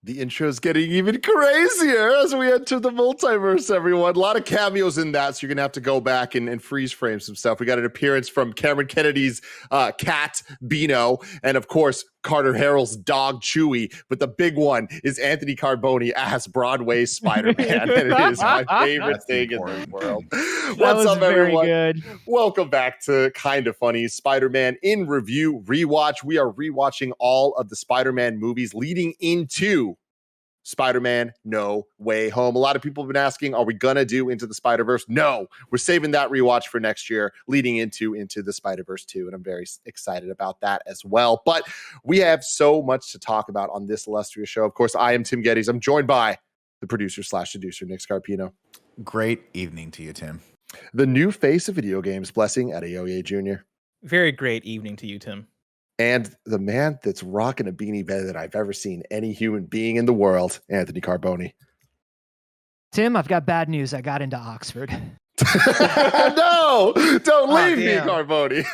The intro is getting even crazier as we enter the multiverse, everyone. A lot of cameos in that, so you're going to have to go back and freeze frame some stuff. We got an appearance from Cameron Kennedy's cat, Bino, and of course, Carter Harrell's dog, Chewie. But the big one is Anthony Carboni as Broadway Spider-Man, and it is my favorite thing in the world. What's up, everyone? Good. Welcome back to Kind of Funny Spider-Man in Review Rewatch. We are rewatching all of the Spider-Man movies leading into Spider-Man No Way Home. A lot of people have been asking, are we gonna do Into the Spider-Verse? No, we're saving that rewatch for next year, leading into the Spider-Verse 2, and I'm very excited about that as well. But we have so much to talk about on this illustrious show. Of course, I am Tim Geddes. I'm joined by the producer/seducer, Nick Scarpino. Great evening to you, Tim. The new face of video games, Blessing Adeoye Jr. Very great evening to you, Tim. And the man that's rocking a beanie better than I've ever seen any human being in the world, Anthony Carboni. Tim, I've got bad news. I got into Oxford. No, don't leave me, Carboni.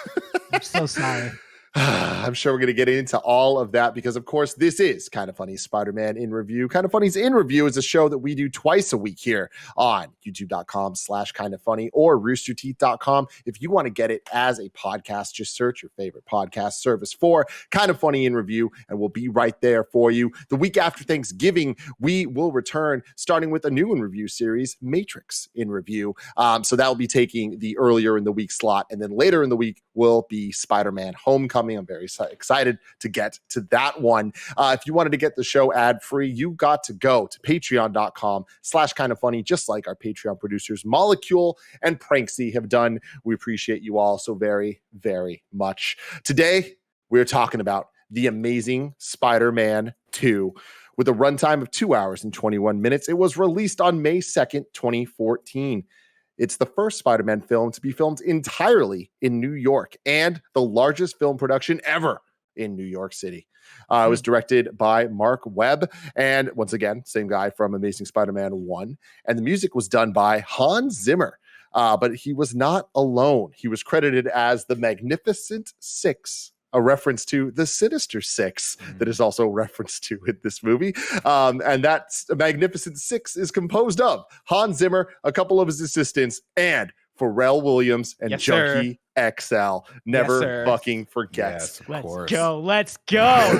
I'm so sorry. I'm sure we're going to get into all of that because, of course, this is Kind of Funny Spider-Man in Review. Kind of Funny's in Review is a show that we do twice a week here on youtube.com/kindoffunny or roosterteeth.com. If you want to get it as a podcast, just search your favorite podcast service for Kind of Funny in Review, and we'll be right there for you. The week after Thanksgiving, we will return starting with a new in review series, Matrix in Review. So that will be taking the earlier in the week slot, and then later in the week will be Spider-Man Homecoming. I'm very excited to get to that one. If you wanted to get the show ad-free, you got to go to patreon.com/kindoffunny, just like our Patreon producers Molecule and Pranksy have done. We appreciate you all so very, very much. Today, we're talking about The Amazing Spider-Man 2. With a runtime of 2 hours and 21 minutes, it was released on May 2nd, 2014. It's the first Spider-Man film to be filmed entirely in New York and the largest film production ever in New York City. It was directed by Mark Webb, and once again, same guy from Amazing Spider-Man 1. And the music was done by Hans Zimmer, but he was not alone. He was credited as the Magnificent Six, a reference to the Sinister Six that is also referenced to in this movie. And that Magnificent Six is composed of Hans Zimmer, a couple of his assistants, and Pharrell Williams and Junkie XL. Never fucking forgets. Yes, of course. Let's go.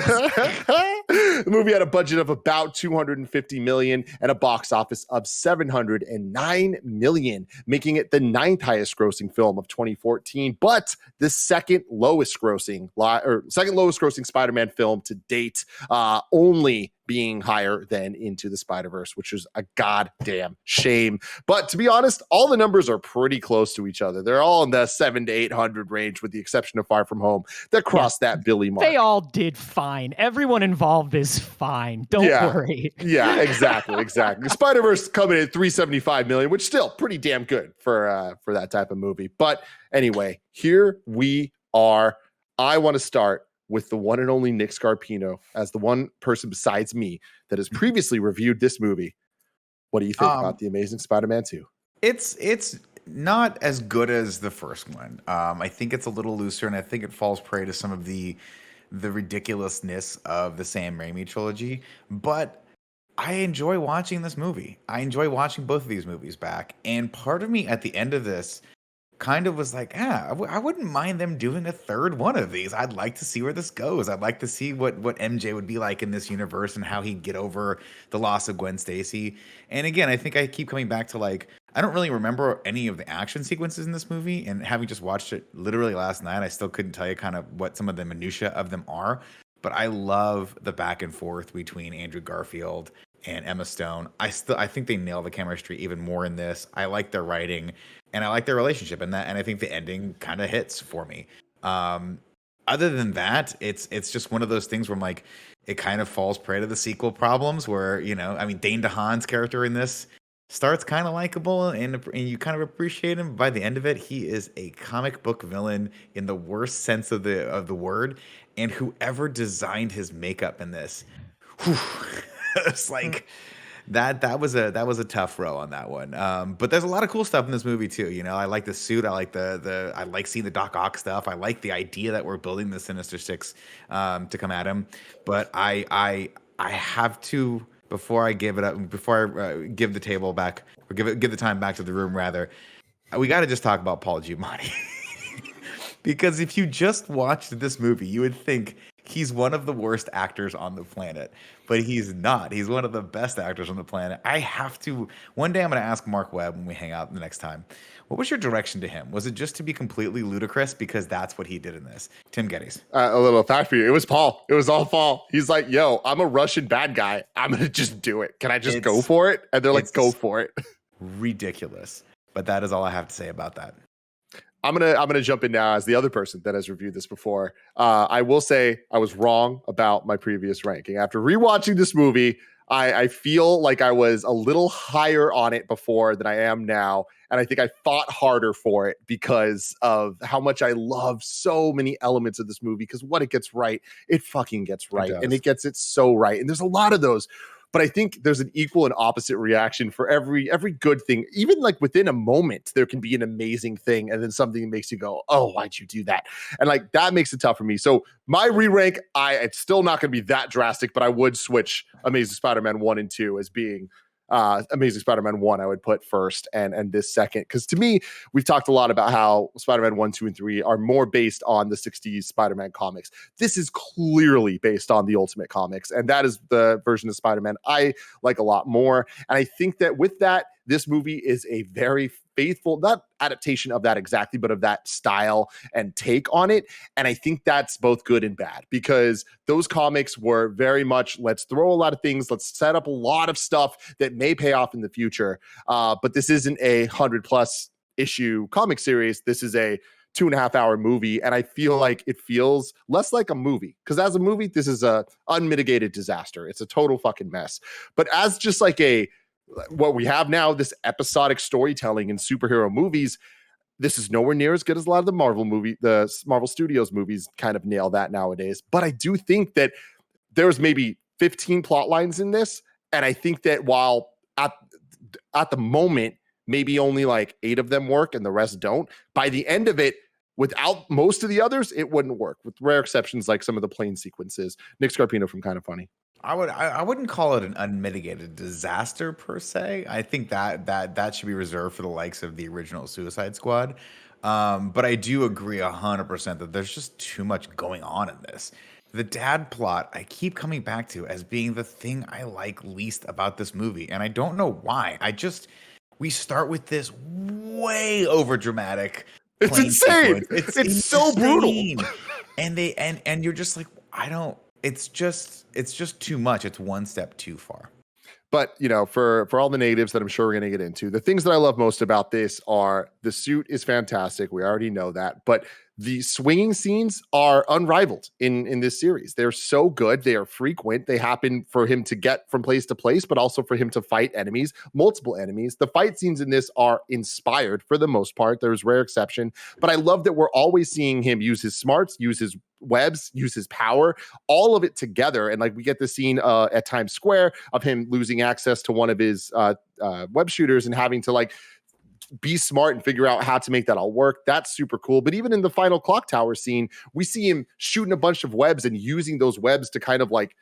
The movie had a budget of about $250 million and a box office of $709 million, making it the 9th highest grossing film of 2014, but the second lowest grossing Spider-Man film to date, only being higher than Into the Spider-Verse, which is a goddamn shame. But to be honest, all the numbers are pretty close to each other. They're all in the 700 to 800 range, with the exception of Far From Home that crossed that Billy mark. They all did fine. Everyone involved is fine. Don't worry. Yeah, exactly. Spider-Verse coming in at $375 million, which still pretty damn good for that type of movie. But anyway, here we are. I want to start with the one and only Nick Scarpino as the one person besides me that has previously reviewed this movie. What do you think about The Amazing Spider-Man 2? It's not as good as the first one. I think it's a little looser, and I think it falls prey to some of the ridiculousness of the Sam Raimi trilogy. But I enjoy watching this movie. I enjoy watching both of these movies back. And part of me at the end of this kind of was like, I wouldn't mind them doing a third one of these. I'd like to see where this goes. I'd like to see what MJ would be like in this universe and how he'd get over the loss of Gwen Stacy. And again, I think I keep coming back to, like, I don't really remember any of the action sequences in this movie. And having just watched it literally last night, I still couldn't tell you kind of what some of the minutia of them are. But I love the back and forth between Andrew Garfield and Emma Stone. I think they nail the chemistry even more in this. I like their writing and I like their relationship in that, and I think the ending kind of hits for me. Other than that, it's just one of those things where I'm like, it kind of falls prey to the sequel problems where, Dane DeHaan's character in this starts kind of likable and you kind of appreciate him. By the end of it, he is a comic book villain in the worst sense of the word. And whoever designed his makeup in this, it's like that was a tough row on that one. But there's a lot of cool stuff in this movie too. I like the suit. I like I like seeing the Doc Ock stuff. I like the idea that we're building the Sinister Six to come at him. But I I have to, before I give it up, before I give the table back, or give the time back to the room, rather, we got to just talk about Paul Giamatti. Because if you just watched this movie, you would think he's one of the worst actors on the planet, but he's not. He's one of the best actors on the planet. I have to, one day I'm going to ask Mark Webb when we hang out the next time, what was your direction to him? Was it just to be completely ludicrous? Because that's what he did in this. Tim Geddes. A little fact for you. It was Paul. It was all Paul. He's like, yo, I'm a Russian bad guy. I'm going to just do it. Can I just go for it? And they're like, go for it. Ridiculous. But that is all I have to say about that. I'm gonna jump in now as the other person that has reviewed this before. I will say I was wrong about my previous ranking. After rewatching this movie, I feel like I was a little higher on it before than I am now. And I think I fought harder for it because of how much I love so many elements of this movie. Because what it gets right, it fucking gets right. And it gets it so right. And there's a lot of those. But I think there's an equal and opposite reaction for every good thing. Even like within a moment, there can be an amazing thing, and then something that makes you go, "Oh, why'd you do that?" And like that makes it tough for me. So my re-rank, it's still not going to be that drastic, but I would switch Amazing Spider-Man 1 and 2 as being Amazing Spider-Man 1 I would put first and this second. Because to me, we've talked a lot about how Spider-Man 1, 2, and 3 are more based on the 60s Spider-Man comics. This is clearly based on the Ultimate Comics, and that is the version of Spider-Man I like a lot more. And I think that with that, this movie is a very faithful, not adaptation of that exactly, but of that style and take on it. And I think that's both good and bad, because those comics were very much, let's throw a lot of things, let's set up a lot of stuff that may pay off in the future. But this isn't a 100+ issue comic series. This is a 2.5 hour movie. And I feel like it feels less like a movie, because as a movie, this is a unmitigated disaster. It's a total fucking mess. But as just like what we have now, this episodic storytelling in superhero movies, this is nowhere near as good as a lot of the Marvel Studios movies kind of nail that nowadays. But I do think that there's maybe 15 plot lines in this. And I think that while at the moment, maybe only like 8 of them work and the rest don't, by the end of it, without most of the others, it wouldn't work, with rare exceptions like some of the plane sequences. Nick Scarpino from Kind of Funny. I wouldn't call it an unmitigated disaster per se. I think that should be reserved for the likes of the original Suicide Squad. But I do agree 100% that there's just too much going on in this. The dad plot I keep coming back to as being the thing I like least about this movie, and I don't know why. We start with this way over dramatic. It's insane. It's so brutal. And you're just like, it's just too much. It's one step too far. But, for all the negatives that I'm sure we're going to get into, the things that I love most about this are the suit is fantastic. We already know that. But the swinging scenes are unrivaled in this series. They're so good. They are frequent. They happen for him to get from place to place, but also for him to fight enemies, multiple enemies. The fight scenes in this are inspired for the most part. There's rare exception. But I love that we're always seeing him use his smarts, use his webs, use his power, all of it together. And like we get the scene at Times Square of him losing access to one of his web shooters and having to like be smart and figure out how to make that all work. That's super cool. But even in the final clock tower scene, we see him shooting a bunch of webs and using those webs to kind of like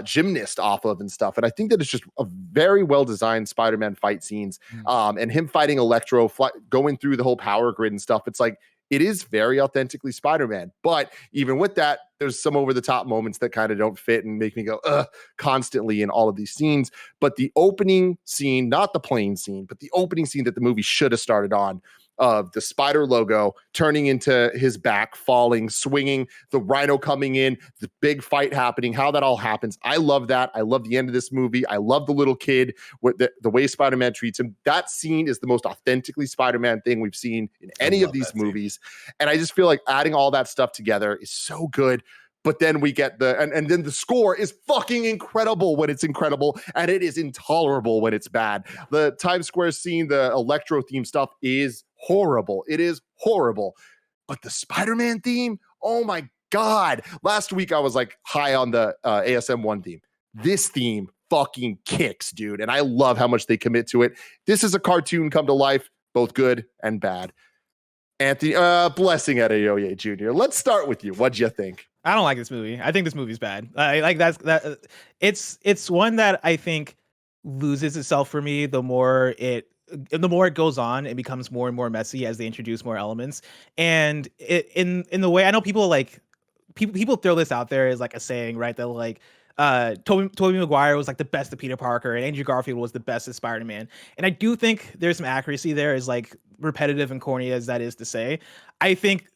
gymnast off of and stuff. And I think that it's just a very well-designed Spider-Man fight scenes. And him fighting Electro, going through the whole power grid and stuff. It's like, it is very authentically Spider-Man. But even with that, there's some over-the-top moments that kind of don't fit and make me go, ugh, constantly in all of these scenes. But the opening scene, not the plane scene, but the opening scene that the movie should have started on, of the spider logo turning into his back, falling, swinging, the Rhino coming in, the big fight happening, how that all happens. I love that. I love the end of this movie. I love the little kid, with the way Spider-Man treats him. That scene is the most authentically Spider-Man thing we've seen in any of these movies. And I just feel like adding all that stuff together is so good. But then we get and then the score is fucking incredible when it's incredible, and it is intolerable when it's bad. The Times Square scene, the Electro theme stuff is horrible. It is horrible. But the Spider-Man theme, oh my God. Last week I was like high on the ASM1 theme. This theme fucking kicks, dude. And I love how much they commit to it. This is a cartoon come to life, both good and bad. Anthony, blessing Adeoye Jr. Let's start with you. What'd you think? I don't like this movie. I think this movie's bad. It's one that I think loses itself for me the more it goes on. It becomes more and more messy as they introduce more elements. And in the way I know people people throw this out there as like a saying, right? That like Tobey Maguire was like the best of Peter Parker and Andrew Garfield was the best of Spider-Man. And I do think there's some accuracy there, as like repetitive and corny as that is to say. I think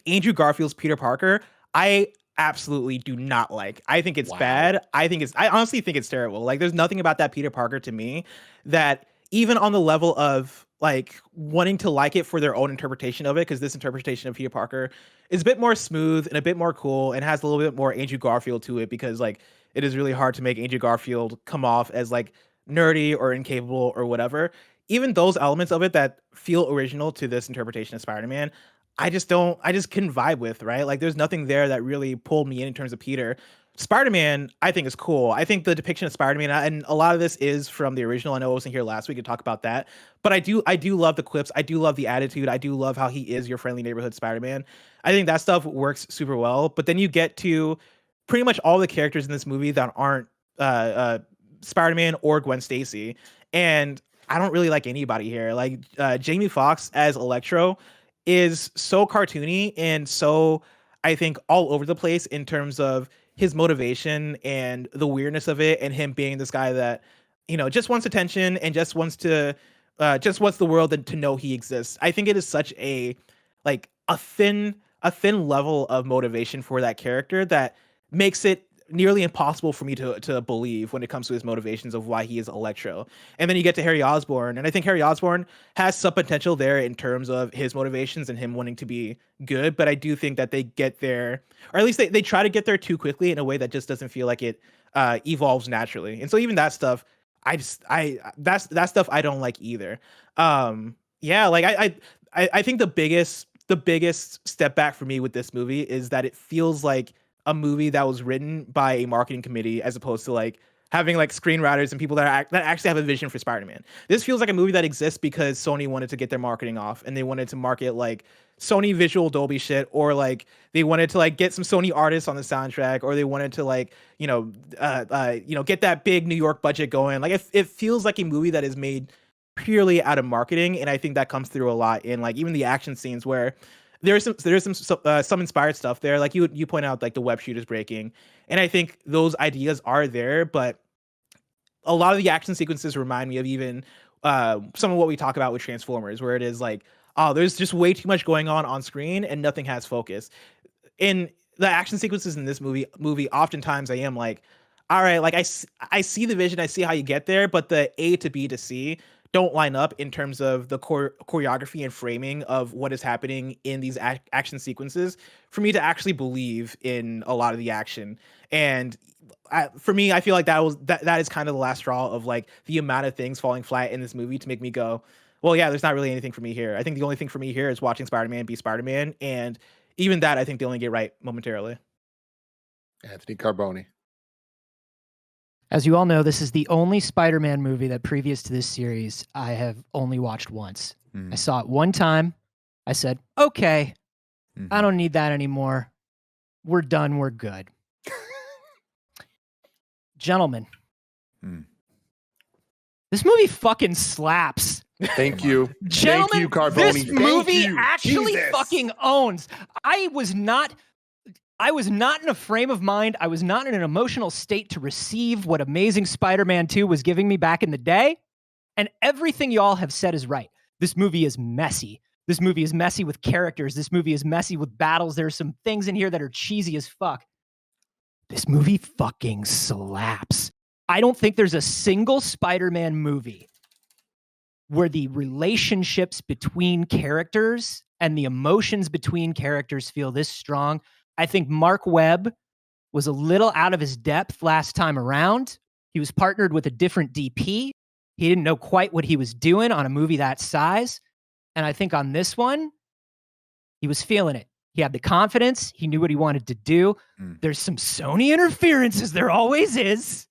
Andrew Garfield's Peter Parker, I absolutely do not like. I think it's bad. I honestly think it's terrible. Like there's nothing about that Peter Parker to me that even on the level of like wanting to like it for their own interpretation of it, because this interpretation of Peter Parker is a bit more smooth and a bit more cool and has a little bit more Andrew Garfield to it, because like it is really hard to make Andrew Garfield come off as like nerdy or incapable or whatever. Even those elements of it that feel original to this interpretation of Spider-Man, I just couldn't vibe with, right? Like there's nothing there that really pulled me in terms of Peter. Spider-Man, I think, is cool. I think the depiction of Spider-Man, and a lot of this is from the original. I know I wasn't here last week to talk about that, but I do love the quips. I do love the attitude. I do love how he is your friendly neighborhood Spider-Man. I think that stuff works super well. But then you get to pretty much all the characters in this movie that aren't Spider-Man or Gwen Stacy, and I don't really like anybody here. Like Jamie Foxx as Electro is so cartoony and so, I think, all over the place in terms of his motivation and the weirdness of it, and him being this guy that, you know, just wants attention and just wants the world to know he exists. I think it is such a thin level of motivation for that character that makes it nearly impossible for me to believe when it comes to his motivations of why he is Electro. And then you get to Harry Osborn, and I think Harry Osborn has some potential there in terms of his motivations and him wanting to be good, but I do think that they get there, or at least they try to get there too quickly in a way that just doesn't feel like it evolves naturally. And so even that stuff, that stuff I don't like either. Yeah, like I think the biggest step back for me with this movie is that it feels like a movie that was written by a marketing committee as opposed to like having like screenwriters and people that actually have a vision for Spider-Man. This feels like a movie that exists because Sony wanted to get their marketing off, and they wanted to market like Sony Visual Dolby shit, or like they wanted to like get some Sony artists on the soundtrack, or they wanted to like, get that big New York budget going. Like it feels like a movie that is made purely out of marketing, and I think that comes through a lot in like even the action scenes where there's some inspired stuff there. Like you point out, like the web shooters breaking, and I think those ideas are there, but a lot of the action sequences remind me of even some of what we talk about with Transformers, where it is like, oh, there's just way too much going on screen and nothing has focus. In the action sequences in this movie, oftentimes I am like, all right, like I see the vision, I see how you get there, but the A to B to C don't line up in terms of the choreography and framing of what is happening in these action sequences for me to actually believe in a lot of the action. And for me, I feel like that is kind of the last straw of like the amount of things falling flat in this movie to make me go, well, yeah, there's not really anything for me here. I think the only thing for me here is watching Spider-Man be Spider-Man, and even that I think they only get right momentarily. Anthony Carboni. As you all know, this is the only Spider-Man movie that previous to this series I have only watched once. I saw it one time. I said, okay, I don't need that anymore. We're done. We're good. Gentlemen, this movie fucking slaps. Thank you. Gentlemen, Thank you, Carboni. this movie actually Jesus. fucking owns. I was not in a frame of mind. I was not in an emotional state to receive what Amazing Spider-Man 2 was giving me back in the day. And everything y'all have said is right. This movie is messy. This movie is messy with characters. This movie is messy with battles. There's some things in here that are cheesy as fuck. This movie fucking slaps. I don't think there's a single Spider-Man movie where the relationships between characters and the emotions between characters feel this strong. I think Mark Webb was a little out of his depth last time around. He was partnered with a different DP. He didn't know quite what he was doing on a movie that size. And I think on this one, he was feeling it. He had the confidence. He knew what he wanted to do. There's some Sony interference, as there always is.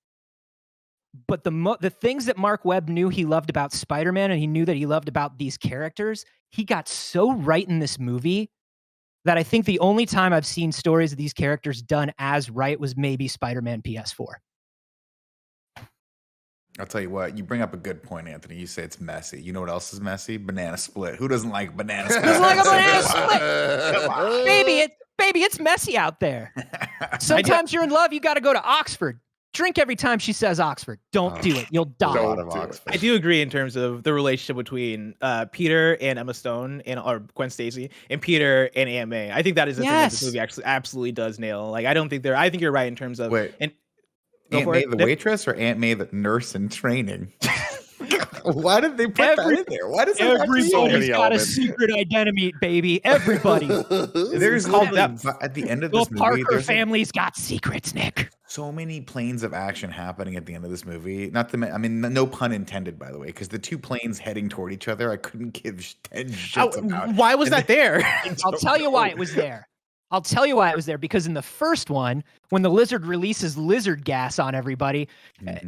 But the things that Mark Webb knew he loved about Spider-Man, and he knew that he loved about these characters, he got so right in this movie that I think the only time I've seen stories of these characters done as right was maybe Spider-Man PS4. I'll tell you what, you bring up a good point, Anthony. You say it's messy. You know what else is messy? Banana Split. Who doesn't like Banana Split? Doesn't like a Banana Split? Baby, it's messy out there. Sometimes you're in love, you got to go to Oxford. Drink every time she says Oxford. Don't do it. You'll die. I do agree in terms of the relationship between Peter and Emma Stone or Gwen Stacy and Peter and Aunt May. I think that is the thing that this movie actually absolutely does nail. Like, I think you're right in terms of Aunt May the waitress or Aunt May the nurse in training? Why did they put that in there? Why does everybody's got a secret identity, baby? Everybody. There's at the end of this movie, Parker family's got secrets, Nick. So many planes of action happening at the end of this movie. No pun intended, by the way, because the two planes heading toward each other, I couldn't give 10 shits about. Why was that there? I'll tell you why it was there. Because in the first one, when the lizard releases lizard gas on everybody,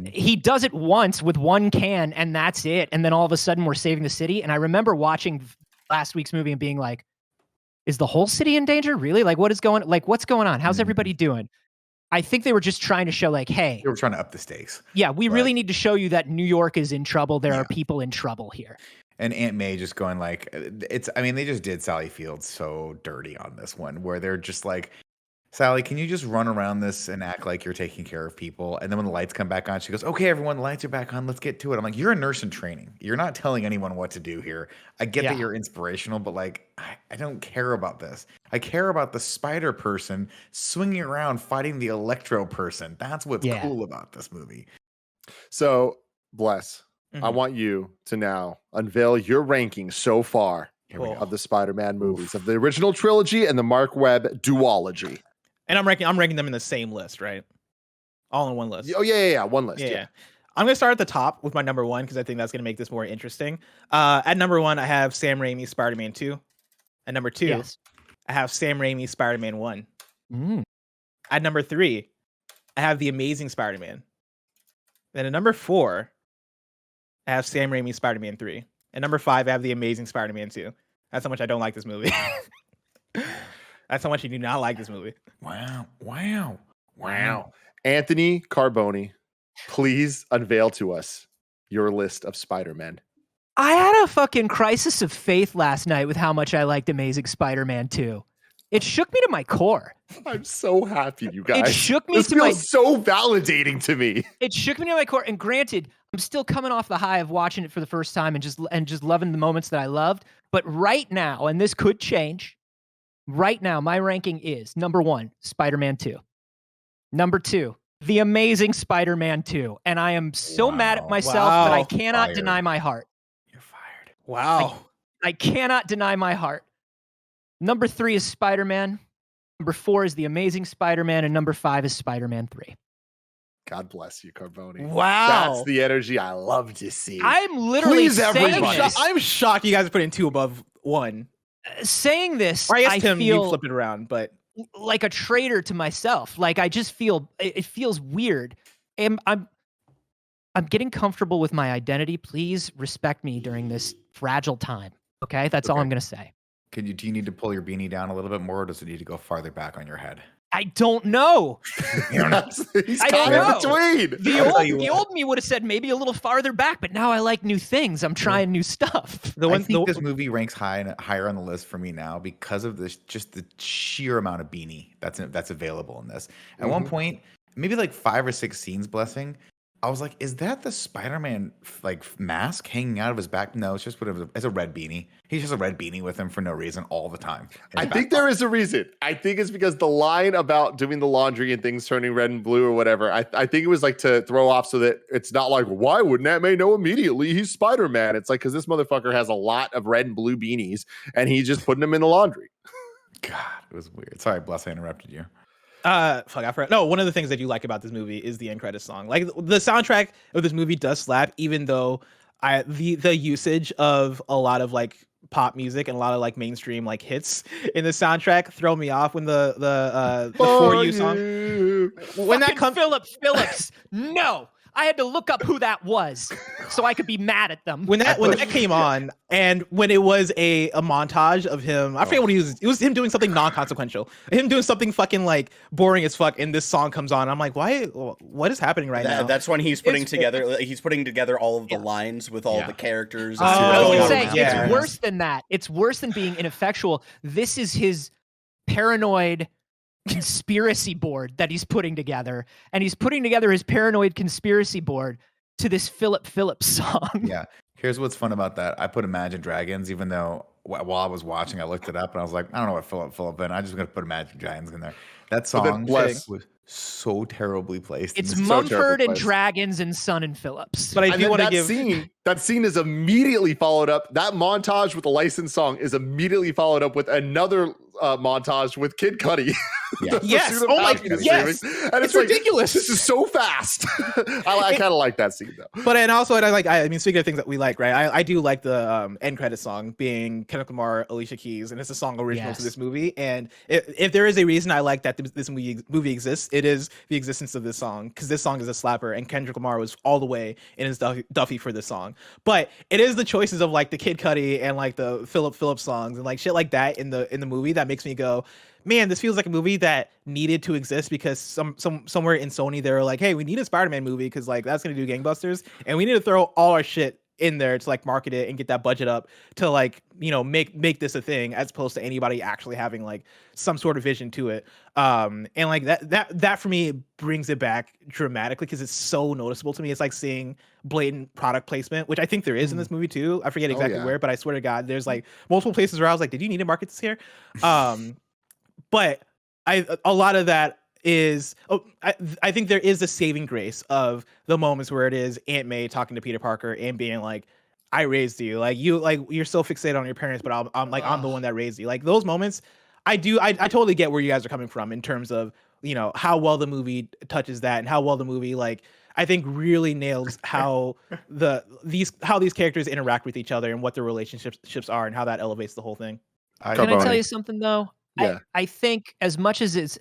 he does it once with one can, and that's it. And then all of a sudden, we're saving the city. And I remember watching last week's movie and being like, "Is the whole city in danger? Really? Like, what's going on? How's everybody doing?" I think they were just trying to show, like, hey, they were trying to up the stakes. Yeah, we really need to show you that New York is in trouble. There are people in trouble here. And Aunt May just going like, they just did Sally Fields so dirty on this one, where they're just like, Sally, can you just run around this and act like you're taking care of people? And then when the lights come back on, she goes, okay, everyone, the lights are back on. Let's get to it. I'm like, you're a nurse in training. You're not telling anyone what to do here. I get that you're inspirational, but like, I don't care about this. I care about the spider person swinging around fighting the electro person. That's what's cool about this movie. So, Bless. I want you to now unveil your ranking so far of the Spider-Man movies, of the original trilogy and the Mark Webb duology. And I'm ranking them in the same list, right? All in one list. Oh yeah, one list. Yeah. I'm gonna start at the top with my number one because I think that's gonna make this more interesting. At number one, I have Sam Raimi's Spider-Man 2. At number 2, I have Sam Raimi's Spider-Man 1. At number 3, I have The Amazing Spider-Man. Then at number 4, I have Sam Raimi's Spider-Man 3. And number 5, I have The Amazing Spider-Man 2. That's how much I don't like this movie. That's how much you do not like this movie. Wow. Anthony Carboni, please unveil to us your list of Spider-Men. I had a fucking crisis of faith last night with how much I liked Amazing Spider-Man 2. It shook me to my core. I'm so happy, you guys. It shook me this feels so validating to me. It shook me to my core. And granted, I'm still coming off the high of watching it for the first time and just loving the moments that I loved. But right now, and this could change, right now, my ranking is number 1, Spider-Man 2. Number 2, The Amazing Spider-Man 2. And I am so mad at myself that I cannot deny my heart. You're fired. Wow. I cannot deny my heart. Number 3 is Spider-Man. Number 4 is The Amazing Spider-Man. And number 5 is Spider-Man 3. God bless you, Carboni. Wow. That's the energy I love to see. I'm literally saying this. I'm shocked you guys are putting 2 above 1. Saying this, or I guess Tim, feel you flip it around, but like a traitor to myself. Like I just feel it feels weird. I'm getting comfortable with my identity. Please respect me during this fragile time. Okay, that's all I'm gonna say. Do you need to pull your beanie down a little bit more, or does it need to go farther back on your head? I don't know. He's caught in between. The old me would have said maybe a little farther back, but now I like new things. I'm trying new stuff. I think this movie ranks higher on the list for me now because of this, just the sheer amount of beanie that's available in this. At one point, maybe like 5 or 6 scenes, Blessing, I was like, is that the Spider-Man like mask hanging out of his back? No, it's just whatever. It's a red beanie. He's just a red beanie with him for no reason all the time. I think there is a reason. I think it's because the line about doing the laundry and things turning red and blue or whatever, I think it was like to throw off so that it's not like, why wouldn't Aunt May know immediately he's Spider-Man? It's like, because this motherfucker has a lot of red and blue beanies and he's just putting them in the laundry. God, it was weird. Sorry, Bless, I interrupted you. I forgot. No, one of the things I do like about this movie is the end credits song. Like the soundtrack of this movie does slap, even though the usage of a lot of like pop music and a lot of like mainstream like hits in the soundtrack throw me off when the For You song when that comes Phillips. No, I had to look up who that was so I could be mad at them. When that came on, and when it was a montage of him, I forget what he was. It was him doing something non-consequential, him doing something fucking like boring as fuck. And this song comes on. I'm like, why? What is happening right now? That's when he's putting together all of the lines with all the characters. I was gonna say yeah. it's worse than that. It's worse than being ineffectual. This is his paranoid conspiracy board that he's putting together, and he's putting together his paranoid conspiracy board to this Philip Phillips song. Yeah. Here's what's fun about that. I put Imagine Dragons, even though while I was watching, I looked it up and I was like, I don't know what Philip, and I'm just gonna put Imagine Dragons in there. That song was so terribly placed. It's in this- Mumford and placed. Dragons and Son and Phillips. But I And do then want to that give scene is immediately followed up. That montage with the licensed song is immediately followed up with another montage with Kid Cudi. Yeah. The Yes. Pursuit of Oh my- Happiness yes. remix. And It's like, ridiculous. This is so fast. I kind of like that scene though. But and also, and I mean, speaking of things that we like, right? I do like the end credit song being Kendrick Lamar, Alicia Keys, and it's a song original to this movie. And if there is a reason I like that this movie exists, it is the existence of this song, because this song is a slapper, and Kendrick Lamar was all the way in his Duffy for this song. But it is the choices of like the Kid Cudi and like the Philip Phillips songs and like shit like that in the movie that makes me go, man, this feels like a movie that needed to exist, because somewhere in Sony they were like, hey, we need a Spider-Man movie because like that's gonna do gangbusters, and we need to throw all our shit in there to like market it and get that budget up to like, you know, make this a thing, as opposed to anybody actually having like some sort of vision to it. And like that for me brings it back dramatically, because it's so noticeable to me. It's like seeing blatant product placement, which I think there is in this movie too. I forget exactly where, but I swear to God, there's like multiple places where I was like, did you need to market this here? But a lot of that is, I think there is a saving grace of the moments where it is Aunt May talking to Peter Parker and being like, I raised you, like you're so fixated on your parents, but I'm the one that raised you. Like those moments, I totally get where you guys are coming from in terms of, you know, how well the movie touches that, and how well the movie, like, I think really nails how these characters interact with each other and what their relationships are, and how that elevates the whole thing. Can I tell you something though? Yeah. I think as much as it's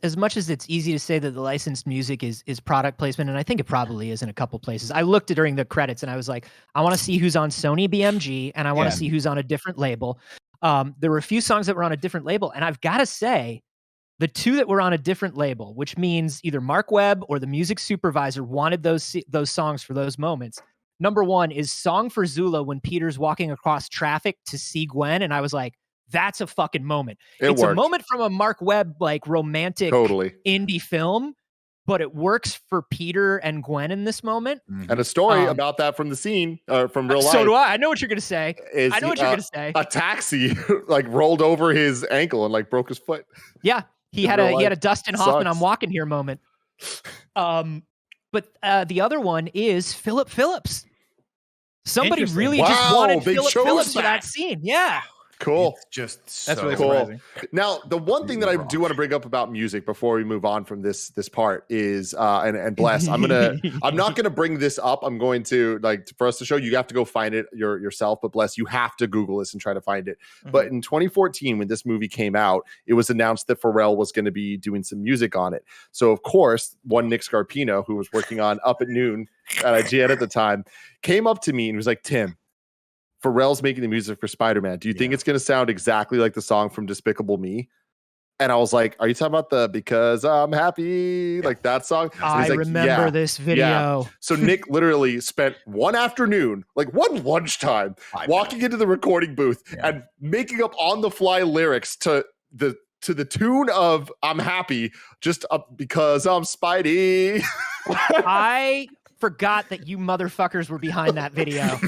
easy to say that the licensed music is product placement, and I think it probably is in a couple places. I looked at during the credits and I was like, I want to see who's on Sony BMG, and I want to see who's on a different label. There were a few songs that were on a different label, and I've got to say, the two that were on a different label, which means either Mark Webb or the music supervisor wanted those songs for those moments. Number one is Song for Zula, when Peter's walking across traffic to see Gwen, and I was like, that's a fucking moment. It's worked. a moment from a Mark Webb like romantic indie film, but it works for Peter and Gwen in this moment. And a story about that from the scene, from real life. So do I. I know what you're gonna say. I know what you're gonna say. A taxi like rolled over his ankle and like broke his foot. Yeah, he had a Dustin Hoffman "I'm walking here" moment. But the other one is Philip Phillips. Somebody really just wanted Philip Phillips for that scene. Yeah. Cool. It's just so That's really cool. surprising. Now, the one thing that I do want to bring up about music before we move on from this part is, and Bless, I'm not gonna bring this up. I'm going to, like, for us to show you have to go find it yourself. But Bless, you have to Google this and try to find it. Mm-hmm. But in 2014, when this movie came out, it was announced that Pharrell was going to be doing some music on it. So of course, one Nick Scarpino, who was working on Up at Noon at IGN at the time, came up to me and was like, Tim, Pharrell's making the music for Spider-Man. Do you think it's going to sound exactly like the song from Despicable Me? And I was like, are you talking about the Because I'm Happy? Like that song? I remember this video. Yeah. So Nick literally spent one afternoon, like one lunchtime, walking into the recording booth and making up on the fly lyrics to the tune of I'm Happy, just because I'm Spidey. I forgot that you motherfuckers were behind that video.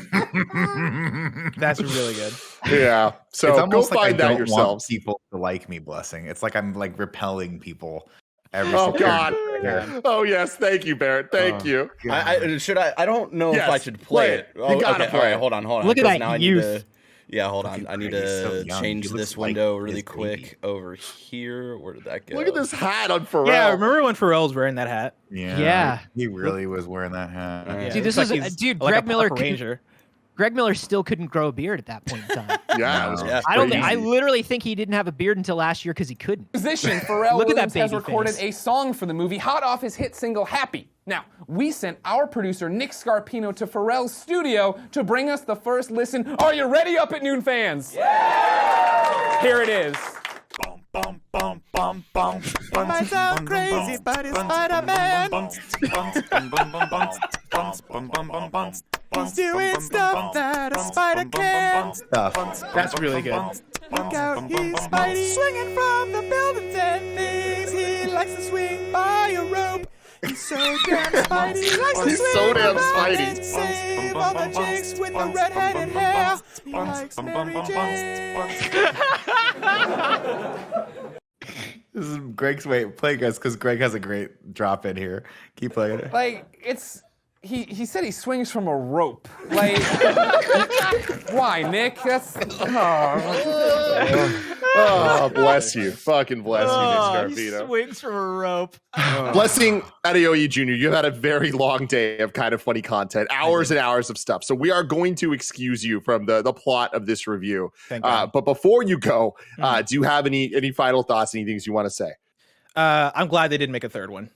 That's really good. Yeah. So go find I that don't yourselves. Want people to like me, Blessing. It's like I'm like repelling people. Oh God. Oh yes. Thank you, Barrett. Thank you. I don't know if I should play it. You gotta play all right, it. hold on. Look at that now youth. Hold on. I need to change this window really quick over here. Where did that go? Look at this hat on Pharrell. Yeah, remember when Pharrell was wearing that hat? Yeah. He really was wearing that hat. Yeah. Dude, this Looks was like he's dude. like Greg a Miller. Park Ranger. Greg Miller still couldn't grow a beard at that point in time. Yeah. It was I literally think he didn't have a beard until last year because he couldn't. Musician Pharrell Look at that Williams has baby recorded face. a song for the movie hot off his hit single Happy. Now, we sent our producer Nick Scarpino to Pharrell's studio to bring us the first listen. Are you ready, Up at Noon fans? Yeah! Here it is. Might sound crazy, but it's Spider-Man. He's doing stuff that a spider can. That's really good. Look out, he's Spidey, swinging from the buildings and things. He likes to swing by a rope. He's so damn Spidey. He likes to He's swing so damn around Spidey. and save all the chicks with the red-headed hair. He likes Mary Jane. This is Greg's way playing us because Greg has a great drop in here. Keep playing it. Like, it's... He said he swings from a rope. Like, why, Nick? That's... Oh, bless you. Fucking bless you, Nick He Scarpino. swings from a rope. Blessing Adeoye Jr., you've had a very long day of kind of funny content, hours and hours of stuff. So we are going to excuse you from the plot of this review. Thank God. But before you go, do you have any final thoughts, any things you want to say? I'm glad they didn't make a third one.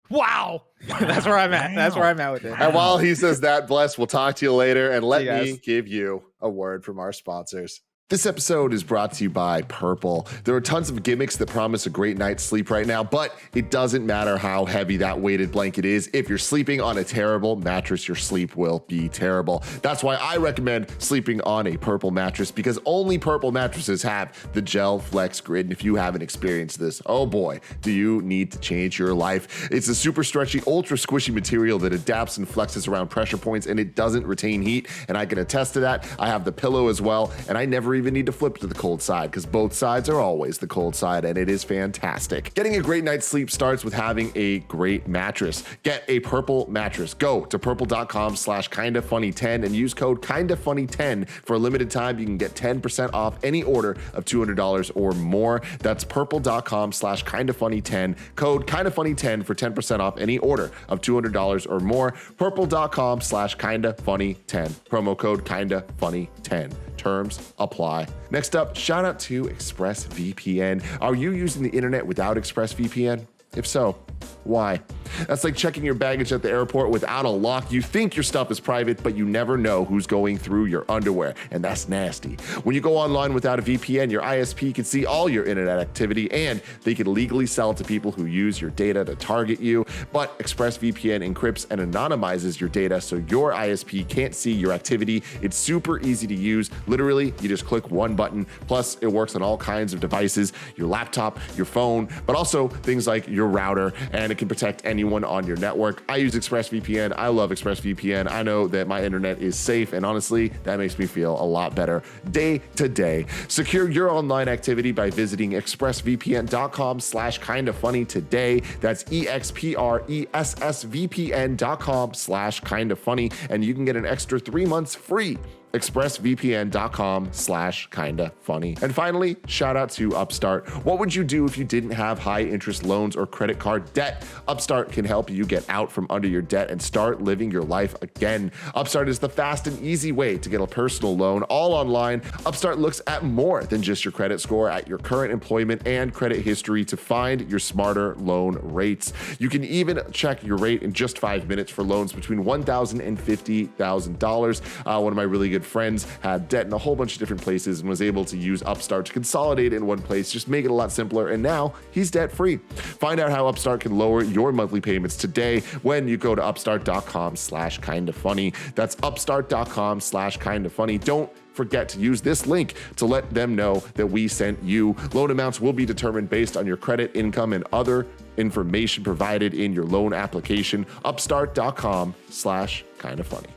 Wow. That's where I'm at. That's where I'm at with it. And while he says that, Bless, we'll talk to you later. And let See you guys. me give you a word from our sponsors. This episode is brought to you by Purple. There are tons of gimmicks that promise a great night's sleep right now, but it doesn't matter how heavy that weighted blanket is. If you're sleeping on a terrible mattress, your sleep will be terrible. That's why I recommend sleeping on a Purple mattress, because only Purple mattresses have the Gel Flex Grid. And if you haven't experienced this, oh boy, do you need to change your life. It's a super stretchy, ultra squishy material that adapts and flexes around pressure points, and it doesn't retain heat. And I can attest to that. I have the pillow as well, and I never even need to flip to the cold side because both sides are always the cold side, and it is fantastic. Getting a great night's sleep starts with having a great mattress. Get a Purple mattress. Go to purple.com/kindafunny10 and use code kindafunny10 for a limited time. You can get 10% off any order of $200 or more. That's purple.com/kindafunny10, code kindafunny10 for 10% off any order of $200 or more. Purple.com/kindafunny10, promo code kindafunny10. Terms apply. Next up, shout out to ExpressVPN. Are you using the internet without ExpressVPN? If so, why? That's like checking your baggage at the airport without a lock. You think your stuff is private, but you never know who's going through your underwear, and that's nasty. When you go online without a VPN, your ISP can see all your internet activity, and they can legally sell it to people who use your data to target you. But ExpressVPN encrypts and anonymizes your data so your ISP can't see your activity. It's super easy to use. Literally, you just click one button. Plus, it works on all kinds of devices, your laptop, your phone, but also things like your router, and it can protect anyone on your network. I use ExpressVPN. I love ExpressVPN. I know that my internet is safe, and honestly, that makes me feel a lot better day to day. Secure your online activity by visiting expressvpn.com/kindafunny today. That's expressvpn.com/kindafunny, and you can get an extra 3 months free. expressvpn.com/kindafunny. And finally, shout out to Upstart. What would you do if you didn't have high interest loans or credit card debt? Upstart can help you get out from under your debt and start living your life again. Upstart is the fast and easy way to get a personal loan, all online. Upstart looks at more than just your credit score, at your current employment and credit history to find your smarter loan rates. You can even check your rate in just 5 minutes for loans between $1,000 and $50,000. One of my really good friends had debt in a whole bunch of different places and was able to use Upstart to consolidate in one place, just make it a lot simpler, and now he's debt free. Find out how Upstart can lower your monthly payments today when you go to upstart.com/kindafunny. That's upstart.com/kindafunny. Don't forget to use this link to let them know that we sent you. Loan amounts will be determined based on your credit, income, and other information provided in your loan application. Upstart.com/kindafunny.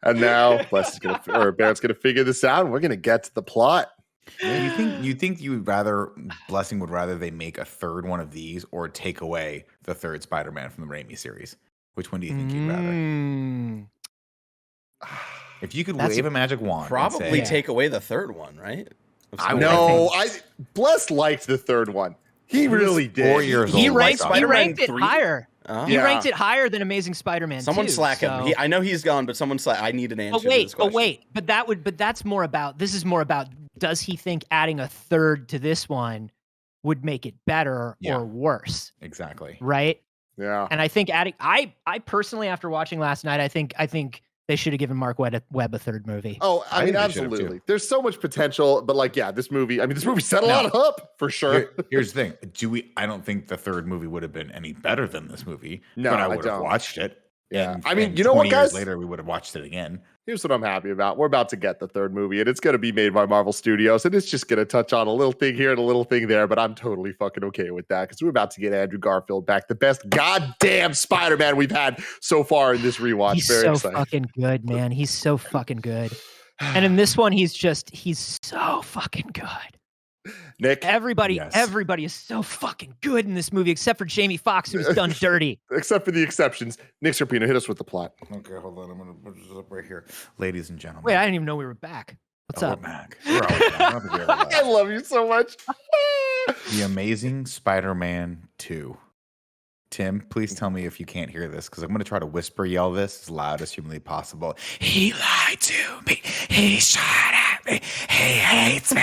And now Barrett's gonna figure this out, and we're gonna get to the plot. You think Blessing would rather they make a third one of these or take away the third Spider-Man from the Raimi series? Which one do you think you'd rather? If you could wave a magic wand, probably take away the third one, right? Bless liked the third one. He really did. 4 years old. He ranked it 3? higher. He Yeah. ranked it higher than Amazing Spider-Man. Someone slack him. So. I know he's gone, but someone slack. I need an answer to this question. But that's more about. This is more about. Does he think adding a third to this one would make it better or worse? Exactly. Right. Yeah. And I think I personally, after watching last night, I think they should have given Mark Webb a third movie. Oh, I mean, think they should have, absolutely. too. There's so much potential, but like, yeah, this movie set a lot up for sure. Here's the thing. I don't think the third movie would have been any better than this movie. No, but I I would have don't. watched it. Yeah. And, I mean, and you know what, 20 years guys? later, we would have watched it again. Here's what I'm happy about. We're about to get the third movie, and it's going to be made by Marvel Studios, and it's just going to touch on a little thing here and a little thing there, but I'm totally fucking okay with that because we're about to get Andrew Garfield back, the best goddamn Spider-Man we've had so far in this rewatch. He's Very so excited. fucking good, man. He's so fucking good. And in this one, he's so fucking good. Nick, Everybody Yes. is so fucking good in this movie, except for Jamie Foxx, who's done dirty. except for the exceptions, Nick Scarpino, hit us with the plot. Okay, hold on. I'm going to put this up right here. Ladies and gentlemen. Wait, I didn't even know we were back. What's we're up? back. We're always back. I don't think we ever left. I love you so much. The Amazing Spider-Man 2. Tim, please tell me if you can't hear this, because I'm going to try to whisper yell this as loud as humanly possible. He lied to me. He shot at me. He hates me.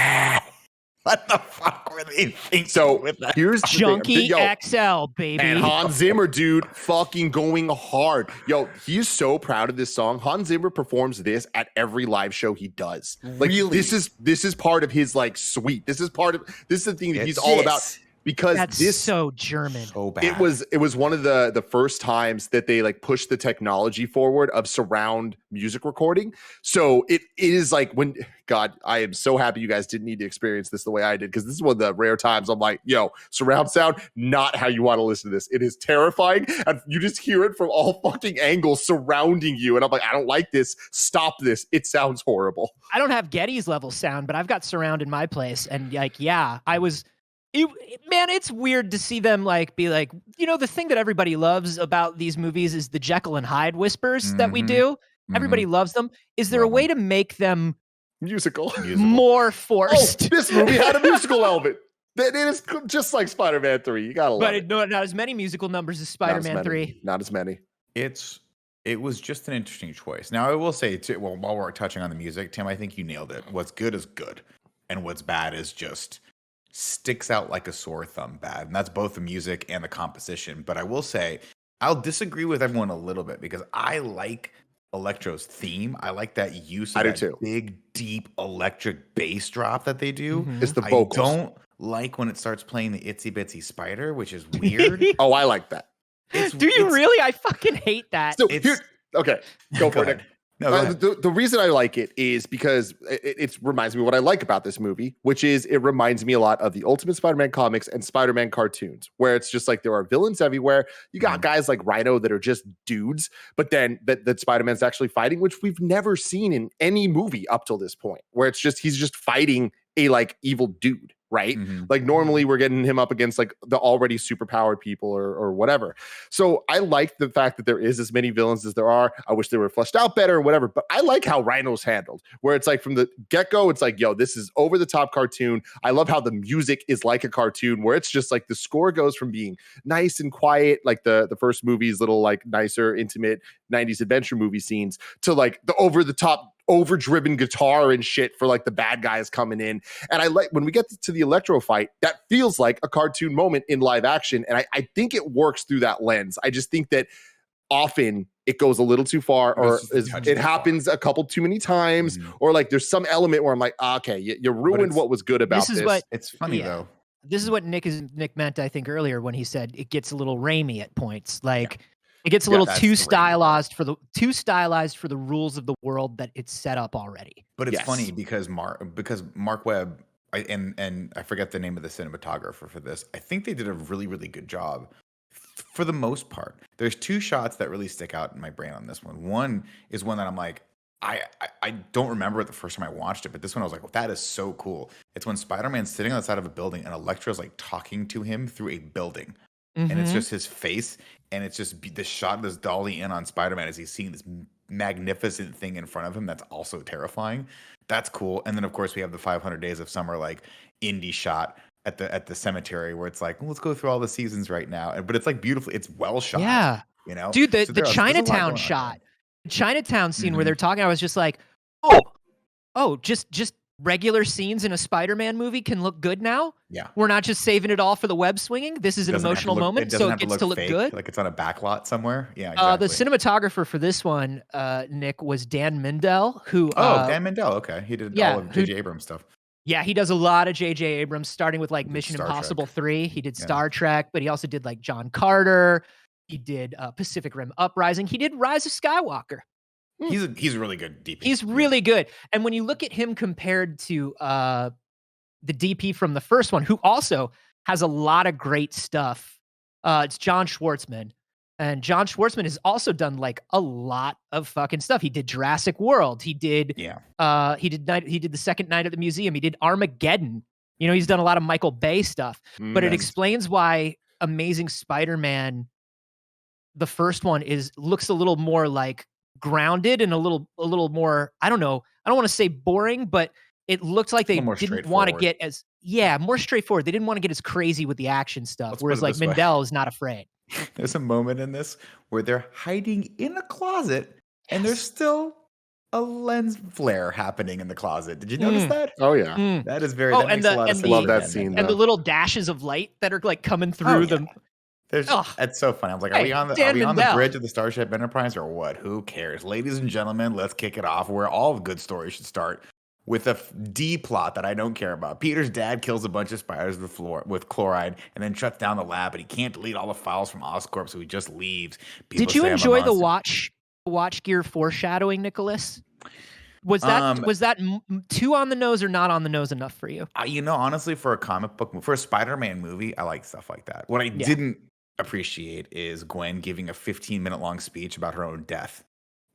What the fuck were they thinking So with that? here's the thing. Junkie Yo, XL, baby. and Hans Zimmer, dude, fucking going hard. Yo, he's so proud of this song. Hans Zimmer performs this at every live show he does. Like, Really? this is part of his like suite. This is the thing that he's It's all this. about. Because That's this so German. So bad. it was one of the first times that they like pushed the technology forward of surround music recording. So it is like when God, I am so happy you guys didn't need to experience this the way I did, because this is one of the rare times I'm like, yo, surround sound, not how you want to listen to this. It is terrifying, and you just hear it from all fucking angles surrounding you. And I'm like, I don't like this. Stop this. It sounds horrible. I don't have Getty's level sound, but I've got surround in my place. And like, yeah, I was. Man, it's weird to see them like be like, you know, the thing that everybody loves about these movies is the Jekyll and Hyde whispers that we Mhm. do. Everybody loves them. Is there a Love way to make them Musical. more Oh, forced? this movie had a musical element. It is just like Spider-Man 3. You gotta love But it. not as many musical numbers as Not as Spider-Man many. 3. Not as many. It was just an interesting choice. Now, I will say, too, well, while we're touching on the music, Tim, I think you nailed it. What's good is good, and what's bad is just sticks out like a sore thumb bad. And that's both the music and the composition. But I will say, I'll disagree with everyone a little bit, because I like Electro's theme. I like that use of I do that too. big, deep electric bass drop that they do. Mhm. It's the I vocals. don't like when it starts playing the Itsy Bitsy Spider, which is weird. Oh, I like that. Do you really? I fucking hate that. So It's- here, okay, go for it. ahead. Nick. No, go ahead. The reason I like it is because it reminds me of what I like about this movie, which is it reminds me a lot of the Ultimate Spider-Man comics and Spider-Man cartoons, where it's just like there are villains everywhere. You got guys like Rhino that are just dudes, but then that Spider-Man's actually fighting, which we've never seen in any movie up till this point, where it's just he's just fighting a like evil dude, right? Mhm. Like normally we're getting him up against like the already superpowered people or whatever. So I like the fact that there is as many villains as there are. I wish they were fleshed out better or whatever, but I like how Rhino's handled, where it's like from the get-go, it's like, yo, this is over the top cartoon. I love how the music is like a cartoon, where it's just like the score goes from being nice and quiet, like the first movie's little like nicer, intimate 90s adventure movie scenes, to like the over the top overdriven guitar and shit for like the bad guys coming in. And I like when we get to the Electro fight, that feels like a cartoon moment in live action. And I think it works through that lens. I just think that often it goes a little too far, or It's just a touch it too happens a couple too many times, Mhm. or like there's some element where I'm like, okay, you ruined it's- what was good about This this. is what It's funny, Yeah. though. this is what Nick meant, I think, earlier when he said it gets a little ramey at points. Like it gets a Yeah, little that's too the ramey stylized for the rules of the world that it's set up already. But it's Yes. funny because Mark Webb, and I forget the name of the cinematographer for this. I think they did a really, really good job for the most part. There's two shots that really stick out in my brain on this one. One is one that I'm like, I don't remember it the first time I watched it, but this one I was like, well, that is so cool. It's when Spider-Man's sitting on the side of a building and Electro's like talking to him through a building. And it's Mhm. just his face, and it's just the shot of this dolly in on Spider-Man as he's seeing this magnificent thing in front of him that's also terrifying. That's cool. And then of course we have the 500 Days of Summer like indie shot at the cemetery where it's like, well, let's go through all the seasons right now. But it's like beautiful. It's well shot. Yeah. You know, Dude, the So there's a lot Chinatown going on shot, there. the Chinatown scene where Mhm. they're talking, I was just like, oh, just regular scenes in a Spider-Man movie can look good now. Yeah. We're not just saving it all for the web swinging. This is an emotional moment, so it gets to look fake, good. like it's on a backlot somewhere. Yeah, exactly. The cinematographer for this one, Nick, was Dan Mindell, who Dan Mindell. Okay, he did all of J.J. Abrams stuff. Yeah, he does a lot of J.J. Abrams, starting with like Mission Star Impossible Trek. 3. He did Star Trek, but he also did like John Carter. He did Pacific Rim Uprising. He did Rise of Skywalker. He's a really good DP. He's really good. And when you look at him compared to the DP from the first one, who also has a lot of great stuff, it's John Schwartzman. And John Schwartzman has also done like a lot of fucking stuff. He did Jurassic World. He did he did the Second Night at the Museum. He did Armageddon. You know, he's done a lot of Michael Bay stuff. But it explains why Amazing Spider-Man, the first one, looks a little more like grounded and a little more, I don't know, I don't want to say boring, but it looked like they didn't want to get as more straightforward. They didn't want to get as crazy with the action stuff. Whereas like Mindell is not afraid. There's a moment in this where they're hiding in a closet and there's still a lens flare happening in the closet. Did you notice that? Oh yeah. That is very that makes a lot of sense. Love that scene. And the little dashes of light that are like coming through them. That's so funny. I was like, are we on the bridge of the Starship Enterprise or what? Who cares? Ladies and gentlemen, let's kick it off where all good stories should start, with a D plot that I don't care about. Peter's dad kills a bunch of spiders with chloride and then shuts down the lab, but he can't delete all the files from Oscorp, so he just leaves. Did you enjoy the watch gear foreshadowing, Nicholas? Was that too on the nose or not on the nose enough for you? Honestly, for a comic book, for a Spider-Man movie, I like stuff like that. What I didn't appreciate is Gwen giving a 15-minute long speech about her own death.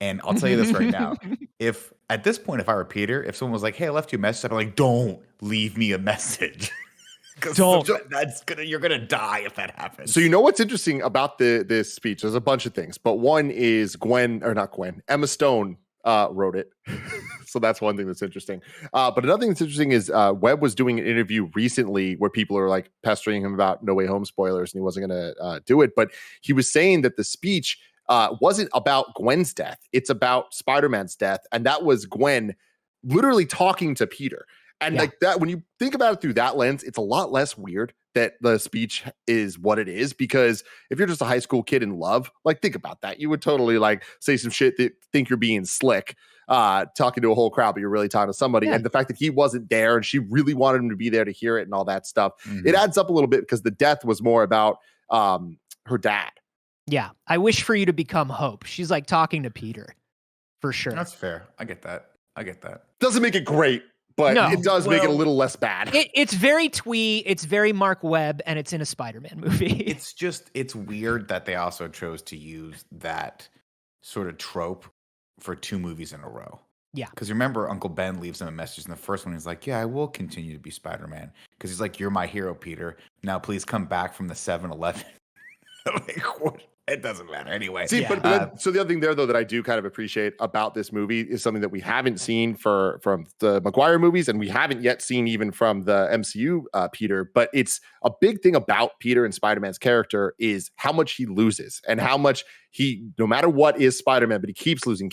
And I'll tell you this right now. If at this point, if I were Peter, if someone was like, hey, I left you a message, I'd be like, don't leave me a message. Because you're gonna die if that happens. So you know what's interesting about this speech? There's a bunch of things, but one is Emma Stone wrote it. So that's one thing that's interesting. But another thing that's interesting is Webb was doing an interview recently where people are like pestering him about No Way Home spoilers, and he wasn't gonna do it. But he was saying that the speech wasn't about Gwen's death. It's about Spider-Man's death. And that was Gwen literally talking to Peter. And like that, when you think about it through that lens, it's a lot less weird that the speech is what it is. Because if you're just a high school kid in love, like think about that. You would totally like say some shit that think you're being slick, talking to a whole crowd, but you're really talking to somebody. And the fact that he wasn't there and she really wanted him to be there to hear it and all that stuff, it adds up a little bit because the death was more about her dad. Yeah, I wish for you to become Hope. She's like talking to Peter, for sure. That's fair. I get that. Doesn't make it great, but it does make it a little less bad. It's very twee. It's very Mark Webb, and it's in a Spider-Man movie. It's weird that they also chose to use that sort of trope for 2 movies in a row. Yeah. Because remember, Uncle Ben leaves him a message in the first one. He's like, yeah, I will continue to be Spider-Man. Because he's like, you're my hero, Peter. Now please come back from the 7-Eleven. Like, what? It doesn't matter anyway. See, but so the other thing there, though, that I do kind of appreciate about this movie is something that we haven't seen from the Maguire movies, and we haven't yet seen even from the MCU Peter. But it's a big thing about Peter and Spider-Man's character is how much he loses and how much he, no matter what, is Spider-Man, but he keeps losing.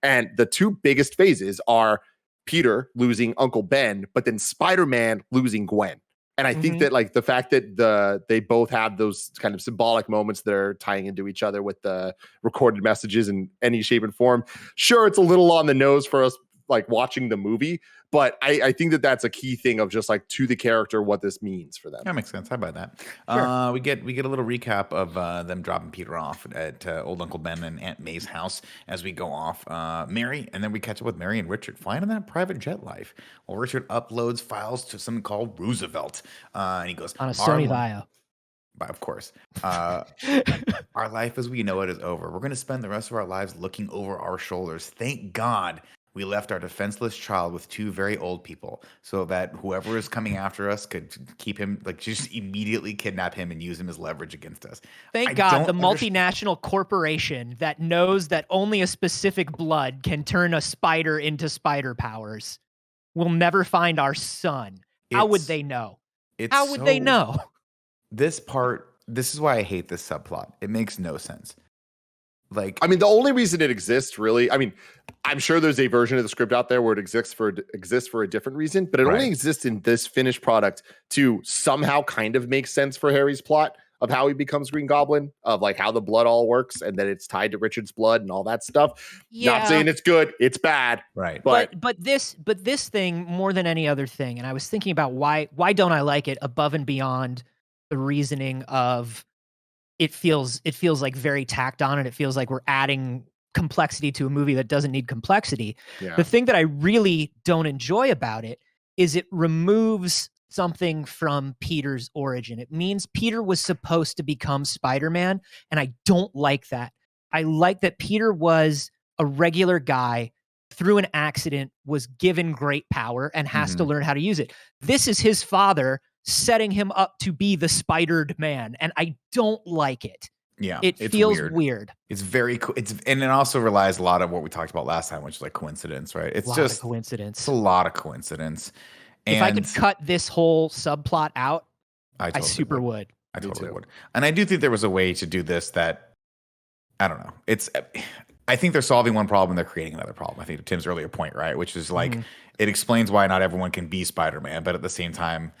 And the 2 biggest phases are Peter losing Uncle Ben, but then Spider-Man losing Gwen. And I think that like the fact that they both have those kind of symbolic moments that are tying into each other with the recorded messages in any shape and form. Sure, it's a little on the nose for us like watching the movie, but I think that that's a key thing of just like to the character what this means for them. That makes sense. How about that? Sure. We get a little recap of them dropping Peter off at old Uncle Ben and Aunt May's house as we go off. Mary, and then we catch up with Mary and Richard flying in that private jet life. Well, Richard uploads files to something called Roosevelt, and he goes on a Sony Vaio. Of course. Our life as we know it is over. We're going to spend the rest of our lives looking over our shoulders. Thank God we left our defenseless child with 2 very old people so that whoever is coming after us could keep him, like just immediately kidnap him and use him as leverage against us. Thank God the multinational corporation that knows that only a specific blood can turn a spider into spider powers will never find our son. How would they know? How would they know? This is why I hate this subplot. It makes no sense. Like, I mean, the only reason it exists, really, I mean, I'm sure there's a version of the script out there where it exists for a different reason, but it only exists in this finished product to somehow kind of make sense for Harry's plot of how he becomes Green Goblin, of like how the blood all works, and that it's tied to Richard's blood and all that stuff. Not saying it's good, it's bad, right? But this thing more than any other thing, and I was thinking about why don't I like it above and beyond the reasoning of it feels like very tacked on, and it feels like we're adding complexity to a movie that doesn't need complexity. Yeah. The thing that I really don't enjoy about it is it removes something from Peter's origin. It means Peter was supposed to become Spider-Man, and I don't like that. I like that Peter was a regular guy, through an accident, was given great power and has to learn how to use it. This is his father setting him up to be the Spidered Man, and I don't like it. Yeah, it feels weird. It's very and it also relies a lot on what we talked about last time, which is like coincidence, right? It's just coincidence. It's a lot of coincidence. And if I could cut this whole subplot out, I super would. I totally would. And I do think there was a way to do this that, I don't know. I think they're solving one problem, they're creating another problem. I think to Tim's earlier point, right? Which is like, it explains why not everyone can be Spider-Man, but at the same time,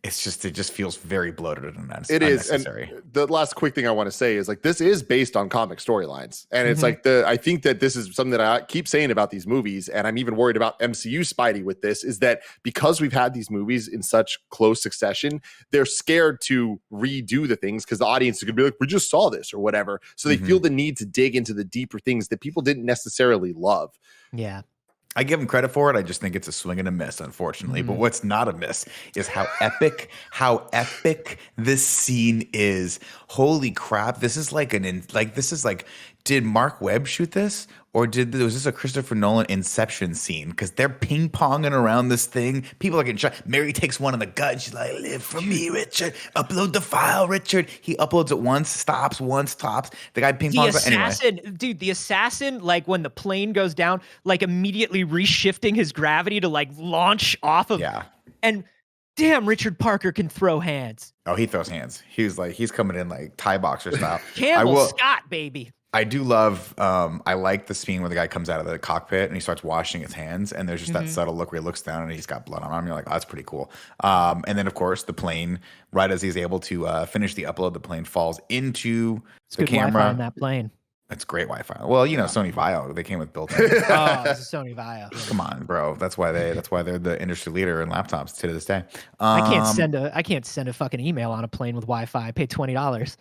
it just feels very bloated and unnecessary. And the last quick thing I want to say is like, this is based on comic storylines. And it's like I think that this is something that I keep saying about these movies. And I'm even worried about MCU Spidey with this, is that because we've had these movies in such close succession, they're scared to redo the things because the audience is going to be like, we just saw this or whatever. So they feel the need to dig into the deeper things that people didn't necessarily love. Yeah. I give him credit for it. I just think it's a swing and a miss, unfortunately. But what's not a miss is how epic this scene is. Holy crap! This is like did Mark Webb shoot this, or was this a Christopher Nolan Inception scene? Because they're ping ponging around this thing. People are getting shot. Mary takes one in the gut. And she's like, "Live for me, Richard. Upload the file, Richard." He uploads it once, stops. The guy ping pongs. The assassin, like when the plane goes down, like immediately reshifting his gravity to like launch off of. Yeah. And damn, Richard Parker can throw hands. Oh, he throws hands. He's coming in like Thai boxer style. Campbell Scott, baby. I do love, I like the scene where the guy comes out of the cockpit and he starts washing his hands, and there's just that subtle look where he looks down and he's got blood on him. You're like, oh, that's pretty cool. And then, of course, the plane, right as he's able to finish the upload, the plane falls into the camera. Wi-Fi on that plane. That's great Wi-Fi. Well, Sony Vaio, they came with built-in. It's a Sony Vaio. Come on, bro. That's why they're the industry leader in laptops to this day. I can't send a fucking email on a plane with Wi-Fi. I paid $20.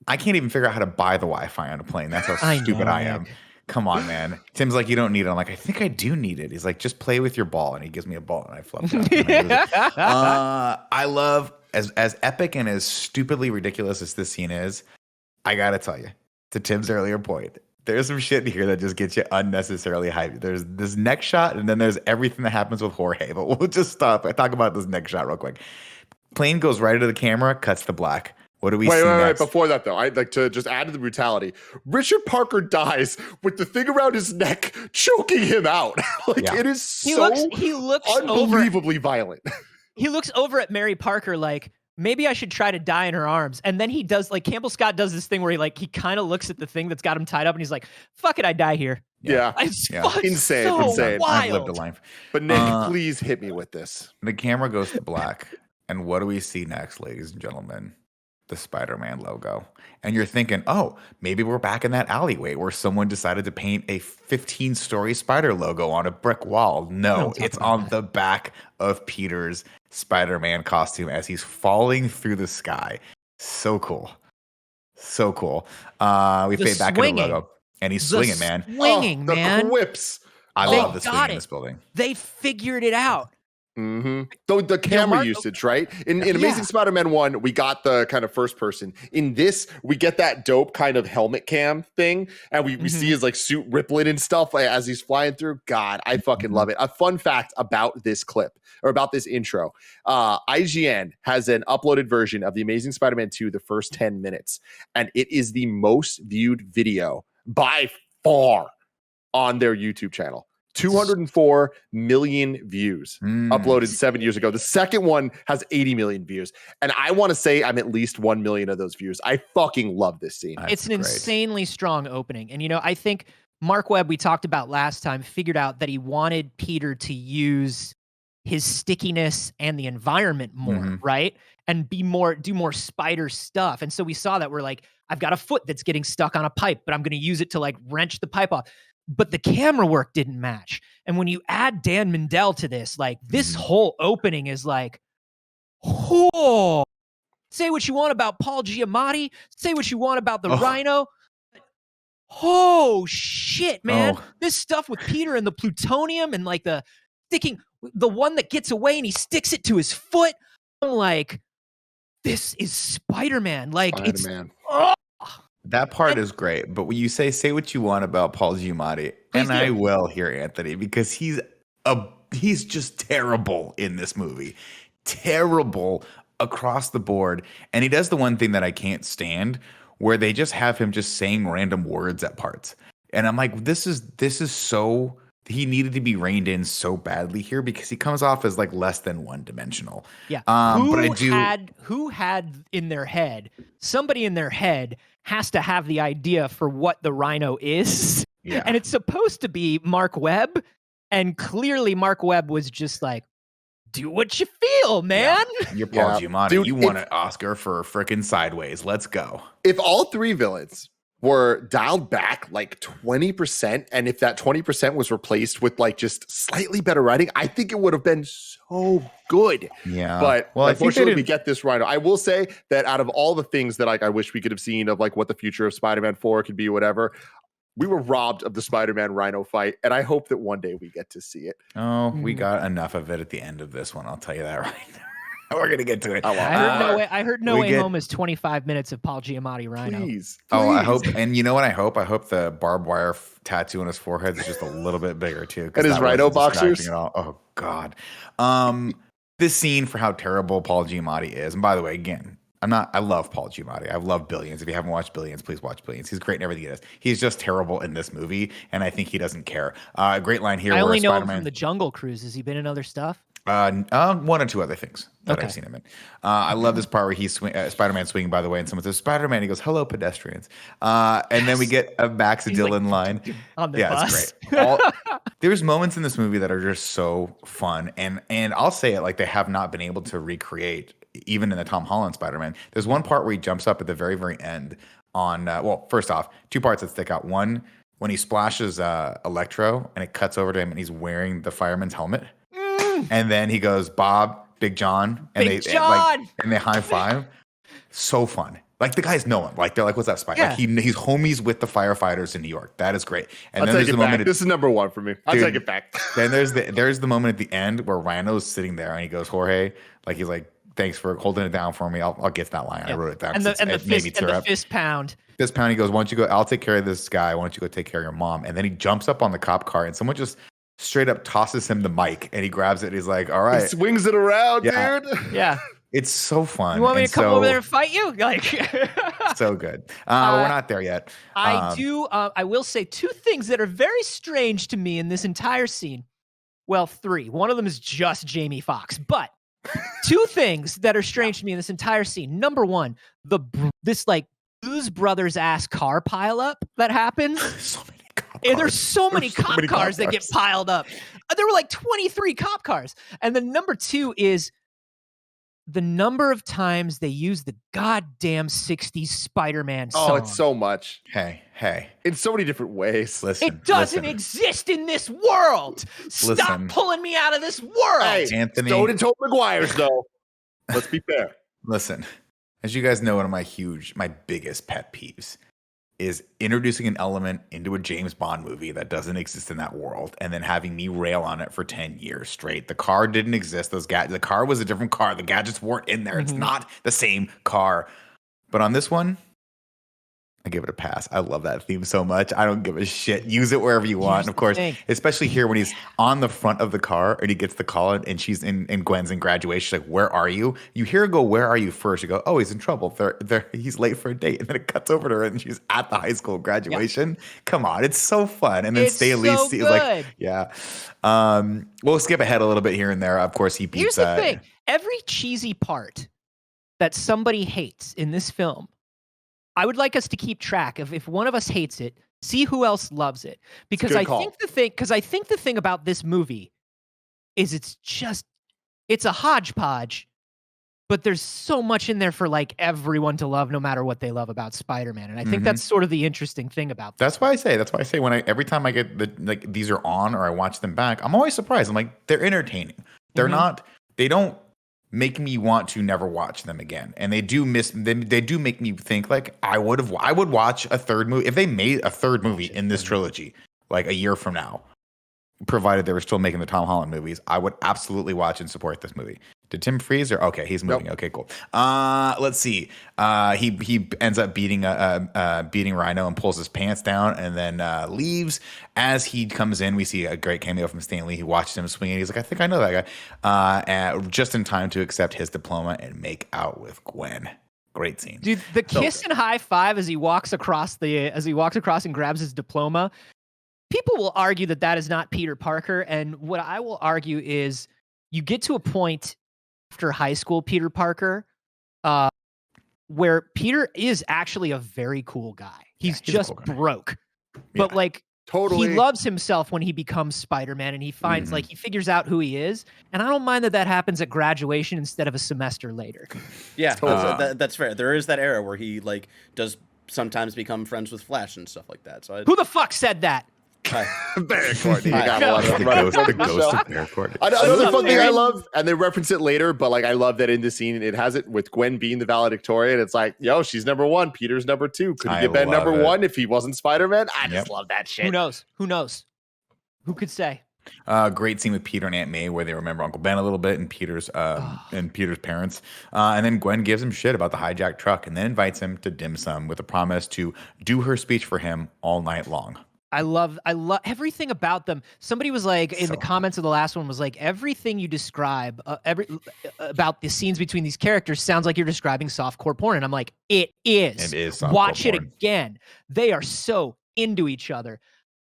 I can't even figure out how to buy the Wi-Fi on a plane. That's how stupid I am. Come on, man. Tim's like, you don't need it. I'm like, I think I do need it. He's like, just play with your ball. And he gives me a ball and I fluff it out. I love, as epic and as stupidly ridiculous as this scene is, I got to tell you, to Tim's earlier point, there's some shit in here that just gets you unnecessarily hyped. There's this neck shot, and then there's everything that happens with Jorge. But we'll just stop. I talk about this neck shot real quick. Plane goes right into the camera, cuts to black. What do we see next? Wait. Before that, though, I'd like to just add to the brutality. Richard Parker dies with the thing around his neck choking him out. It is he looks unbelievably violent. He looks over at Mary Parker like, maybe I should try to die in her arms. And then he does, like, Campbell Scott does this thing where he kind of looks at the thing that's got him tied up and he's like, fuck it, I die here. Yeah. Insane. Insane. I've lived a life. But Nick, please hit me with this. The camera goes to black. And what do we see next, ladies and gentlemen? The Spider-Man logo. And you're thinking, oh, maybe we're back in that alleyway where someone decided to paint a 15-story spider logo on a brick wall. No, it's on the back of Peter's Spider-Man costume as he's falling through the sky. So cool. So cool. We fade back into the logo. And he's swinging, man. Swinging, man. The quips. I love the swing in this building. They figured it out. So the camera usage, right? In Amazing Spider-Man 1, we got the kind of first person. In this, we get that dope kind of helmet cam thing, and we see his like suit rippling and stuff as he's flying through. God, I fucking love it. A fun fact about this clip, or about this intro, IGN has an uploaded version of The Amazing Spider-Man 2, the first 10 minutes, and it is the most viewed video by far on their YouTube channel. 204 million views uploaded 7 years ago. The second one has 80 million views. And I want to say I'm at least 1 million of those views. I fucking love this scene. It's an insanely strong opening. And, I think Mark Webb, we talked about last time, figured out that he wanted Peter to use his stickiness and the environment more, right? And do more spider stuff. And so we saw that we're like, I've got a foot that's getting stuck on a pipe, but I'm going to use it to like wrench the pipe off. But the camera work didn't match. And when you add Dan Mindell to this, like this whole opening is like, oh, say what you want about Paul Giamatti, say what you want about the Rhino. Oh shit, man. This stuff with Peter and the plutonium and like the one that gets away and he sticks it to his foot. I'm like, this is Spider-Man. Like Spider-Man. That part is great, but when you say what you want about Paul Giamatti, and I will here, Anthony, because he's just terrible in this movie. Terrible across the board. And he does the one thing that I can't stand, where they just have him just saying random words at parts. And I'm like, this is so, he needed to be reined in so badly here because he comes off as like less than one-dimensional. Yeah. Who had in their head, somebody in their head has to have the idea for what the Rhino is. Yeah. And it's supposed to be Mark Webb. And clearly Mark Webb was just like, do what you feel, man. Yeah. You're Paul Giamatti. Dude, you won an Oscar for frickin' Sideways. Let's go. If all three villains were dialed back like 20%, and if that 20% was replaced with like just slightly better writing, I think it would have been so good. Yeah. But well, unfortunately, we get this Rhino. I will say that out of all the things that like I wish we could have seen of like what the future of Spider-Man 4 could be, whatever, we were robbed of the Spider-Man Rhino fight, and I hope that one day we get to see it. Oh, we got enough of it at the end of this one. I'll tell you that right now. We're gonna get to it. I heard No Way Home is 25 minutes of Paul Giamatti Rhino. Please. Oh, I hope, and you know what I hope? I hope the barbed wire tattoo on his forehead is just a little bit bigger too. And his Rhino boxers. Oh God. This scene for how terrible Paul Giamatti is. And by the way, again, I love Paul Giamatti. I love Billions. If you haven't watched Billions, please watch Billions. He's great in everything he does. He's just terrible in this movie, and I think he doesn't care. Great line here. I only know him from the Jungle Cruise. Has he been in other stuff? One or two other things that I've seen him in. I love this part where he's Spider-Man swinging, by the way, and someone says, Spider-Man, he goes, hello, pedestrians. And then we get a Max Dillon line. On the bus. It's great. There's moments in this movie that are just so fun. And I'll say it, like they have not been able to recreate, even in the Tom Holland Spider-Man. There's one part where he jumps up at the very, very end on, first off, two parts that stick out. One, when he splashes Electro and it cuts over to him and he's wearing the fireman's helmet. And then he goes, Bob, Big John, and they high five. So fun. Like the guys know him. Like they're like, what's that, Spike? Yeah. Like he's homies with the firefighters in New York. That is great. And I'll then take there's it the back. moment. This is number one for me. I'll take it back. Then there's the moment at the end where Rhino's sitting there and he goes, Jorge, like he's like, thanks for holding it down for me. I'll get that line. Yeah. I wrote it down. And the fist pound. Fist pound. He goes, why don't you go? I'll take care of this guy. Why don't you go take care of your mom? And then he jumps up on the cop car and someone just straight up tosses him the mic and he grabs it and he's like, all right. He swings it around, dude. Yeah. It's so fun. You want me to come over there and fight you? Like, so good. We're not there yet. I will say two things that are very strange to me in this entire scene. Well, three. One of them is just Jamie Foxx, but two things that are strange to me in this entire scene. Number one, this like Blues Brothers ass car pileup that happens. So many cop cars. And there's so many cop cars that get piled up. There were like 23 cop cars. And then number two is the number of times they use the goddamn 60s Spider-Man song. Oh, it's so much. Hey. In so many different ways. Listen. It doesn't exist in this world. Stop pulling me out of this world. Hey, Anthony. Stone and Tobey Maguire's though. Let's be fair. Listen, as you guys know, one of my biggest pet peeves is introducing an element into a James Bond movie that doesn't exist in that world and then having me rail on it for 10 years straight. The car didn't exist. The car was a different car. The gadgets weren't in there. It's not the same car. But on this one, I give it a pass. I love that theme so much. I don't give a shit. Use it wherever you want. And of course, especially here when he's on the front of the car and he gets the call and she's in Gwen's in graduation. She's like, "Where are you?" You hear her go, "Where are you?" first. You go, "Oh, he's in trouble. He's late for a date." And then it cuts over to her and she's at the high school graduation. Yeah. Come on, it's so fun. And then Staley is like, yeah. We'll skip ahead a little bit here and there. Of course, he beats. Here's the thing: every cheesy part that somebody hates in this film, I would like us to keep track of. If one of us hates it, see who else loves it. Because I think the thing about this movie is it's a hodgepodge, but there's so much in there for like everyone to love, no matter what they love about Spider-Man. And I think that's sort of the interesting thing about this. That's why I say every time I get these are on or I watch them back, I'm always surprised. I'm like, they're entertaining. They're not. They don't make me want to never watch them again, and they do make me think like I would watch a third movie if they made a third movie in this trilogy like a year from now, provided they were still making the Tom Holland movies. I would absolutely watch and support this movie. Did Tim freeze or okay? He's moving. Nope. Okay, cool. Let's see. He ends up beating Rhino and pulls his pants down and then leaves. As he comes in, we see a great cameo from Stan Lee. He watches him swing and he's like, "I think I know that guy." And just in time to accept his diploma and make out with Gwen. Great scene, dude. The kiss and high five as he walks across and grabs his diploma. People will argue that is not Peter Parker, and what I will argue is you get to a point after high school Peter Parker, where Peter is actually a very cool guy. He's just cool guy. Broke. But totally, he loves himself when he becomes Spider-Man and he finds he figures out who he is. And I don't mind that happens at graduation instead of a semester later. Yeah, that's fair. There is that era where he does sometimes become friends with Flash and stuff like that. So who the fuck said that? Barry Courtney. The ghost of Barry Courtney. Another fun thing I love, and they reference it later, but I love that in the scene it has it with Gwen being the valedictorian. It's like, yo, she's number one, Peter's number two. Could he have been number one if he wasn't Spider-Man? I just love that shit. Who knows? Who could say? Great scene with Peter and Aunt May where they remember Uncle Ben a little bit and Peter's parents. And then Gwen gives him shit about the hijacked truck and then invites him to dim sum with a promise to do her speech for him all night long. I love everything about them. Somebody was like in the comments of the last one was like, everything you describe about the scenes between these characters sounds like you're describing softcore porn. And I'm like, it is. It is. Watch it again. They are so into each other.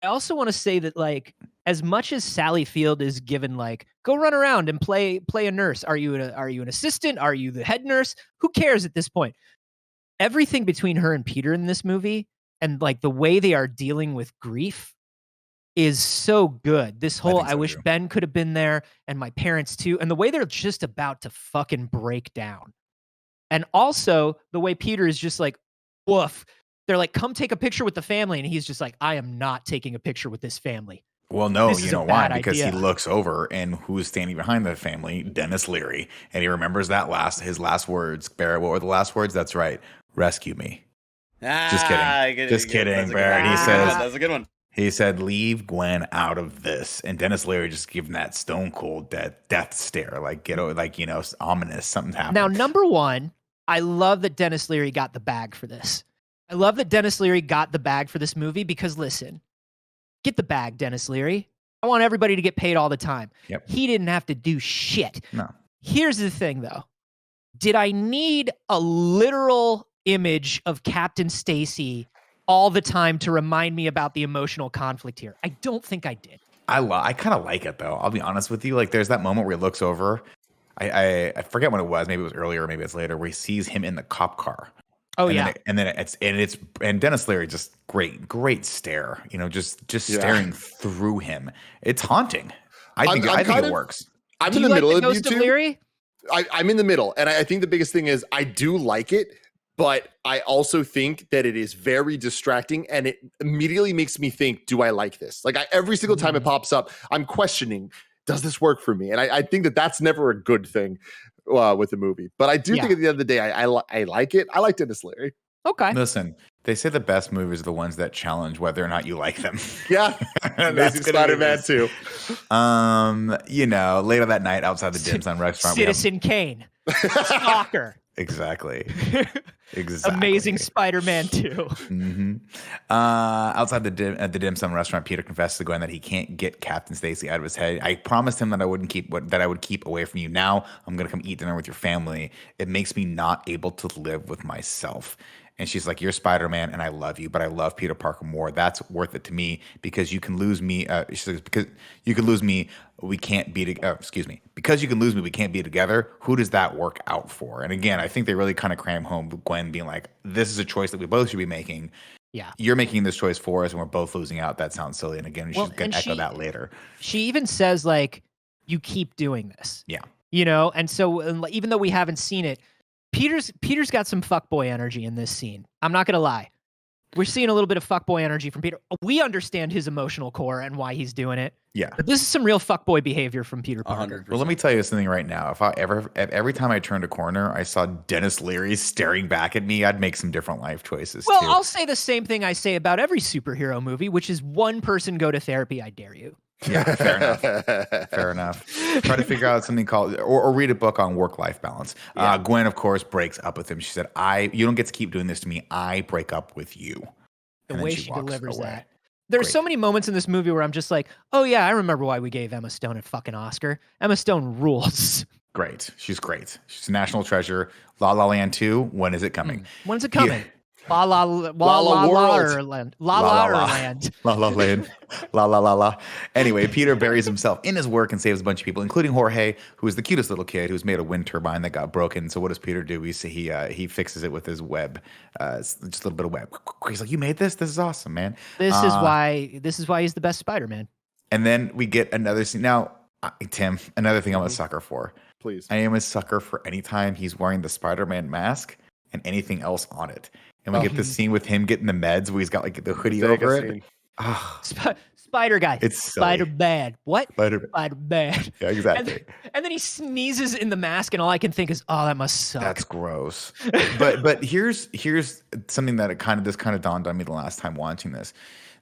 I also want to say that as much as Sally Field is given go run around and play a nurse. Are you an assistant? Are you the head nurse? Who cares at this point? Everything between her and Peter in this movie and the way they are dealing with grief is so good. This whole I wish Ben could have been there and my parents too. And the way they're just about to fucking break down. And also the way Peter is just woof. They're like, come take a picture with the family. And he's just like, I am not taking a picture with this family. Well, no, you know why? Because he looks over and who's standing behind the family? Dennis Leary. And he remembers his last words. Barrett, what were the last words? That's right. Rescue me. Just kidding, Barrett. He says, that's a good one. He said, leave Gwen out of this. And Dennis Leary just giving that stone cold death stare, ominous. Something happened. Now, number one, I love that Dennis Leary got the bag for this. I love that Dennis Leary got the bag for this movie because, listen, get the bag, Dennis Leary. I want everybody to get paid all the time. Yep. He didn't have to do shit. No. Here's the thing, though. Did I need a literal image of Captain Stacy all the time to remind me about the emotional conflict here? I don't think I did. I kind of like it, though. I'll be honest with you. There's that moment where he looks over. I forget when it was. Maybe it was earlier, maybe it's later, where he sees him in the cop car. Oh, and Dennis Leary just great stare, just staring through him. It's haunting. I think it works. I'm in the middle of you two. Leary? I'm in the middle, and I think the biggest thing is I do like it, but I also think that it is very distracting, and it immediately makes me think, do I like this? Every single time it pops up, I'm questioning, does this work for me? And I think that's never a good thing with the movie. But I do think at the end of the day, I like it. I like Dennis Leary. Okay. Listen, they say the best movies are the ones that challenge whether or not you like them. Yeah. Amazing Spider-Man 2. Later that night outside the dim sum restaurant. Citizen Kane. Stalker. Exactly. Amazing Spider-Man 2. Outside at the dim sum restaurant, Peter confesses to Gwen that he can't get Captain Stacy out of his head. I promised him that I would keep away from you. Now I'm gonna come eat dinner with your family. It makes me not able to live with myself. And she's like, "You're Spider-Man, and I love you, but I love Peter Parker more. That's worth it to me because you can lose me. She says, because you can lose me, we can't be together. Because you can lose me, we can't be together. Who does that work out for?" And again, I think they really kind of cram home Gwen being like, "This is a choice that we both should be making. Yeah. You're making this choice for us, and we're both losing out. That sounds silly." And again, she's going to echo that later. She even says, like, you keep doing this. Yeah. You know, and so even though we haven't seen it, Peter's got some fuckboy energy in this scene. I'm not gonna lie. We're seeing a little bit of fuckboy energy from Peter. We understand his emotional core and why he's doing it. Yeah. But this is some real fuckboy behavior from Peter Parker. 100%. Well, let me tell you something right now. If every time I turned a corner, I saw Dennis Leary staring back at me, I'd make some different life choices Well, too. I'll say the same thing I say about every superhero movie, which is one person go to therapy, I dare you. Yeah, fair enough. Fair enough. Try to figure out something called, or read a book on work-life balance. Gwen, of course, breaks up with him. She said, "You don't get to keep doing this to me. I break up with you." The And then way she walks delivers away. that. There's Great. so many moments in this movie where I'm just like, oh yeah, I remember why we gave Emma Stone a fucking Oscar. Emma Stone rules. Great. She's great. She's a national treasure. La La Land 2, when is it coming? When's it coming? La La La La La World. Land. La La Land. La La Land. La La La La. Anyway, Peter buries himself in his work and saves a bunch of people, including Jorge, who is the cutest little kid who's made a wind turbine that got broken. So what does Peter do? He fixes it with his web, just a little bit of web. He's like, "You made this? This is awesome, man." This is why he's the best Spider-Man. And then we get another scene. Now, Tim, another thing I'm a sucker for. Please. I am a sucker for any time he's wearing the Spider-Man mask and anything else on it. And we get this scene with him getting the meds where he's got like the hoodie over it. Oh, Spider guy. it's silly. Spider-Man. What? Spider-Man. Spider-Man. Yeah, exactly. And then he sneezes in the mask, and all I can think is, oh, that must suck. That's gross. But here's something that kind of dawned on me the last time watching this.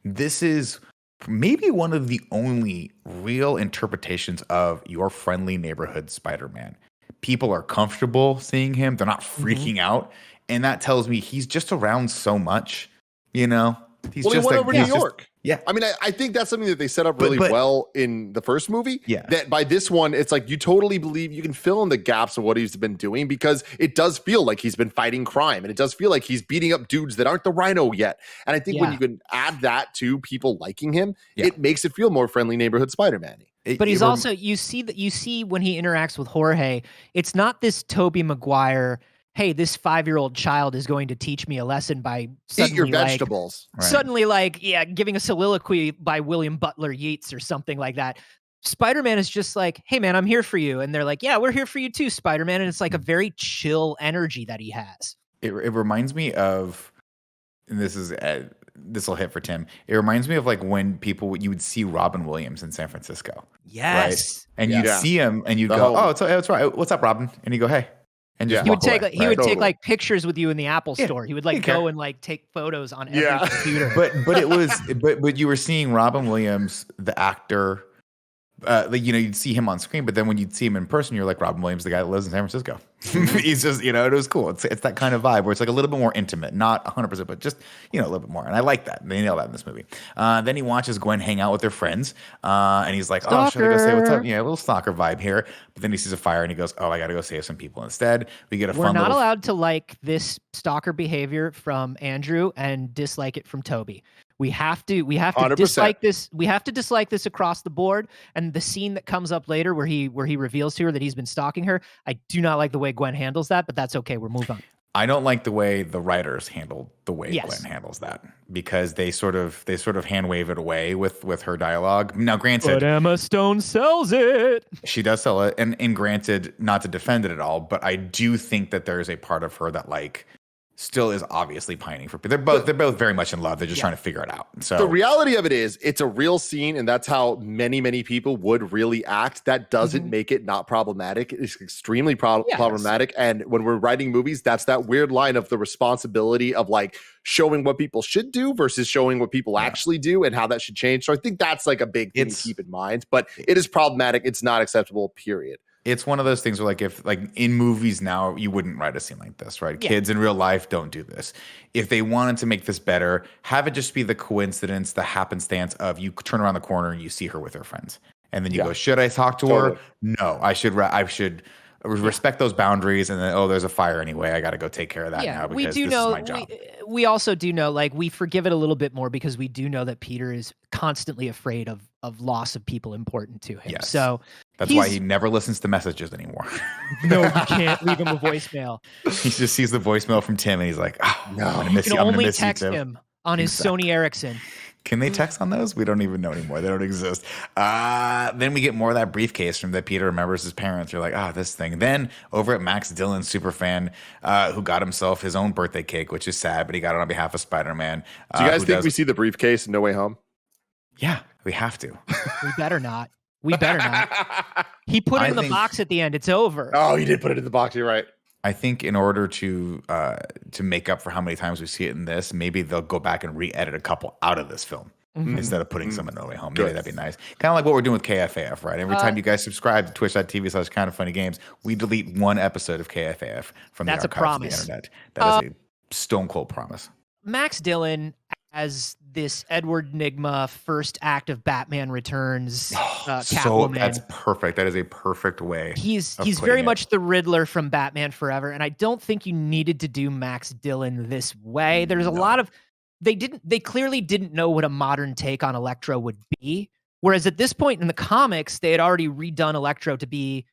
This is maybe one of the only real interpretations of your friendly neighborhood Spider-Man. People are comfortable seeing him. They're not freaking out. And that tells me he's just around so much, you know? He's Well, he just went like, over to he's New just- York. Yeah. I mean, I think that's something that they set up But- really but- well in the first movie. Yeah. That by this one, it's like you totally believe you can fill in the gaps of what he's been doing because it does feel like he's been fighting crime and it does feel like he's beating up dudes that aren't the Rhino yet. And I think when Yeah. you can add that to people liking him, Yeah. it makes it feel more friendly neighborhood Spider-Man-y. But he's also, you see when he interacts with Jorge, it's not this Tobey Maguire, hey, this 5-year-old child is going to teach me a lesson by Eat suddenly your like, vegetables. Right. suddenly like, yeah, giving a soliloquy by William Butler Yeats or something like that. Spider-Man is just like, hey man, I'm here for you. And they're like, yeah, we're here for you too, Spider-Man. And it's like a very chill energy that he has. It reminds me of, and this will hit for Tim. It reminds me of like when you would see Robin Williams in San Francisco. Yes. And Yeah. you'd see him and you'd The go, home. "Oh, it's right. What's up, Robin?" And he'd go, "Hey." And just Yeah. walk away, He would right? take like pictures with you in the Apple Yeah. store. He would like Didn't care. go and like take photos on every Yeah. computer. but it was but you were seeing Robin Williams, the actor. You'd see him on screen, but then when you'd see him in person, you're like, Robin Williams, the guy that lives in San Francisco. He's just, it was cool. It's that kind of vibe where it's like a little bit more intimate, not 100%, but just, a little bit more. And I like that. They nail that in this movie. Then he watches Gwen hang out with her friends, and he's like, oh, should I go say what's up? Stalker. Yeah, a little stalker vibe here. But then he sees a fire and he goes, oh, I got to go save some people instead. We get a We're fun not little allowed to like this stalker behavior from Andrew and dislike it from Toby. We have to 100%. dislike this. We have to dislike this across the board. And the scene that comes up later where he reveals to her that he's been stalking her, I do not like the way Gwen handles that, but that's okay. We'll move on. I don't like the way the writers handled the way Yes. Gwen handles that because they sort of hand wave it away with her dialogue. Now, granted, Emma Stone sells it. she does sell it, and granted, not to defend it at all, but I do think that there is a part of her that like still is obviously pining for. They're both very much in love. They're just trying to figure it out. So The reality of it is it's a real scene and that's how many people would really act. That doesn't make it not problematic. It's extremely problematic. And when we're writing movies, that's that weird line of the responsibility of like showing what people should do versus showing what people actually do and how that should change. So I think that's like a big thing to keep in mind, but it is problematic. It's not acceptable, period. It's one of those things where, like, if like in movies now, you wouldn't write a scene like this, right? Yeah. Kids in real life don't do this. If they wanted to make this better, have it just be the coincidence, the happenstance of you turn around the corner and you see her with her friends, and then you go, "Should I talk to her? No, I should. I should respect those boundaries." And then, oh, there's a fire anyway. I got to go take care of that now because we do this know. is my job. We also do know, like, we forgive it a little bit more because we do know that Peter is constantly afraid of loss of people important to him. Yes. So That's why he never listens to messages anymore. no, you can't leave him a voicemail. He just sees the voicemail from Tim and he's like, "Oh, no, I'm gonna You miss can you. I'm gonna only miss you, text Tim." him on his Sony Ericsson. Can they text on those? We don't even know anymore. They don't exist. Then we get more of that briefcase from that Peter remembers his parents. You're like, this thing. Then over at Max Dillon, super fan, who got himself his own birthday cake, which is sad, but he got it on behalf of Spider-Man. Do you guys think we see the briefcase in No Way Home? Yeah, we have to. We better not. We better not. He put it in the box at the end. It's over. Oh, he did put it in the box. You're right. I think in order to make up for how many times we see it in this, maybe they'll go back and re-edit a couple out of this film instead of putting some in No Way Home. Maybe that'd be nice. Kind of like what we're doing with KFAF, right? Every time you guys subscribe to twitch.tv/kindoffunnygames, we delete one episode of KFAF from the That's a archives of the promise. internet. That is a stone cold promise. Max Dillon as this Edward Nygma first act of Batman Returns Catwoman. That's perfect. That is a perfect way. He's putting very it. much the Riddler from Batman Forever, and I don't think you needed to do Max Dillon this way. There's a lot of they clearly didn't know what a modern take on Electro would be. Whereas at this point in the comics, they had already redone Electro to be,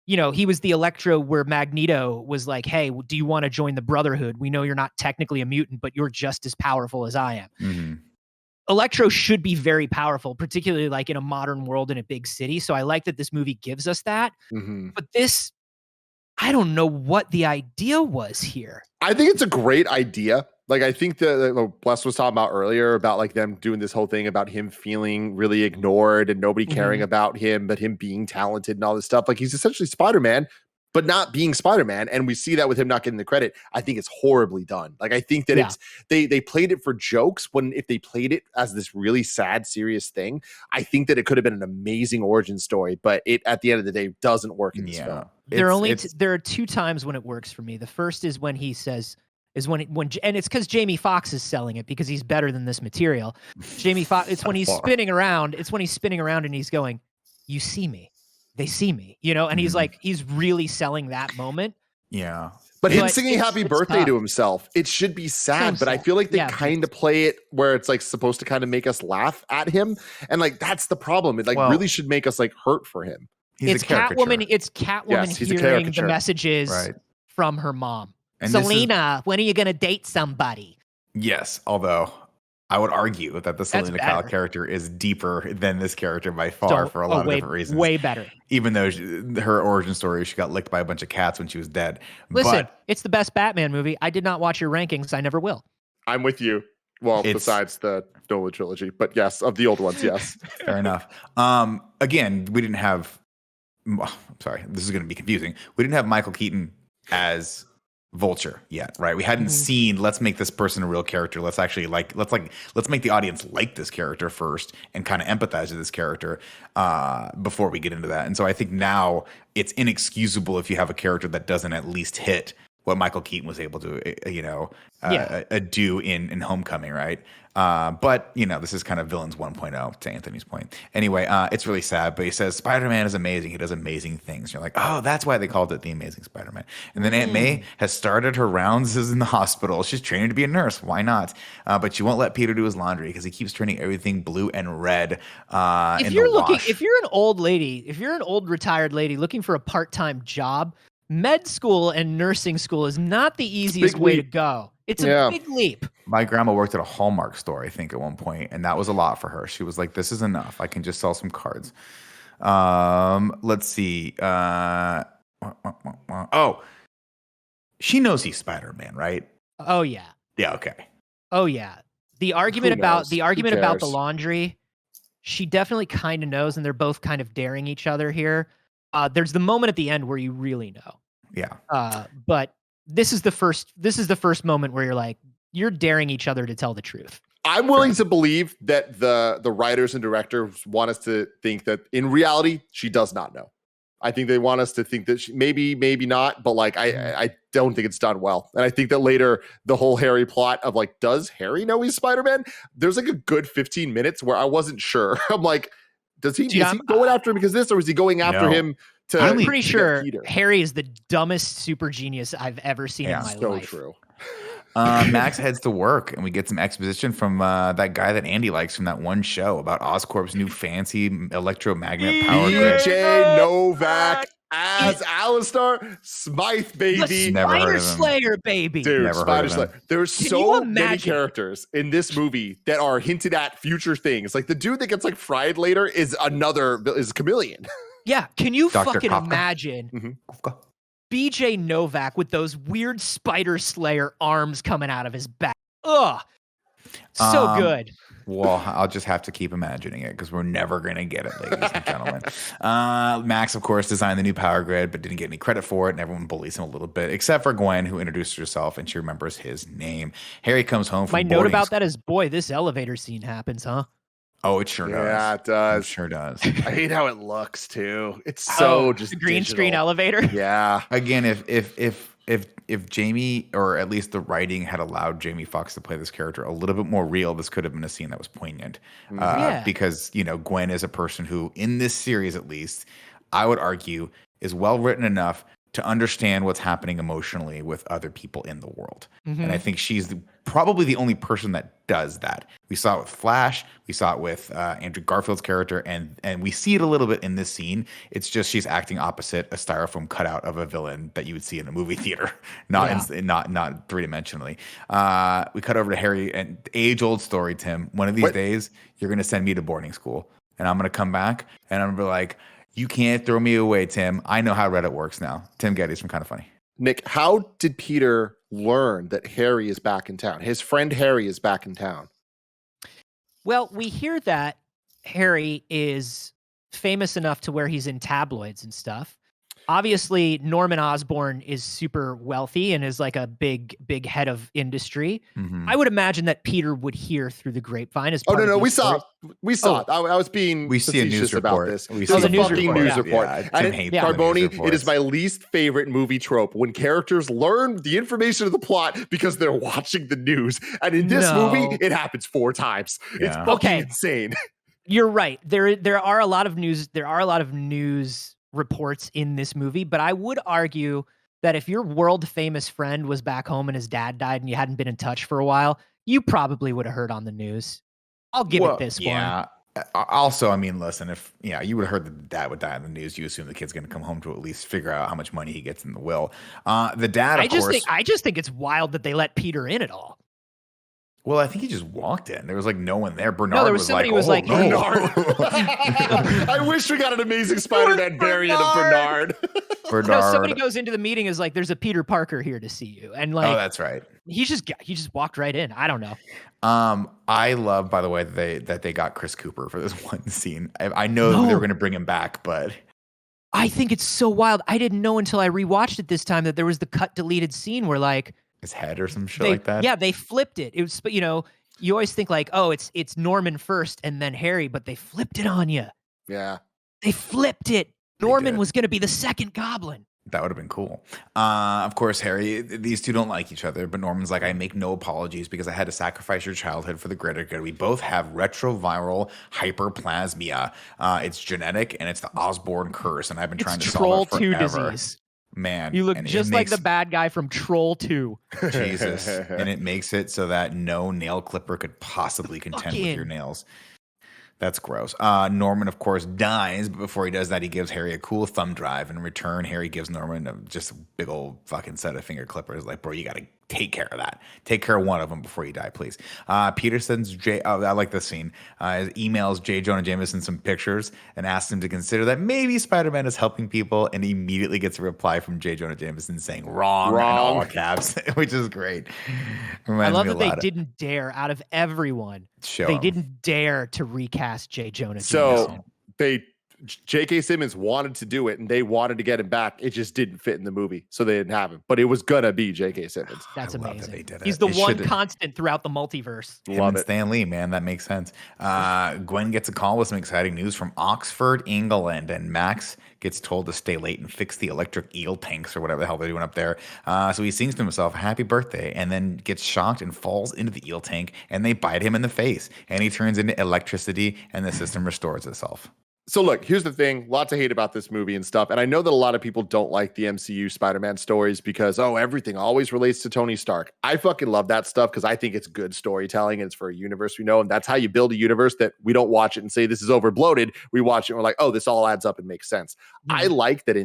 he was the Electro where Magneto was like, "Hey, do you want to join the Brotherhood? We know you're not technically a mutant, but you're just as powerful as I am." Mm-hmm. Electro should be very powerful, particularly like in a modern world in a big city. So I like that this movie gives us that. But this, I don't know what the idea was here. I think it's a great idea. Like, I think that Bless was talking about earlier about like them doing this whole thing about him feeling really ignored and nobody caring about him, but him being talented and all this stuff. Like, he's essentially Spider-Man, but not being Spider-Man. And we see that with him not getting the credit. I think it's horribly done. Like, I think that it's they played it for jokes when if they played it as this really sad, serious thing, I think that it could have been an amazing origin story, but it at the end of the day doesn't work in this film. There are two times when it works for me. The first is when he says when and it's because Jamie Foxx is selling it because he's better than this material. Jamie Foxx, it's when he's spinning around. It's when he's spinning around and he's going, "You see me. They see me," and he's like, he's really selling that moment. Yeah. But him singing happy birthday tough. to himself, it should be sad, but I feel like they kind of play it where it's like supposed to kind of make us laugh at him. And like, that's the problem. It really should make us like hurt for him. It's Catwoman. It's Catwoman hearing the messages from her mom. And Selena, when are you going to date somebody? Yes. Although I would argue that the Selena Kyle character is deeper than this character by far for a lot of different reasons. Way better. Even though her origin story, she got licked by a bunch of cats when she was dead. Listen, it's the best Batman movie. I did not watch your rankings. I never will. I'm with you. Well, besides the Nolan trilogy, but yes, of the old ones, yes. Fair enough. Again, we didn't have. I'm sorry, this is going to be confusing. We didn't have Michael Keaton as Vulture yet, right? We hadn't seen, let's make this person a real character. Let's actually let's make the audience like this character first and kind of empathize with this character before we get into that. And so I think now it's inexcusable if you have a character that doesn't at least hit what Michael Keaton was able to, do in Homecoming, right? But this is kind of villains 1.0 to Anthony's point. Anyway, it's really sad, but he says Spider-Man is amazing. He does amazing things. You're like, oh, that's why they called it The Amazing Spider-Man. And then Aunt May has started her rounds in the hospital. She's training to be a nurse. Why not? But she won't let Peter do his laundry because he keeps turning everything blue and red. If you're an old lady, if you're an old retired lady looking for a part-time job, med school and nursing school is not the easiest way to go. It's a big leap. My grandma worked at a Hallmark store, I think, at one point, and that was a lot for her. She was like, this is enough. I can just sell some cards. Let's see. She knows he's Spider-Man, right? Oh, yeah. Yeah, okay. Oh, yeah. The argument about the laundry, she definitely kind of knows, and they're both kind of daring each other here. There's the moment at the end where you really know. Yeah. But this is the first moment where you're like, you're daring each other to tell the truth. I'm willing to believe that the writers and directors want us to think that in reality, she does not know. I think they want us to think that maybe not, but like I don't think it's done well. And I think that later the whole Harry plot of like, does Harry know he's Spider-Man? There's like a good 15 minutes where I wasn't sure. I'm like, is he going after him because of this, or is he going after him to? I'm pretty to sure Peter? Harry is the dumbest super genius I've ever seen in my So life. true. Max heads to work, and we get some exposition from that guy that Andy likes from that one show about Oscorp's new fancy electromagnet power grid. BJ Novak as Alistair Smythe, baby. The Never heard Spider of him. Slayer, baby. Dude, Never heard Spider of him. Slayer. There's Can so you many imagine? characters in this movie that are hinted at future things. Like the dude that gets like fried later is Chameleon. Yeah, can you Dr. fucking Kafka. imagine BJ Novak with those weird Spider Slayer arms coming out of his back? Ugh. So good. Well, I'll just have to keep imagining it because we're never going to get it, ladies and gentlemen. Max, of course, designed the new power grid, but didn't get any credit for it, and everyone bullies him a little bit, except for Gwen, who introduced herself, and she remembers his name. Harry comes home from My note boarding about school. that is, boy, this elevator scene happens, huh? Oh, it sure does. Yeah, it It does. sure does. I hate how it looks too. It's so just the green screen digital. elevator. Yeah. Again, if Jamie, or at least the writing, had allowed Jamie Foxx to play this character a little bit more real, this could have been a scene that was poignant. Yeah. Because, Gwen is a person who, in this series at least, I would argue, is well written enough to understand what's happening emotionally with other people in the world. And I think she's probably the only person that does that. We saw it with Flash. We saw it with Andrew Garfield's character. And we see it a little bit in this scene. It's just she's acting opposite a styrofoam cutout of a villain that you would see in a movie theater, not three-dimensionally. We cut over to Harry, and age-old story, Tim. One of these days, you're going to send me to boarding school. And I'm going to come back, and I'm going to be like, you can't throw me away, Tim. I know how Reddit works now. Tim Geddes from Kind of Funny. Nick, how did Peter learn that Harry is back in town? His friend Harry is back in town. Well, we hear that Harry is famous enough to where he's in tabloids and stuff. Obviously, Norman Osborn is super wealthy and is like a big head of industry. I would imagine that Peter would hear through the grapevine. As Oh, part no, of we these saw stories. it. I was being We see a news facetious about report. this. We This see is a a news fucking report, news yeah. report. Yeah, And Tim hates the news Carboni, it is reports. my least favorite movie trope when characters learn the information of the plot because they're watching the news. And in this No. movie, it happens 4 times. It's Yeah. fucking Okay. insane. You're right. There are a lot of news. There are a lot of news reports in this movie, but I would argue that if your world famous friend was back home and his dad died and you hadn't been in touch for a while, you probably would have heard on the news. I'll give Well, it this one. Yeah. Also, I mean, listen, if you would have heard that the dad would die in the news, you assume the kid's going to come home to at least figure out how much money he gets in the will. The dad, of course. I just think it's wild that they let Peter in at all. Well, I think he just walked in. There was like no one there. Bernard No, there was was somebody like, who was "Oh, like, no." hey, I wish we got an amazing Spider-Man variant of Bernard. Bernard. No, somebody goes into the meeting is like, there's a Peter Parker here to see you, and like, Oh, that's right. he just walked right in. I don't know. I love, by the way, that they got Chris Cooper for this one scene. I know that they were going to bring him back, but I think it's so wild. I didn't know until I rewatched it this time that there was the cut deleted scene where like his head or some shit they, like that. yeah, they flipped it. It was, but you always think like, oh, it's Norman first and then Harry, but they flipped it on you. Yeah. They flipped it. Norman did. was going to be the second Goblin. That would have been cool. Of course, Harry, these two don't like each other, but Norman's like, I make no apologies because I had to sacrifice your childhood for the greater good. We both have retroviral hyperplasmia. It's genetic and it's the Osborn curse, and I've been trying It's to Troll solve it 2 forever. disease. Man, You look and it just like makes- the bad guy from Troll 2. Jesus. And it makes it so that no nail clipper could possibly contend with your nails. That's gross. Norman, of course, dies, but before he does that, he gives Harry a cool thumb drive. And in return, Harry gives Norman just a big old fucking set of finger clippers. Like, bro, you got to take care of that. Take care of one of them before you die, please. Peter sends I like this scene. Emails J. Jonah Jameson some pictures and asks him to consider that maybe Spider-Man is helping people. And he immediately gets a reply from J. Jonah Jameson saying wrong in all caps, which is great. I love that they didn't dare, out of everyone, show they him. didn't dare to recast J. Jonah So Jameson. they J.K. Simmons wanted to do it, and they wanted to get him back. It just didn't fit in the movie, so they didn't have him. But it was gonna be J.K. Simmons. That's I love that amazing. they did it. He's the It one should've- constant throughout the multiverse. Him Love and it. Stan Lee, man, that makes sense. Gwen gets a call with some exciting news from Oxford, England, and Max gets told to stay late and fix the electric eel tanks or whatever the hell they're doing up there. So he sings to himself, "Happy birthday," and then gets shocked and falls into the eel tank, and they bite him in the face, and he turns into electricity, and the system restores itself. So look, here's the thing. Lots of hate about this movie and stuff. And I know that a lot of people don't like the MCU Spider-Man stories because, everything always relates to Tony Stark. I fucking love that stuff because I think it's good storytelling and it's for a universe we know. And that's how you build a universe that we don't watch it and say this is over bloated. We watch it and we're like, oh, this all adds up and makes sense. I like that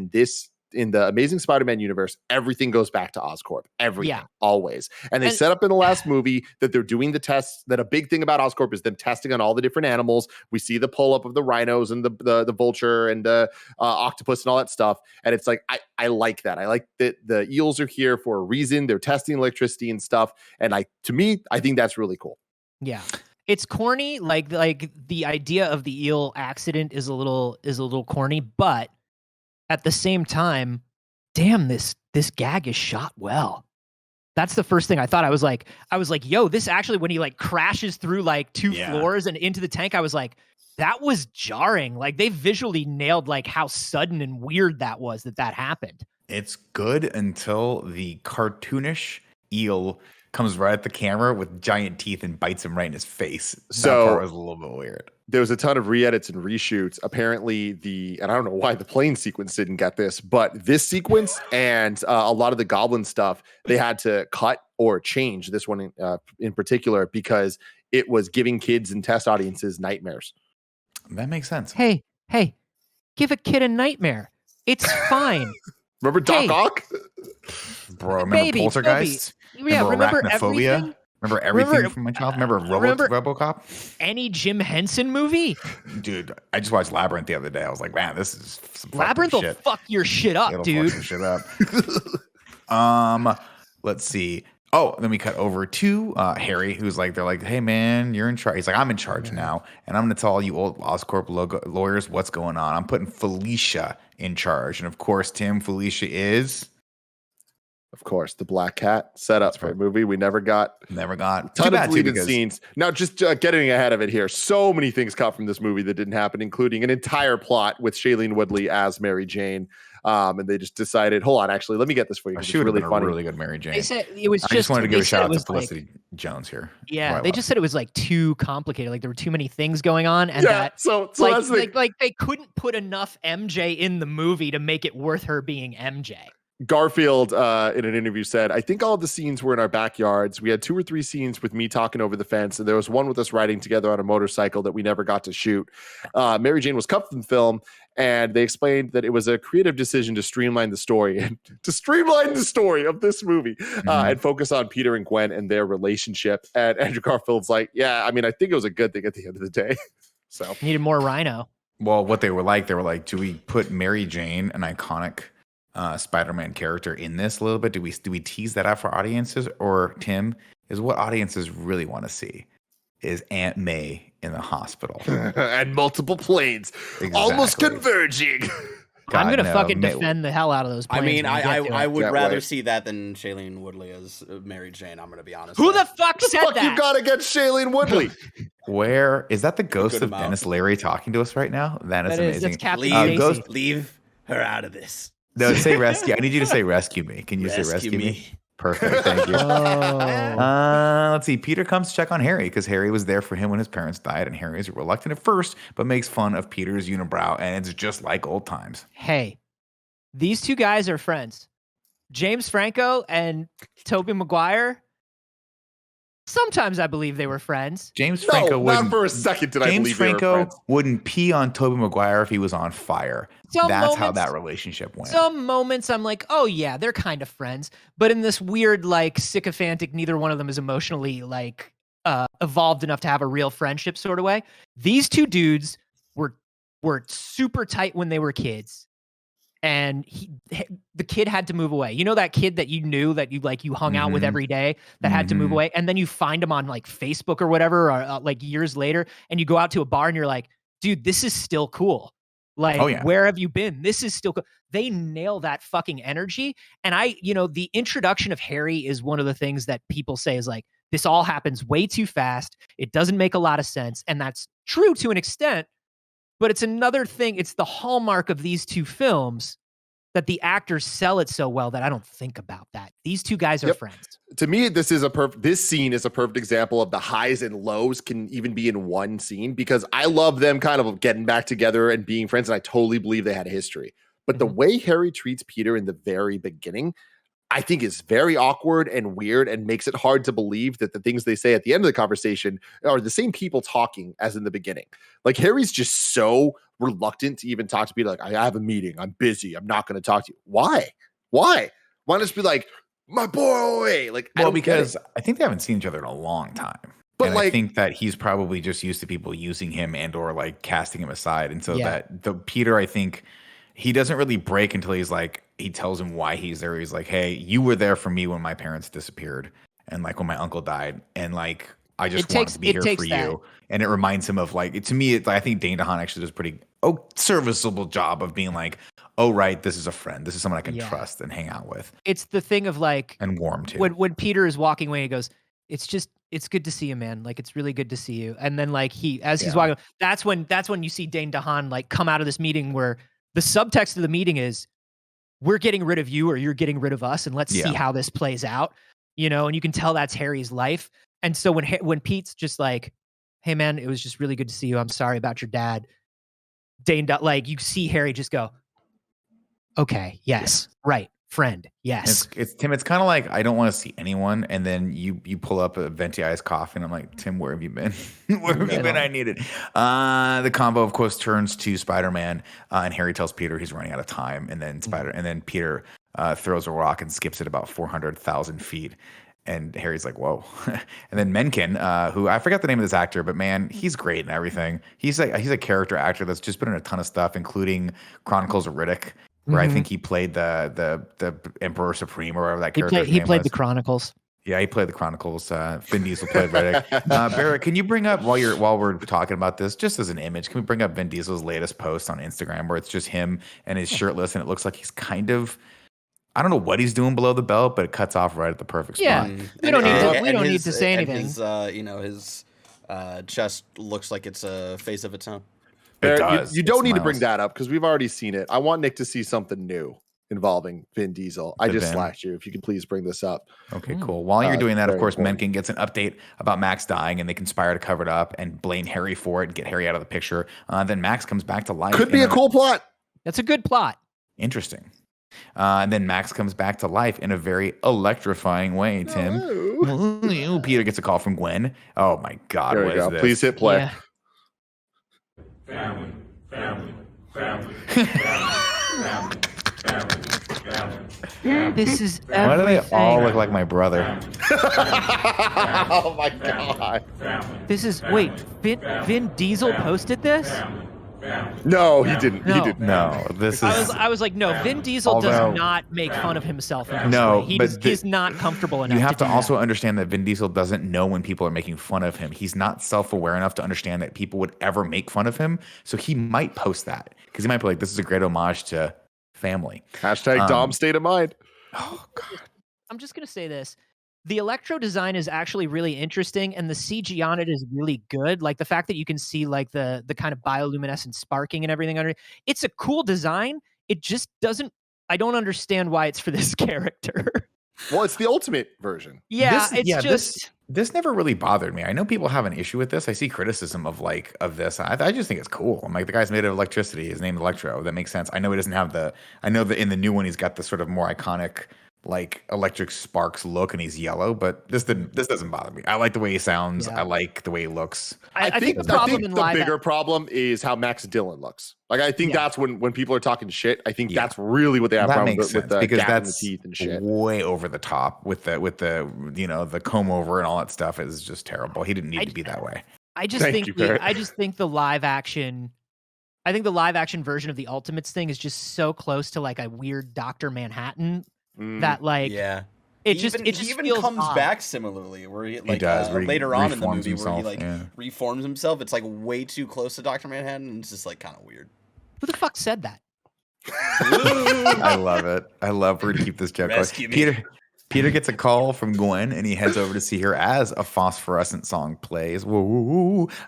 in the Amazing Spider-Man universe, everything goes back to Oscorp. Everything, always. And they set up in the last movie that they're doing the tests, that a big thing about Oscorp is them testing on all the different animals. We see the pull-up of the rhinos and the vulture and the octopus and all that stuff. And it's like, I like that. I like that the eels are here for a reason. They're testing electricity and stuff. And to me, I think that's really cool. Yeah. It's corny. Like the idea of the eel accident is a little corny, but at the same time, damn, this gag is shot well. That's the first thing I thought. I was like, yo, this actually, when he like crashes through like two floors and into the tank, I was like, that was jarring. Like they visually nailed like how sudden and weird that was that happened. It's good until the cartoonish eel comes right at the camera with giant teeth and bites him right in his face. So- that part was a little bit weird. There was a ton of re-edits and reshoots. Apparently and I don't know why the plane sequence didn't get this, but this sequence and a lot of the goblin stuff, they had to cut or change this one in particular because it was giving kids and test audiences nightmares. That makes sense. Hey, give a kid a nightmare. It's fine. Remember Doc Hey. Ock? Bro, remember Baby, Poltergeist? Yeah, remember Arachnophobia? everything? Remember everything Remember- from my childhood? Remember remember- RoboCop? Any Jim Henson movie? Dude, I just watched Labyrinth the other day. I was like, man, this is some fucked up Labyrinth will shit. fuck your shit up, It'll dude. fuck some shit up. Let's see. Oh, then we cut over to Harry, who's like, they're like, hey man, you're in charge. He's like, I'm in charge now, and I'm gonna tell all you old Oscorp lawyers what's going on. I'm putting Felicia in charge, and of course, Tim, Felicia is Of course, the Black Cat set up for a movie we never got. never got Ton too bad of too, deleted because scenes. Now, just getting ahead of it here, so many things cut from this movie that didn't happen, including an entire plot with Shailene Woodley as Mary Jane. And they just decided, hold on, actually, let me get this for you. 'cause she it's would have really been funny. a really good Mary Jane. They said it was I just wanted to give they a said shout it out to was like- Felicity Jones here. Yeah, who I they love. just said it was like too complicated. Like there were too many things going on, and Yeah, that so like, that's the like they couldn't put enough MJ in the movie to make it worth her being MJ. Garfield in an interview said, I think all of the scenes were in our backyards. We had 2 or 3 scenes with me talking over the fence, and there was one with us riding together on a motorcycle that we never got to shoot. Mary Jane was cut from film, and they explained that it was a creative decision to streamline the story and to streamline the story of this movie and focus on Peter and Gwen and their relationship. And Andrew Garfield's like, yeah, I mean, I think it was a good thing at the end of the day. So Needed more Rhino. Well, what they were like, do we put Mary Jane, an iconic Spider-Man character, in this a little bit? Do we tease that out for audiences, or Tim, is what audiences really want to see is Aunt May in the hospital? and multiple planes almost Exactly. converging. I'm God, gonna no, fucking May- defend the hell out of those I planes. mean, when we get to I it. would That rather way. see that than Shailene Woodley as Mary Jane. I'm gonna be honest. Who there. the fuck The said fuck that? you got against Shailene Woodley? Where is that? The ghost good of amount. Dennis Leary talking to us right now? That is That is- amazing. that's Captain leave, Stacy. Ghost- leave her out of this. No, say rescue. I need you to say rescue me. Can you say rescue me? Perfect. Thank you. Oh. Let's see. Peter comes to check on Harry because Harry was there for him when his parents died, and Harry is reluctant at first, but makes fun of Peter's unibrow, and it's just like old times. Hey, these two guys are friends. James Franco and Tobey Maguire. Sometimes I believe they were friends. James Franco No, not wouldn't. for a second did I James believe they were Franco friends. wouldn't pee on Tobey Maguire if he was on fire. Some That's how moments- that relationship went. Some moments I'm like, oh yeah, they're kind of friends. But in this weird, like sycophantic, neither one of them is emotionally like evolved enough to have a real friendship sort of way. These two dudes were super tight when they were kids. And the kid had to move away. You know that kid that you knew that you hung out with Mhm. every day that had to move Mhm. away, and then you find him on like Facebook or whatever, or like years later, and you go out to a bar and you're like, dude, this is still cool. Like, Oh, yeah. where have you been? This is still, they nail that fucking energy. And the introduction of Harry is one of the things that people say is like, this all happens way too fast. It doesn't make a lot of sense. And that's true to an extent, but it's another thing. It's the hallmark of these two films that the actors sell it so well that I don't think about that. These two guys are friends. To me, this scene is a perfect example of the highs and lows can even be in one scene, because I love them kind of getting back together and being friends, and I totally believe they had a history. But the way Harry treats Peter in the very beginning, I think is very awkward and weird and makes it hard to believe that the things they say at the end of the conversation are the same people talking as in the beginning. Like, Harry's just so reluctant to even talk to Peter. Like, I have a meeting. I'm busy. I'm not going to talk to you. Why? Why not just be like, my boy? Like, I Well, don't because get it. I think they haven't seen each other in a long time. But, And like, I think that he's probably just used to people using him and or like casting him aside. And so Yeah. that the Peter, I think he doesn't really break until he's like, he tells him why he's there. He's like, hey, you were there for me when my parents disappeared and like when my uncle died. And like, I just wanted to be here for you. And it reminds him of like, to me, I think Dane DeHaan actually does a pretty serviceable job of being like, oh, right, this is a friend. This is someone I can trust and hang out with. It's the thing of like, and warm to. When Peter is walking away, he goes, it's good to see you, man. Like, it's really good to see you. And then like he's walking, that's when you see Dane DeHaan like come out of this meeting where the subtext of the meeting is, we're getting rid of you or you're getting rid of us, and let's see how this plays out, and you can tell that's Harry's life. And so when Pete's just like, hey man, it was just really good to see you. I'm sorry about your dad. Dane, like, you see Harry just go, okay, yes, right, friend, yes. It's Tim. It's kind of like, I don't want to see anyone, and then you pull up a venti iced coffee, and I'm like, Tim, where have you been? Where have you been? I need it. The combo, of course, turns to Spider-Man, and Harry tells Peter he's running out of time, and then Peter throws a rock and skips it about 400,000 feet. And Harry's like, whoa. And then Menken, who I forgot the name of this actor, but man, he's great and everything. He's a character actor that's just been in a ton of stuff, including Chronicles of Riddick, where I think he played the Emperor Supreme or whatever that character. He played the Chronicles. Yeah, he played the Chronicles. Vin Diesel played Riddick. Barrett, can you bring up while we're talking about this, just as an image, can we bring up Vin Diesel's latest post on Instagram where it's just him and he's shirtless and it looks like he's kind of, I don't know what he's doing below the belt, but it cuts off right at the perfect spot. We don't need to say anything. His chest looks like it's a face of its own. Barrett, you don't need to bring that up because we've already seen it. I want Nick to see something new involving Vin Diesel. I just slashed you. If you could please bring this up. Okay, cool. While you're doing that, of course, important. Menken gets an update about Max dying, and they conspire to cover it up and blame Harry for it and get Harry out of the picture. Then Max comes back to life. Could be a cool plot. That's a good plot. Interesting. And then Max comes back to life in a very electrifying way, Tim. Hello. Peter gets a call from Gwen. Oh, my God. There we go. Please hit play. Yeah. Family, family, family, This is Why do they all look like my brother? Oh my God. This is Vin Diesel posted this? No, he didn't. No. He didn't. No, this is. I was like, no, Vin Diesel does not make fun of himself in this way. He's not comfortable enough. You have to do also that. understand that Vin Diesel doesn't know when people are making fun of him. He's not self-aware enough to understand that people would ever make fun of him. So he might post that because he might be like, this is a great homage to family. Hashtag Dom state of mind. Oh, God. I'm just gonna say this. The Electro design is actually really interesting, and the CG on it is really good. Like the fact that you can see like the kind of bioluminescent sparking and everything under it. It's a cool design. It just doesn't. I don't understand why it's for this character. Well, it's the ultimate version. Yeah, This never really bothered me. I know people have an issue with this. I see criticism of this. I just think it's cool. I'm like, the guy's made of electricity. His name's Electro. That makes sense. I know he doesn't have I know that in the new one he's got the sort of more iconic like electric sparks look and he's yellow, but this doesn't bother me. I like the way he sounds. Yeah. I like the way he looks. I think the bigger problem is how Max Dillon looks. Like I think that's when people are talking shit. I think that's really what they have problem with the because gap in the that's teeth and shit. Way over the top with the the comb over and all that stuff is just terrible. He didn't need to be that way. I just think the live action. I think the live action version of the Ultimates thing is just so close to like a weird Dr. Manhattan that like it just even feels comes odd. back similarly where he does, where he later on in the reforms movie himself, where he reforms himself. It's like way too close to Dr. Manhattan and it's just like kind of weird. Who the fuck said that? I love it. I love her to keep this joke Rescue going. me. Peter gets a call from Gwen, and he heads over to see her as a phosphorescent song plays. Woo, woo,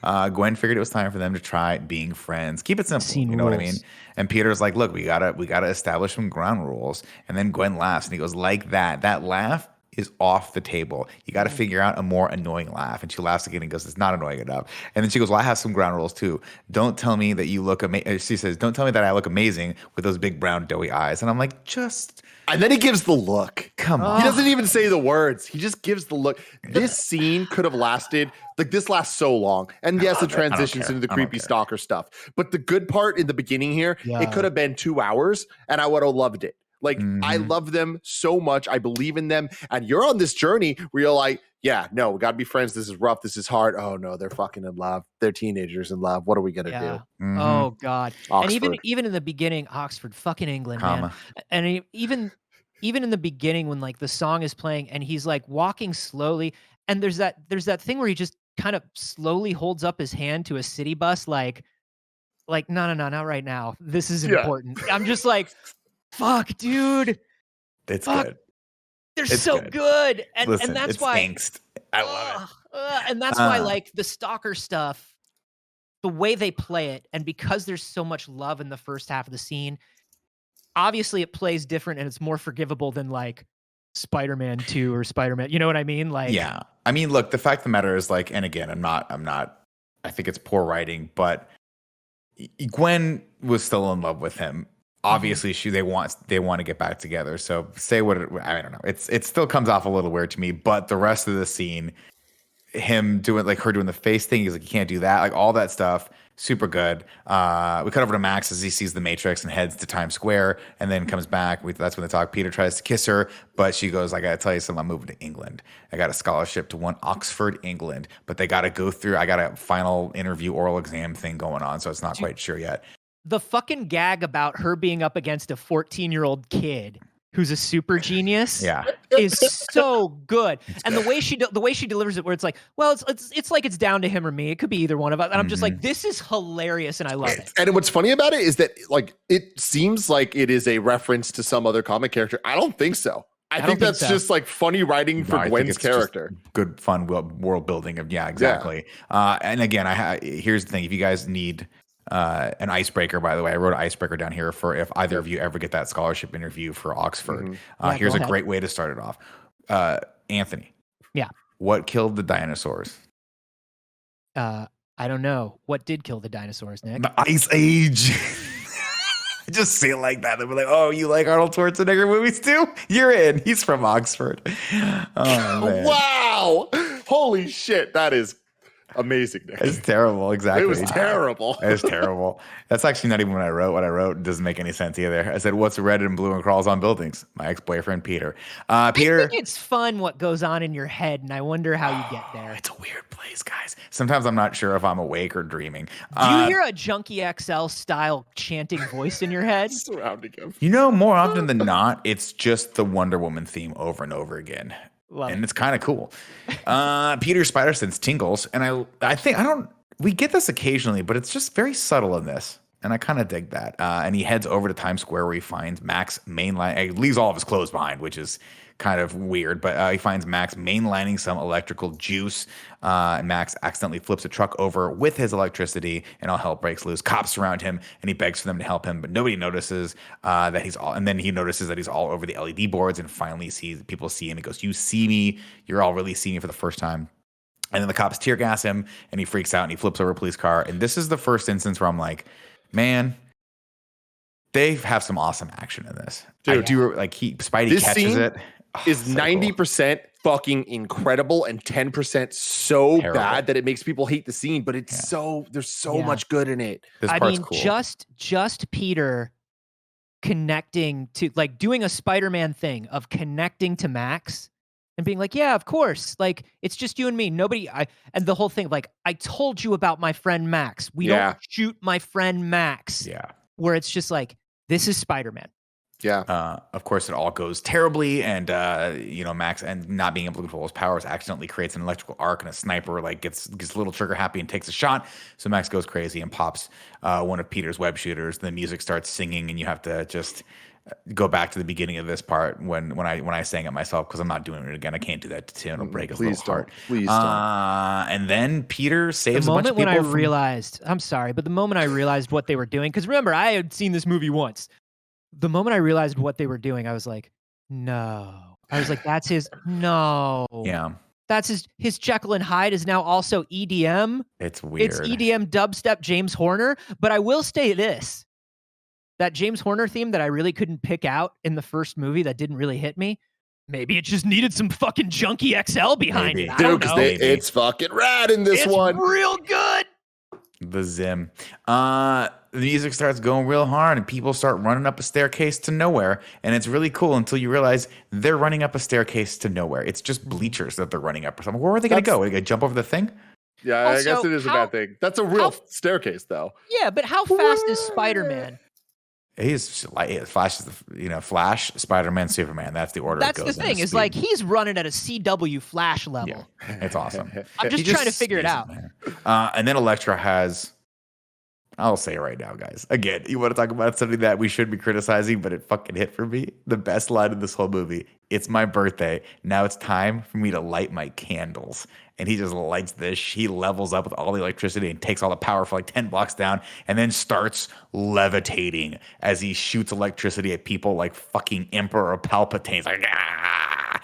woo. Gwen figured it was time for them to try being friends. Keep it simple, Scene you know what I rules. mean? And Peter's like, "Look, we gotta establish some ground rules." And then Gwen laughs, and he goes, "Like that? That laugh is off the table. You got to figure out a more annoying laugh." And she laughs again and goes, "It's not annoying enough." And then she goes, "Well, I have some ground rules too. Don't tell me that you look amazing." She says, "Don't tell me that I look amazing with those big brown doughy eyes." And I'm like, just And then he gives the look. come on. He doesn't even say the words. He just gives the look. This scene could have lasted, like this lasts so long. And yes, it transitions care. into the I don't creepy care. stalker stuff. But the good part in the beginning here, Yeah. it could have been 2 hours and I would have loved it. Like I Mhm. love them so much. I believe in them. And you're on this journey where you're like, yeah, no, we got to be friends. This is rough. This is hard. Oh no, they're fucking in love. They're teenagers in love. What are we going to Yeah. do? Mhm. Oh God. And even Oxford. even in the beginning, Oxford, fucking England, man. Comma. And even in the beginning when like the song is playing and he's like walking slowly, and there's that thing where he just kind of slowly holds up his hand to a city bus, like no, not right now. This is Yeah. important. I'm just like, fuck, dude. It's Fuck. good. They're It's so good. good. And Listen, that's it's why angst. I love it. and that's why Uh. like the stalker stuff, the way they play it, and because there's so much love in the first half of the scene, obviously it plays different and it's more forgivable than like Spider-Man 2 or Spider-Man. You know what I mean? Like, Yeah. I mean, look, the fact of the matter is like, and again, I'm not, I think it's poor writing, but Gwen was still in love with him. Obviously, they want to get back together. So say what I don't know. It still comes off a little weird to me, but the rest of the scene, him doing like her doing the face thing, he's like, you can't do that, like all that stuff, super good. We cut over to Max as he sees the Matrix and heads to Times Square, and then comes back. That's when they talk. Peter tries to kiss her, but she goes, "I gotta tell you something. I'm moving to England. I got a scholarship to Oxford, England, but they gotta go through. I got a final interview, oral exam thing going on, so it's not quite sure yet." the fucking gag about her being up against a 14-year-old kid who's a super genius Yeah, is so good. And the way she delivers it, where it's like, well, it's like it's down to him or me. It could be either one of us. And I'm just like, this is hilarious, and I love it. And what's funny about it is that like it seems like it is a reference to some other comic character. I don't think so. I think don't think that's so. just like funny writing No, for I think Gwen's it's just character. good fun world building of exactly. And again, here's the thing: if you guys need an icebreaker, by the way, I wrote an icebreaker down here for if either of you ever get that scholarship interview for Oxford. Yeah, Here's go a ahead. great way to start it off. Anthony, Yeah. what killed the dinosaurs? I don't know. What did kill the dinosaurs, Nick? The Ice Age. Just say it like that. They'll be like, "Oh, you like Arnold Schwarzenegger movies too? You're in. He's from Oxford." Oh man, Wow. Holy shit. That is amazing, Nick. it's terrible. Exactly, It was terrible. It's terrible. That's actually not even what I wrote. What I wrote doesn't make any sense either. I said, "What's red and blue and crawls on buildings?" My ex-boyfriend Peter. I Peter. think it's fun what goes on in your head, and I wonder how you get there. It's a weird place, guys. Sometimes I'm not sure if I'm awake or dreaming. Do you hear a Junkie XL style chanting voice in your head? Surrounding him. You know, more often than not, it's just the Wonder Woman theme over and over again. Love And it. it's kind of cool. Peter Spider sense tingles, and we get this occasionally, but it's just very subtle in this, and I kind of dig that. And he heads over to Times Square where he finds Max mainline. He leaves all of his clothes behind, which is kind of weird, but he finds Max mainlining some electrical juice. And Max accidentally flips a truck over with his electricity, and all hell breaks loose. Cops surround him, and he begs for them to help him, but nobody notices that he's all. And then he notices that he's all over the LED boards, and finally people see him. He goes, "You see me? You're all really seeing me for the first time." And then the cops tear gas him, and he freaks out, and he flips over a police car. And this is the first instance where I'm like, man, they have some awesome action in this. Dude, I do like Spidey this catches scene it. Oh, Is so cool. 90% fucking incredible and 10% so Terrible. bad that it makes people hate the scene, but it's there's so Yeah. much good in it. This I part's mean, cool. just Peter connecting to, like, doing a Spider-Man thing of connecting to Max and being like, yeah, of course, like, it's just you and me. And the whole thing, like, I told you about my friend Max. We Yeah. don't shoot my friend Max. Yeah. Where it's just like, this is Spider-Man. Of course, it all goes terribly, and Max and not being able to control his powers accidentally creates an electrical arc, and a sniper gets a little trigger happy and takes a shot. So Max goes crazy and pops one of Peter's web shooters. The music starts singing, and you have to just go back to the beginning of this part when I sang it myself, because I'm not doing it again. I can't do that to Tim. It'll break his little heart. Please don't. And then Peter saves The a bunch moment of people. when I realized, I'm sorry, but the moment I realized what they were doing, because remember, I had seen this movie once. The moment I realized what they were doing, I was like, no. I was like, that's his, no. Yeah. That's his Jekyll and Hyde is now also EDM. It's weird. It's EDM dubstep James Horner. But I will say this, that James Horner theme that I really couldn't pick out in the first movie that didn't really hit me, maybe it just needed some fucking Junkie XL behind Maybe. it. I Dude, don't because know. it's fucking rad in this It's one. real good. The Zim. The music starts going real hard, and people start running up a staircase to nowhere, and it's really cool until you realize they're running up a staircase to nowhere. It's just bleachers that they're running up or something. Where are they going to go? Are they going to jump over the thing? Yeah, I Also, guess it is a how- bad thing. That's a real how- staircase, though. Yeah, but how fast is Spider-Man? He's like Flash, Flash, Spider-Man, Superman. That's the order. That's it the goes in, thing. the Is speed. like he's running at a CW Flash level. Yeah, it's awesome. I'm just He trying to figure it sees out. man. And then Elektra has. I'll say it right now, guys. Again, you want to talk about something that we should be criticizing, but it fucking hit for me. The best line in this whole movie. It's my birthday. Now it's time for me to light my candles. And he just lights this. He levels up with all the electricity and takes all the power for like 10 blocks down, and then starts levitating as he shoots electricity at people like fucking Emperor Palpatine's like, ah.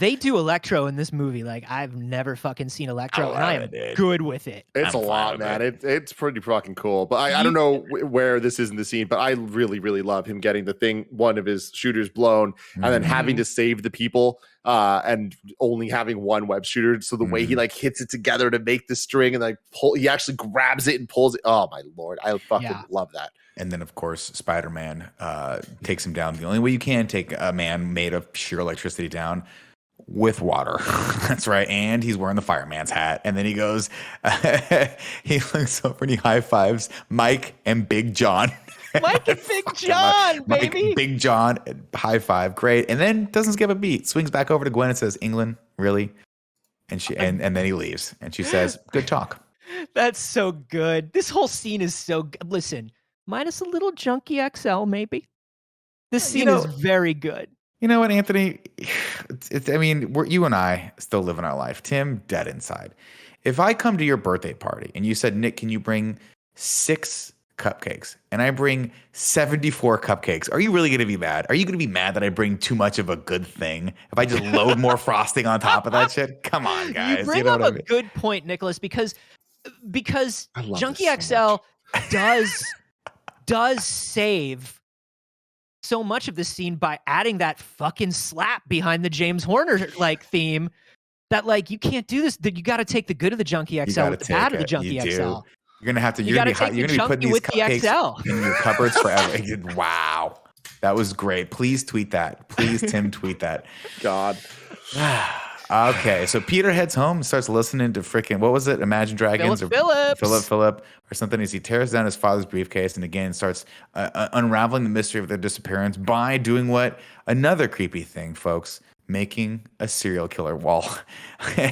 They do Electro in this movie. Like, I've never fucking seen Electro, and I love am it, dude. good with it. It's I'm a fine lot, with man. It's pretty fucking cool. But I don't know where this is in the scene, but I really, really love him getting one of his shooters blown, and then having to save the people and only having one web shooter. So the way he like hits it together to make the string and like he actually grabs it and pulls it. Oh my Lord. I fucking love that. And then, of course, Spider-Man takes him down. The only way you can take a man made of sheer electricity down, with water. That's right. And he's wearing the fireman's hat. And then he goes, he looks over and he high fives Mike and Big John. Mike and Big John, Mike, baby. Big John, high five. Great. And then doesn't skip a beat. Swings back over to Gwen and says, England, really? And she and then he leaves. And she says, good talk. That's so good. This whole scene is so good. Listen, minus a little Junkie XL, maybe. This scene is very good. You know what, Anthony? I mean, you and I still living our life. Tim, dead inside. If I come to your birthday party and you said, Nick, can you bring 6 cupcakes? And I bring 74 cupcakes. Are you really going to be mad? Are you going to be mad that I bring too much of a good thing? If I just load more frosting on top of that shit? Come on, guys. You bring know up what I a mean? good point, Nicholas, because I love Junkie this so XL does save so much of this scene by adding that fucking slap behind the James Horner like theme that like you can't do this. That you got to take the good of the Junkie XL gotta with the take bad of the it. Junkie You XL. do. You're gonna have to. You You're gonna gotta be, take you're the gonna be putting Chunky these with the cupcakes XL. in your cupboards forever. Wow, that was great. Please tweet that. Please, Tim, tweet that. God. Okay, so Peter heads home and starts listening to freaking, what was it? Imagine Dragons Philip or something as he tears down his father's briefcase and again starts unraveling the mystery of their disappearance by doing what another creepy thing, folks, making a serial killer wall.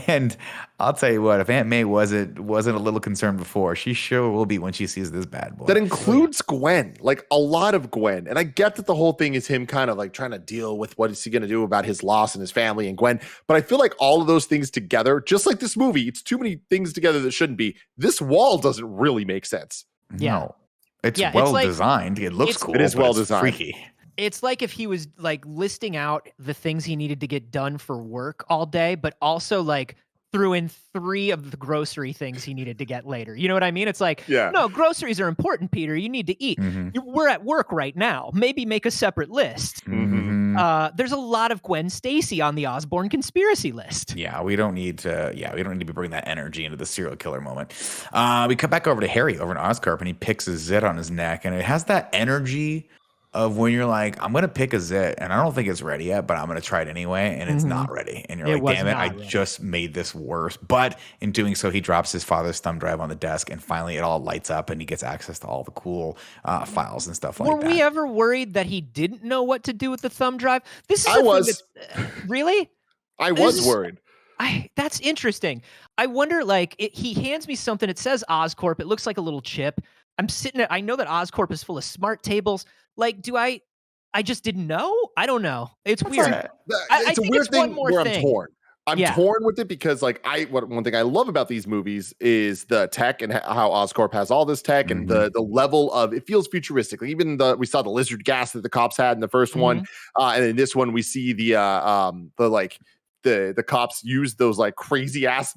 And I'll tell you what, if Aunt May wasn't a little concerned before, she sure will be when she sees this bad boy. That includes Gwen, like a lot of Gwen. And I get that the whole thing is him kind of like trying to deal with what is he going to do about his loss and his family and Gwen. But I feel like all of those things together, just like this movie, it's too many things together that shouldn't be. This wall doesn't really make sense. No. It's Yeah, it's well like- designed. It looks it's- cool. It is but well it's designed. Freaky. It's like if he was like listing out the things he needed to get done for work all day, but also like threw in 3 of the grocery things he needed to get later. You know what I mean? It's like, Yeah. no, groceries are important, Peter. You need to eat. Mhm. We're at work right now. Maybe make a separate list. Mhm. There's a lot of Gwen Stacy on the Osborne conspiracy list. Yeah, we don't need to. Yeah, we don't need to be bringing that energy into the serial killer moment. We cut back over to Harry over in Oscorp, and he picks a zit on his neck, and it has that energy of when you're like, I'm gonna pick a zit and I don't think it's ready yet, but I'm gonna try it anyway, and it's not ready. And you're It like, was damn it, not I ready. just made this worse. But in doing so, he drops his father's thumb drive on the desk, and finally it all lights up, and he gets access to all the cool files and stuff like Were that. we ever worried that he didn't know what to do with the thumb drive? This is I the thing was. really? I This was is- worried. That's interesting. I wonder, like, he hands me something. It says Oscorp. It looks like a little chip. I'm sitting I know that Oscorp is full of smart tables. Like, I just didn't know? I don't know. It's weird. I It's a think weird it's one thing more where I'm thing. torn. I'm Yeah. torn with it because like one thing I love about these movies is the tech and how Oscorp has all this tech and the level of it feels futuristic. Like even we saw the lizard gas that the cops had in the first one, and in this one we see the cops use those like crazy ass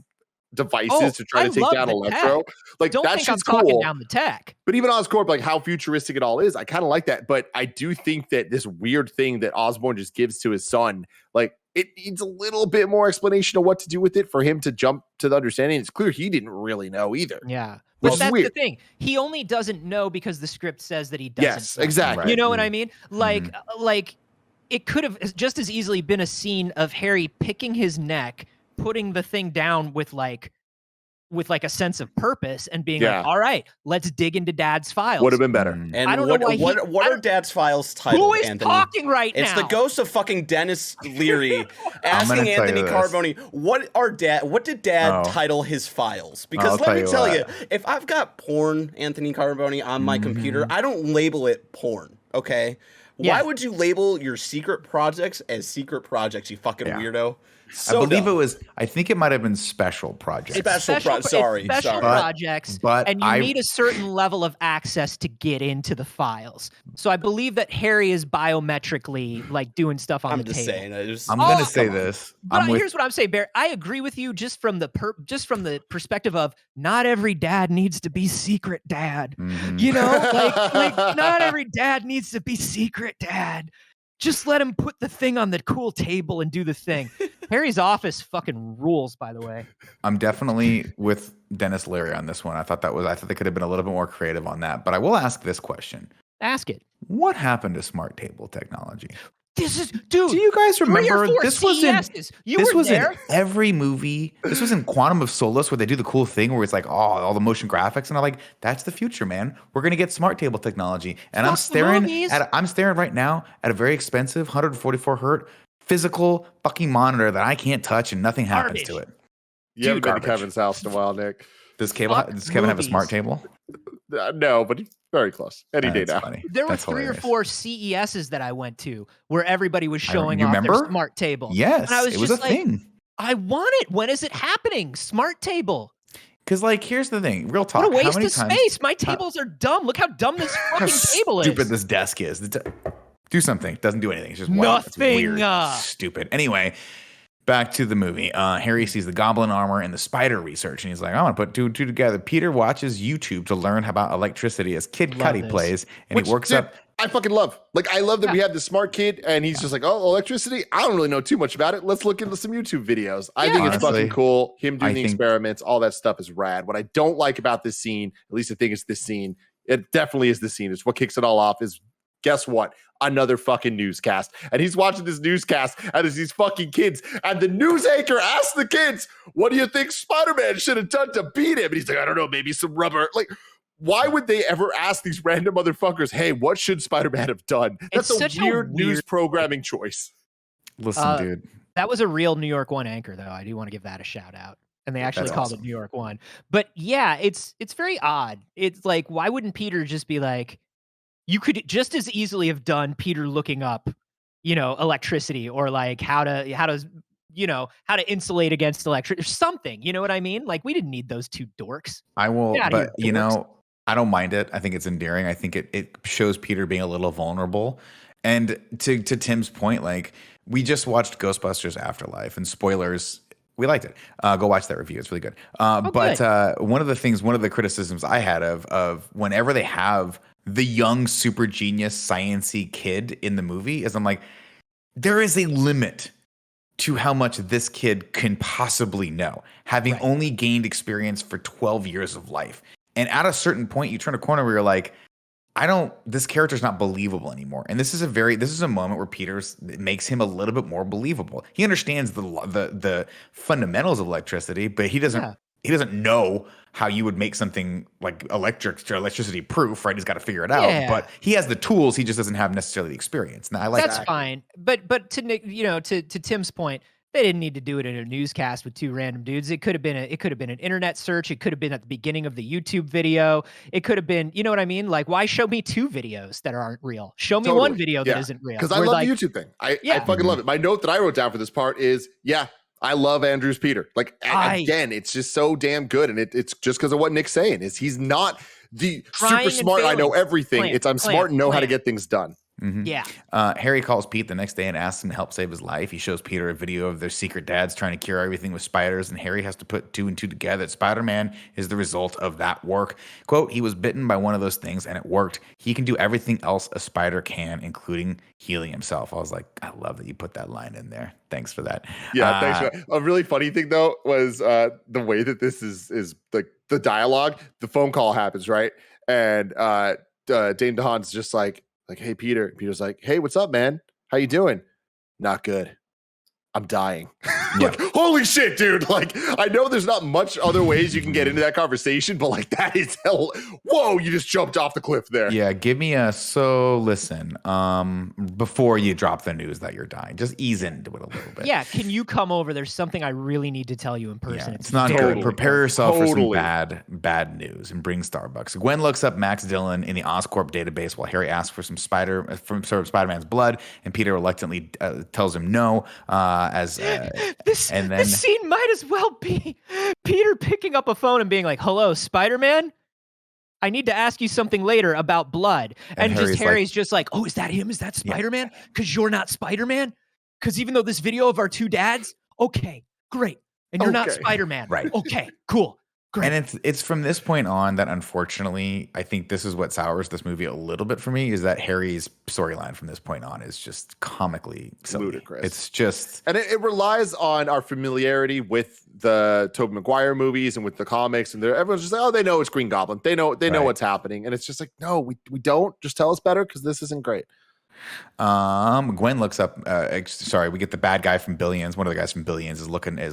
devices to try I to take love down the Electro. tech. Like Don't that think I'm shit's talking cool. down the tech. But even Oscorp, like how futuristic it all is, I kind of like that. But I do think that this weird thing that Osborn just gives to his son, like it needs a little bit more explanation of what to do with it for him to jump to the understanding. It's clear he didn't really know either. Yeah. Which But is that's weird. the thing. He only doesn't know because the script says that he doesn't. Yes, know. exactly. You know what I mean? Like, it could have just as easily been a scene of Harry picking his neck, putting the thing down with like a sense of purpose and being Yeah. like, all right, let's dig into Dad's files. Would have been better. And I don't know why what are Dad's files titled, Who is Anthony? talking right It's now? the ghost of fucking Dennis Leary asking gonna tell Anthony you this. Carboni, what did Dad Oh. title his files? Because I'll let tell me you tell what. you, if I've got porn, Anthony Carboni, on my computer, I don't label it porn, okay? Yeah. Why would you label your secret projects as secret projects, you fucking Yeah. weirdo? I So believe dumb. it was. I think it might have been special projects. It's sorry. special But- projects, but and you I- need a certain level of access to get into the files. So I believe that Harry is biometrically like doing stuff on I'm the just table. saying. I'm gonna Oh, say come on. this. But here's what I'm saying, Bear. I agree with you just from the perspective of not every dad needs to be secret dad. You know, like not every dad needs to be secret dad. Just let him put the thing on the cool table and do the thing. Harry's office fucking rules, by the way. I'm definitely with Dennis Leary on this one. I thought they could have been a little bit more creative on that. But I will ask this question: Ask it. what happened to smart table technology? This is, dude. Do you guys 3 or remember 4 this was in CESs. You this were was there. in every movie? This was in Quantum of Solace where they do the cool thing where it's like, oh, all the motion graphics, and I'm like, that's the future, man. We're gonna get smart table technology, and I'm Fuck the staring movies. I'm staring right now at a very expensive 144 hertz physical fucking monitor that I can't touch and nothing happens to Garbage. it. You haven't been to garbage. Kevin's house in a while, Nick. Does Fuck Kevin have a smart movies. table? No, but he's very close. Any day That's now. funny. There were That's 3 or hilarious. 4 CESs that I went to where everybody was showing you off their remember? smart table. Yes, And I was it was a just like, thing. I want it. When is it happening? Smart table. Because like, here's the thing, real talk. What a how waste many of times, space. My tables are dumb. Look how dumb this how fucking table stupid is. this desk is. Do something. Doesn't do anything. It's just white. It's Nothing, weird. Stupid. Anyway, back to the movie. Harry sees the goblin armor and the spider research, and he's like, I want to put two and two together. Peter watches YouTube to learn about electricity as Kid Love Cudi this. plays, and Which, he works dude, up. I fucking love. Like, I love that we have this smart kid, and he's just like, oh, electricity? I don't really know too much about it. Let's look into some YouTube videos. I think it's Honestly, fucking cool. Him doing I the think- experiments, all that stuff is rad. What I don't like about this scene, at least I think it's this scene, it definitely is this scene. It's what kicks it all off is, guess what? Another fucking newscast. And he's watching this newscast, and it's these fucking kids. And the news anchor asks the kids, what do you think Spider-Man should have done to beat him? And he's like, I don't know, maybe some rubber. Like, why would they ever ask these random motherfuckers, hey, what should Spider-Man have done? That's It's a such a weird news weird- programming choice. Listen, dude. That was a real New York One anchor, though. I do want to give that a shout out. And they actually That's called awesome. it New York One. But yeah, it's very odd. It's like, why wouldn't Peter just be like, you could just as easily have done Peter looking up, electricity or like how to insulate against electricity or something. You know what I mean? Like, we didn't need those two dorks. I will, Get outta but here, dorks. I don't mind it. I think it's endearing. I think it shows Peter being a little vulnerable. And to Tim's point, like, we just watched Ghostbusters Afterlife, and spoilers, we liked it. Go watch that review; it's really good. But one of the criticisms I had of whenever they have the young super genius science-y kid in the movie is I'm like, there is a limit to how much this kid can possibly know, having only gained experience for 12 years of life. And at a certain point, you turn a corner where you're like, this character's not believable anymore. And this is a moment where it makes him a little bit more believable. He understands the fundamentals of electricity, but he doesn't know how you would make something like electricity proof, right? He's got to figure it out. Yeah. But he has the tools, he just doesn't have necessarily the experience. Now I like That's that. fine. But to Nick, to Tim's point, they didn't need to do it in a newscast with two random dudes. It could have been an internet search. It could have been at the beginning of the YouTube video. It could have been, you know what I mean? Like, why show me two videos that aren't real? Show me one video that isn't real. Because I love the YouTube thing. I fucking love it. My note that I wrote down for this part is, I love Andrew's Peter. Like, again, it's just so damn good. And it's just because of what Nick's saying is he's not the super smart, I know everything. I'm smart and know how to get things done. Mm-hmm. Yeah. Harry calls Pete the next day and asks him to help save his life. He shows Peter a video of their secret dads trying to cure everything with spiders, and Harry has to put two and two together. Spider-Man is the result of that work. Quote, he was bitten by one of those things and it worked. He can do everything else a spider can, including healing himself. I was like, I love that you put that line in there. Thanks for that. Yeah, thanks for that. A really funny thing, though, was the way that this is like the dialogue. The phone call happens, right? And Dane DeHaan's just like, hey, Peter. Peter's like, hey, what's up, man? How you doing? Not good. I'm dying. Like, holy shit, dude. Like, I know there's not much other ways you can get into that conversation, but like that is hell. Whoa, you just jumped off the cliff there. Yeah, give me listen, before you drop the news that you're dying, just ease into it a little bit. Yeah, can you come over? There's something I really need to tell you in person. Yeah, it's not good. Prepare yourself for some bad news and bring Starbucks. Gwen looks up Max Dillon in the Oscorp database while Harry asks for some Spider-Man's blood, and Peter reluctantly tells him no. This scene might as well be Peter picking up a phone and being like, hello, Spider-Man? I need to ask you something later about blood. And Harry's just like, oh, is that him? Is that Spider-Man? Because you're not Spider-Man? Because even though this video of our two dads, okay, great. And you're not Spider-Man. Right. Okay, cool. Great. And it's from this point on that, unfortunately, I think this is what sours this movie a little bit for me, is that Harry's storyline from this point on is just comically silly. Ludicrous. It's just... And it relies on our familiarity with the Tobey Maguire movies and with the comics, and everyone's just like, oh, they know it's Green Goblin. They know what's happening. And it's just like, no, we don't. Just tell us better because this isn't great. Gwen looks up, we get the bad guy from Billions. One of the guys from Billions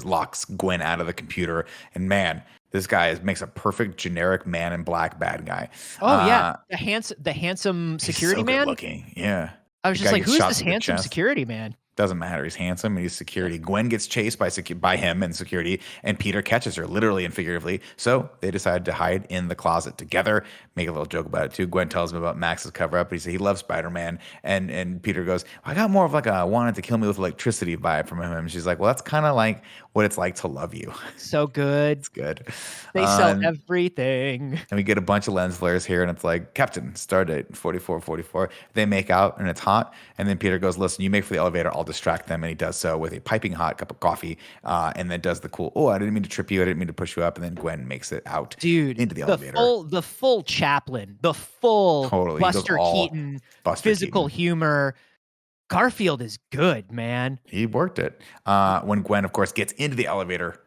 locks Gwen out of the computer. And man, this guy makes a perfect generic man in black bad guy. Oh yeah, the handsome security man. Good looking, yeah. I was just like, who's this handsome security man? Doesn't matter. He's handsome and he's security. Gwen gets chased by him and security, and Peter catches her literally and figuratively. So they decided to hide in the closet together. Make a little joke about it too. Gwen tells him about Max's cover up. He said he loves Spider-Man, and Peter goes, I got more of like a wanted to kill me with electricity vibe from him. And she's like, well, that's kind of like what it's like to love you. So good. It's good. They sell everything. And we get a bunch of lens flares here, and it's like, Captain, Stardate 4444. They make out, and it's hot. And then Peter goes, listen, you make for the elevator. I'll distract them. And he does so with a piping hot cup of coffee, and then does the cool, oh, I didn't mean to trip you. I didn't mean to push you up. And then Gwen makes it out into the elevator. The full Chaplin, the full Buster Keaton, physical humor. Garfield is good, man. He worked it. When Gwen, of course, gets into the elevator,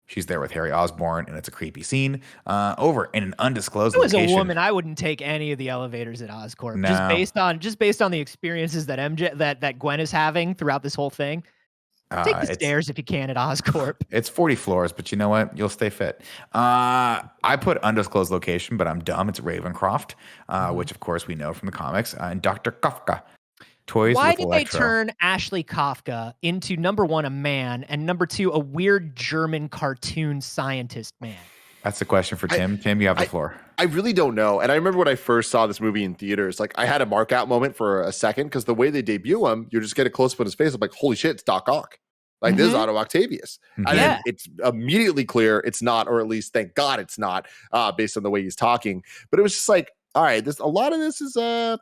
she's there with Harry Osborn, and it's a creepy scene. Over in an undisclosed location. As a woman, I wouldn't take any of the elevators at Oscorp. No. Just based on the experiences that Gwen is having throughout this whole thing. Take the stairs if you can at Oscorp. It's 40 floors, but you know what? You'll stay fit. I put undisclosed location, but I'm dumb. It's Ravencroft, which of course we know from the comics, and Dr. Kafka. Why did they turn Ashley Kafka into, number one, a man, and number two, a weird German cartoon scientist man? That's the question for Tim. Tim, you have the floor. I really don't know. And I remember when I first saw this movie in theaters, like I had a mark out moment for a second because the way they debut him, you just get a close up on his face. I'm like, holy shit, it's Doc Ock. Like this is Otto Octavius. And then it's immediately clear it's not, or at least thank God it's not, based on the way he's talking. But it was just like, all right, a lot of this is not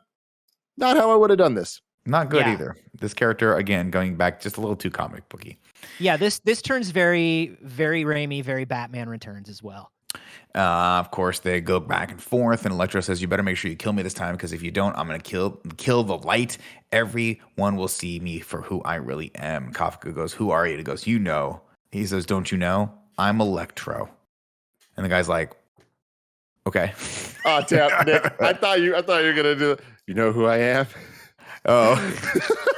how I would have done this. Not good either. This character, again, going back just a little too comic booky. Yeah, this turns very, very Raimi, very Batman Returns as well. Of course, they go back and forth, and Electro says, you better make sure you kill me this time, because if you don't, I'm going to kill the light. Everyone will see me for who I really am. Kafka goes, who are you? He goes, you know. He says, don't you know? I'm Electro. And the guy's like, Okay. Oh damn, Nick! I thought you were gonna do. You know who I am? Oh.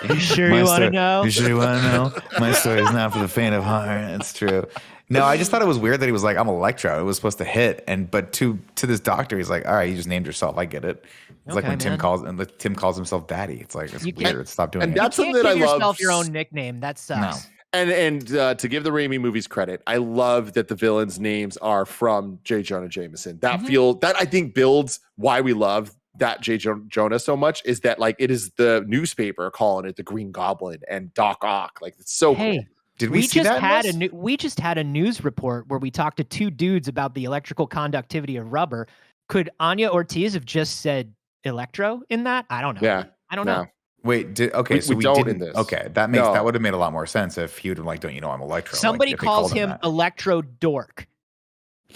You sure My you want to story- know? You sure you want to know? My story is not for the faint of heart. It's true. No, I just thought it was weird that he was like, I'm Electro. It was supposed to hit. But to this doctor, he's like, all right, you just named yourself. I get it. It's like Okay, when Tim man. calls himself daddy. It's like, it's You can't- weird. Stop doing and it. that's You something can't that give I love. yourself your own nickname. That sucks. And to give the Raimi movies credit, I love that the villains' names are from J. Jonah Jameson. That that I think builds why we love that J. Jonah so much, is that like it is the newspaper calling it the Green Goblin and Doc Ock. Like it's so cool. Hey, Did we see just that in had this? we just had a news report where we talked to two dudes about the electrical conductivity of rubber. Could Anya Ortiz have just said electro in that? I don't know. Yeah, I don't know. Wait, We- so we we don't in didn't. this. Okay, that would have made a lot more sense if he would have like, don't you know I'm Electro? Somebody like, if he calls called him that. Electro Dork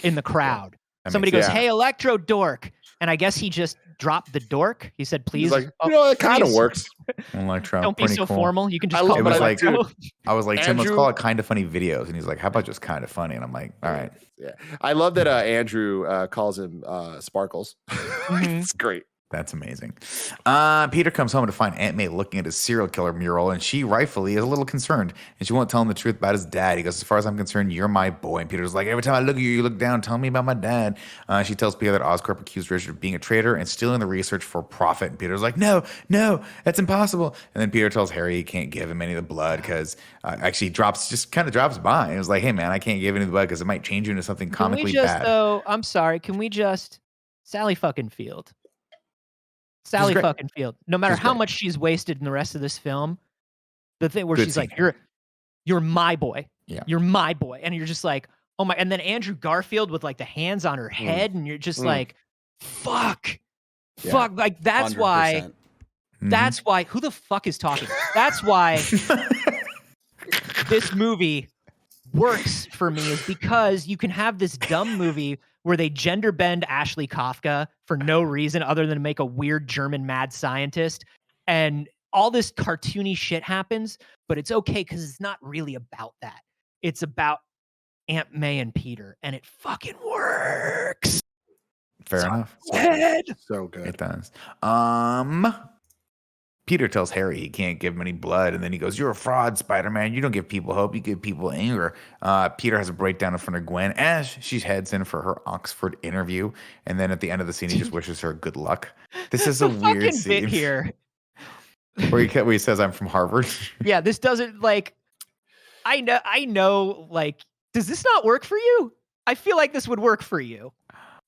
in the crowd. That Somebody makes goes, sense. "Hey, Electro Dork," and I guess he just dropped the dork. He said, "Please, He's like, oh, you know, it kind of please, works. Electro. Don't be pretty so cool. formal. You can just I call love It me was but like, Electro." I was like, Tim, let's Andrew- call it Kind of Funny Videos. And he's like, how about just Kind of Funny? And I'm like, all right. Yeah, I love that Andrew calls him Sparkles. It's great. That's amazing. Peter comes home to find Aunt May looking at his serial killer mural, and she rightfully is a little concerned, and she won't tell him the truth about his dad. He goes, as far as I'm concerned, you're my boy. And Peter's like, every time I look at you, you look down. Tell me about my dad. She tells Peter that Oscorp accused Richard of being a traitor and stealing the research for profit. And Peter's like, no, that's impossible. And then Peter tells Harry he can't give him any of the blood because actually just kind of drops by. It was like, hey, man, I can't give any of the blood because it might change you into something Can we comically just, bad. though? I'm sorry. Can we just Sally fucking Field? Sally great. fucking Field. No matter She's how great. much she's wasted in the rest of this film, the thing where Good she's like, scene. "You're my boy. Yeah. You're my boy," and you're just like, "Oh my!" And then Andrew Garfield with like the hands on her head, and you're just like, "Fuck, Yeah. fuck!" Like that's why. 100%. Mhm. That's why. Who the fuck is talking? That's why this movie works for me, is because you can have this dumb movie where they gender bend Ashley Kafka for no reason other than to make a weird German mad scientist, and all this cartoony shit happens, but it's okay because it's not really about that. It's about Aunt May and Peter, and it fucking works. Fair enough. So good. It does. Peter tells Harry he can't give him any blood, and then he goes, "You're a fraud, Spider-Man. You don't give people hope. You give people anger." Peter has a breakdown in front of Gwen as she heads in for her Oxford interview, and then at the end of the scene, he just wishes her good luck. This is a The weird fucking scene bit here. where he says, "I'm from Harvard." Yeah, this doesn't like. I know. Like, does this not work for you? I feel like this would work for you,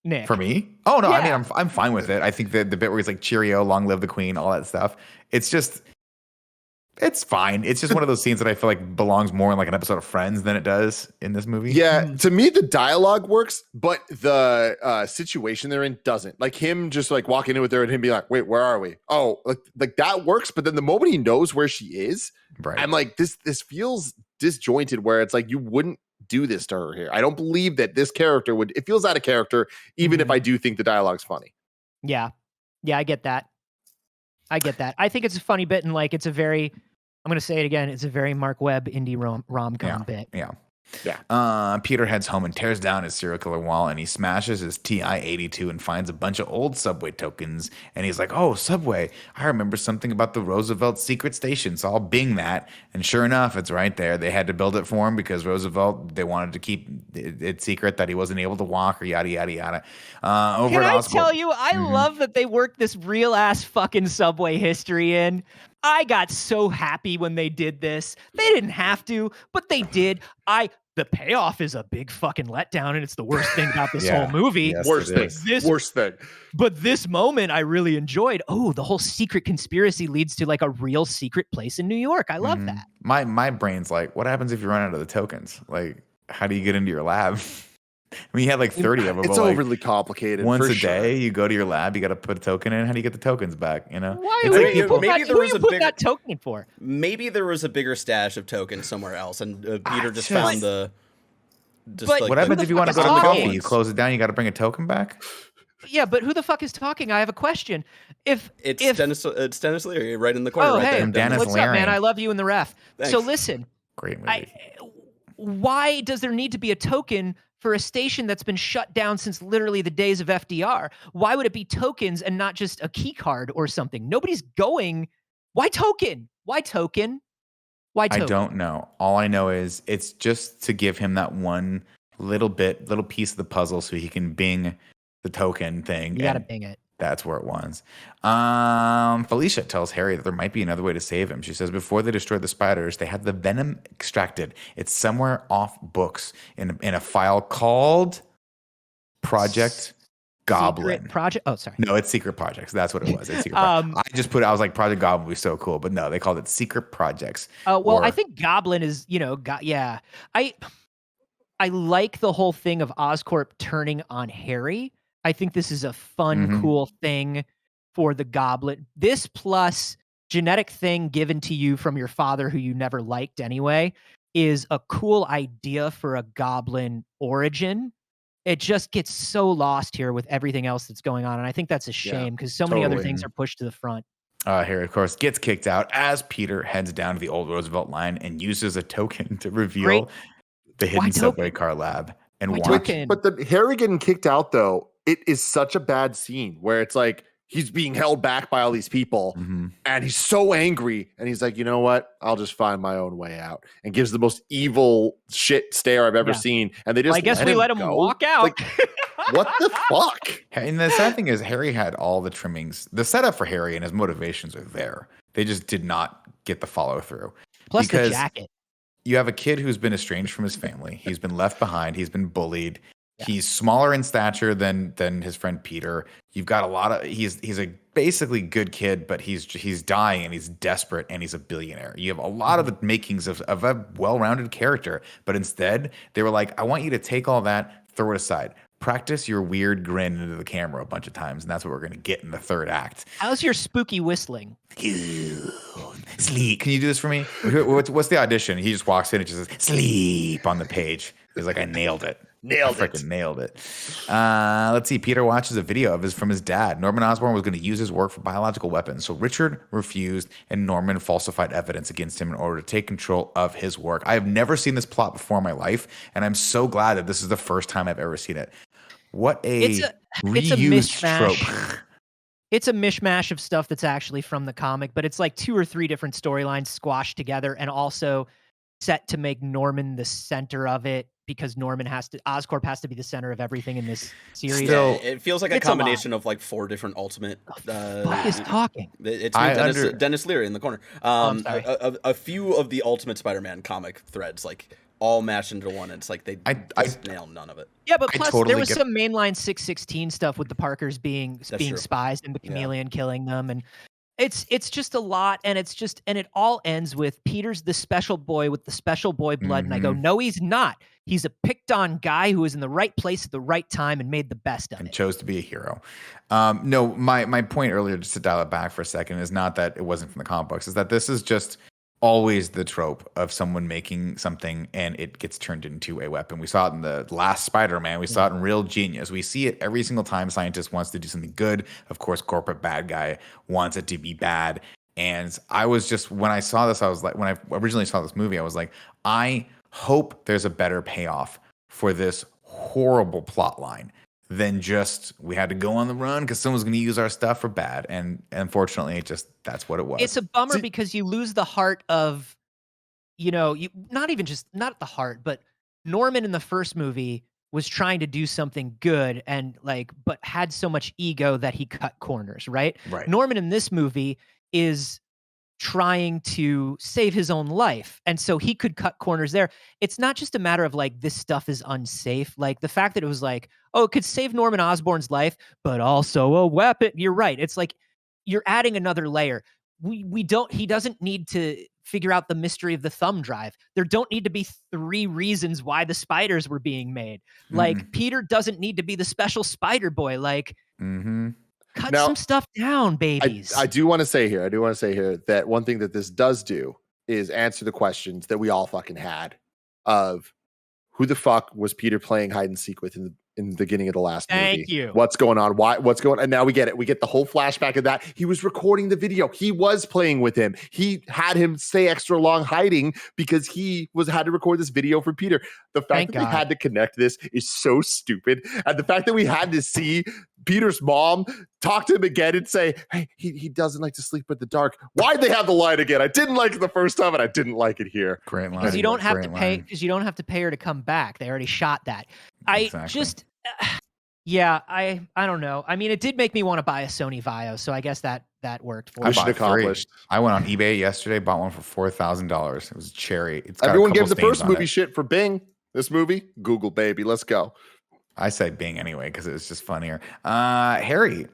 Nick. For me? Oh no, I mean Yeah. I'm fine with it. I think the bit where he's like, "Cheerio, long live the Queen," all that stuff. It's fine. It's just one of those scenes that I feel like belongs more in like an episode of Friends than it does in this movie. Yeah, to me the dialogue works, but the situation they're in doesn't. Like him just like walking in with her and him being like, "Wait, where are we?" Oh, like that works, but then the moment he knows where she is, Right. I'm like, this feels disjointed. Where it's like you wouldn't do this to her here. I don't believe that this character would. It feels out of character, even if I do think the dialogue's funny. Yeah, I get that. I think it's a funny bit, and like it's a very. I'm gonna say it again. It's a very Mark Webb indie rom-com bit. Yeah. Yeah. Peter heads home and tears down his serial killer wall, and he smashes his TI-82 and finds a bunch of old Subway tokens. And he's like, "Oh, Subway! I remember something about the Roosevelt secret station." So I'll Bing that, and sure enough, it's right there. They had to build it for him because Roosevelt, they wanted to keep it secret that he wasn't able to walk or yada yada yada. Over Can at I Oscorp- tell you, I love that they worked this real ass fucking Subway history in. I got so happy when they did this. They didn't have to, but they did. The payoff is a big fucking letdown, and it's the worst thing about this Yeah. whole movie. Yes, Worst it thing. is. This- Worst thing. But this moment I really enjoyed. Oh, the whole secret conspiracy leads to like a real secret place in New York. I love Mhm. that. My brain's like, what happens if you run out of the tokens? Like, how do you get into your lab? I mean, you had like 30 of them. It's but, like, overly complicated. once for a sure. day, you go to your lab, you got to put a token in. How do you get the tokens back? You know, Why It's would like you people- put that, maybe there who was you a put bigger- that token in for? Maybe there was a bigger stash of tokens somewhere else, and Peter just just- found the. Just But- like what the- happens the if you fuck want to is go to the talking? coffee? You close it down, you got to bring a token back. Yeah, but who the fuck is talking? I have a question. If It's Dennis Leary right in the corner. oh right hey, there. I'm Dennis what's Leary. up, man? I love you in the ref. So Thanks. listen, Great movie. why does there need to be a token for a station that's been shut down since literally the days of FDR? Why would it be tokens and not just a key card or something? Nobody's going. Why token? Why token? Why token? I don't know. All I know is it's just to give him that one little piece of the puzzle so he can bing the token thing. You got to and bing it. That's where it was. Felicia tells Harry that there might be another way to save him. She says before they destroyed the spiders, they had the venom extracted. It's somewhere off books in a file called Project Goblin. Secret Project. Oh, sorry. No, it's Secret Projects. That's what it was. It's Secret Projects. I was like, Project Goblin would be so cool, but no, they called it Secret Projects. Well, I think Goblin is, yeah. I like the whole thing of Oscorp turning on Harry. I think this is a fun, cool thing for the Goblin. This plus genetic thing given to you from your father who you never liked anyway is a cool idea for a Goblin origin. It just gets so lost here with everything else that's going on. And I think that's a shame because so many other things are pushed to the front. Harry, of course, gets kicked out as Peter heads down to the old Roosevelt line and uses a token to reveal the hidden subway car lab. And but the Harry getting kicked out, though, it is such a bad scene where it's like he's being held back by all these people and he's so angry and he's like, you know what? I'll just find my own way out, and gives the most evil shit stare I've ever seen. And they just I guess we let him walk out. Like, what the fuck? And the sad thing is Harry had all the trimmings. The setup for Harry and his motivations are there. They just did not get the follow through. Plus the jacket. You have a kid who's been estranged from his family. He's been left behind. He's been bullied. Yeah. He's smaller in stature than his friend Peter. You've got a lot of he's a basically good kid, but he's dying and he's desperate and he's a billionaire. You have a lot of the makings of a well-rounded character, but instead they were like, I want you to take all that, throw it aside. Practice your weird grin into the camera a bunch of times, and that's what we're going to get in the third act. How's your spooky whistling? Sleep. Can you do this for me? What's the audition? He just walks in and just says, sleep on the page. He's like, I nailed it. Freaking nailed it. Let's see. Peter watches a video from his dad. Norman Osborn was going to use his work for biological weapons. So Richard refused, and Norman falsified evidence against him in order to take control of his work. I have never seen this plot before in my life, and I'm so glad that this is the first time I've ever seen it. What it's a mishmash. Trope. It's a mishmash of stuff that's actually from the comic, but it's like 2 or 3 different storylines squashed together and also set to make Norman the center of it, because Oscorp has to be the center of everything in this series. Still, it feels like a combination of like 4 different Ultimate. What is talking? It's Dennis Leary in the corner. A few of the Ultimate Spider-Man comic threads, like all mashed into one. It's like they nail none of it. Yeah, but plus there was some mainline 616 stuff with the Parkers being spies and the Chameleon killing them, and it's just a lot, and it all ends with Peter's the special boy with the special boy blood, and I go, no, he's not. He's a picked on guy who was in the right place at the right time and made the best of it. And chose to be a hero. No, my point earlier, just to dial it back for a second, is not that it wasn't from the comic books, is that this is just always the trope of someone making something and it gets turned into a weapon. We saw it in the last Spider-Man. We saw it in Real Genius. We see it every single time scientist wants to do something good. Of course, corporate bad guy wants it to be bad. And I was just, when I saw this, I was like, when I originally saw this movie, I was like, I hope there's a better payoff for this horrible plot line than just we had to go on the run because someone's going to use our stuff for bad. And unfortunately, that's what it was. It's a bummer because you lose the heart of, not the heart, but Norman in the first movie was trying to do something good and but had so much ego that he cut corners, right? Right. Norman in this movie is trying to save his own life, and so he could cut corners there. It's not just a matter of this stuff is unsafe. Like the fact that it was it could save Norman Osborn's life, but also a weapon. You're right. It's like you're adding another layer. He doesn't need to figure out the mystery of the thumb drive. There don't need to be 3 reasons why the spiders were being made. Peter doesn't need to be the special spider boy. Cut some stuff down, babies. I do want to say here that one thing that this does do is answer the questions that we all fucking had of who the fuck was Peter playing hide and seek with in the beginning of the last movie. Thank you. What's going on? What's going on? And now we get it. We get the whole flashback of that. He was recording the video. He was playing with him. He had him stay extra long hiding because he had to record this video for Peter. The fact that we had to connect this is so stupid. And the fact that we had to see Peter's mom talk to him again and say, hey, he doesn't like to sleep in the dark. Why'd they have the line again? I didn't like it the first time and I didn't like it here. Great line. Because you don't have to Great pay. line. Because you don't have to pay her to come back. They already shot that. Exactly. I don't know. I mean, it did make me want to buy a Sony Vaio, so I guess that worked for me. Mission bought 3. accomplished. I went on eBay yesterday, bought one for $4,000. It was cherry. It's got Everyone a couple gave the stains first on movie it. shit for Bing. This movie, Google, baby. Let's go. I say Bing anyway because it was just funnier. Harry,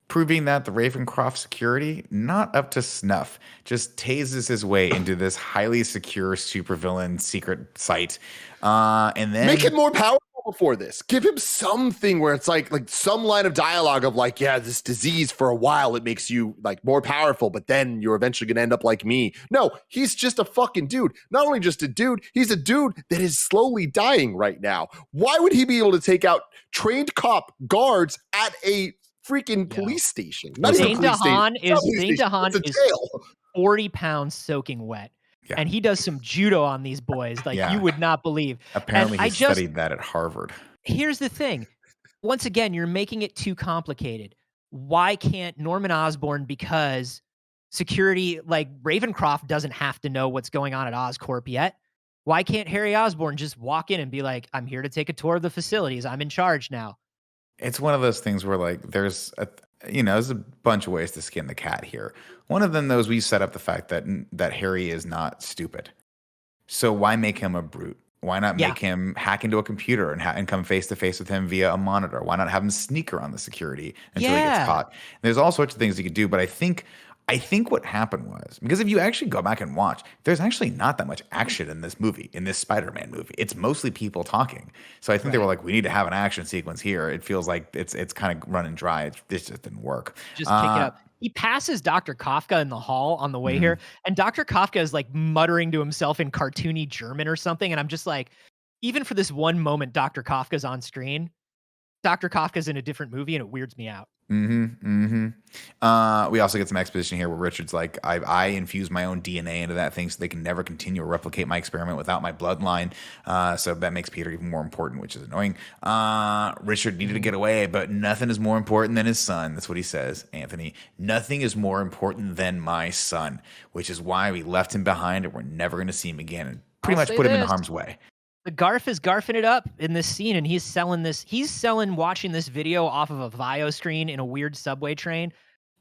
proving that the Ravencroft security not up to snuff, just tases his way into this highly secure supervillain secret site, and then Make him more powerful before this. Give him something where it's like some line of dialogue of like, yeah, this disease for a while it makes you like more powerful, but then you're eventually gonna end up like me. No, he's just a fucking dude. Not only just a dude, he's a dude that is slowly dying right now. Why would he be able to take out trained cop guards at a freaking police station? Not even a Dane police station. DeHaan It's not a police Dane station. DeHaan It's a is jail. 40 pounds soaking wet. Yeah. And he does some judo on these boys like Yeah. you would not believe. apparently and he studied that at Harvard. Here's the thing. Once again, you're making it too complicated. Why can't Norman Osborn, because security, like Ravencroft doesn't have to know what's going on at Oscorp yet. Why can't Harry Osborn just walk in and be like, I'm here to take a tour of the facilities. I'm in charge now. It's one of those things where like there's a bunch of ways to skin the cat here. One of them, though, is we set up the fact that Harry is not stupid. So why make him a brute? Why not make him hack into a computer and come face to face with him via a monitor? Why not have him sneak around the security until he gets caught? There's all sorts of things you could do, but I think what happened was, because if you actually go back and watch, there's actually not that much action in this movie, in this Spider-Man movie. It's mostly people talking. So I think they were like, we need to have an action sequence here. It feels like it's kind of running dry. This just didn't work. Just pick it up. He passes Dr. Kafka in the hall on the way here, and Dr. Kafka is like muttering to himself in cartoony German or something. And I'm just like, even for this one moment, Dr. Kafka's on screen. Dr. Kafka's in a different movie, and it weirds me out. We also get some exposition here where Richard's like, I infuse my own DNA into that thing so they can never continue or replicate my experiment without my bloodline. So that makes Peter even more important, which is annoying. Richard needed to get away, but nothing is more important than his son. That's what he says, Anthony. Nothing is more important than my son, which is why we left him behind and we're never going to see him again. And pretty much put him in harm's way. The Garf is garfing it up in this scene, and he's selling watching this video off of a Vio screen in a weird subway train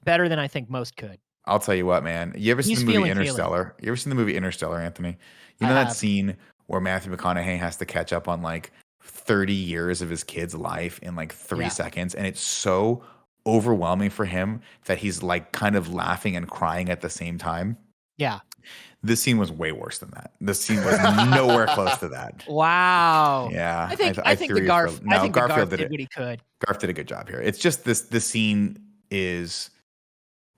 better than I think most could. I'll tell you what, man. You ever seen the movie feeling Interstellar? You ever seen the movie Interstellar, Anthony? You know that scene where Matthew McConaughey has to catch up on like 30 years of his kid's life in like 3 seconds, and it's so overwhelming for him that he's like kind of laughing and crying at the same time. Yeah. This scene was way worse than that. This scene was nowhere close to that. Wow. Yeah. I think Garfield did what he could. Garf did a good job here. It's just this scene is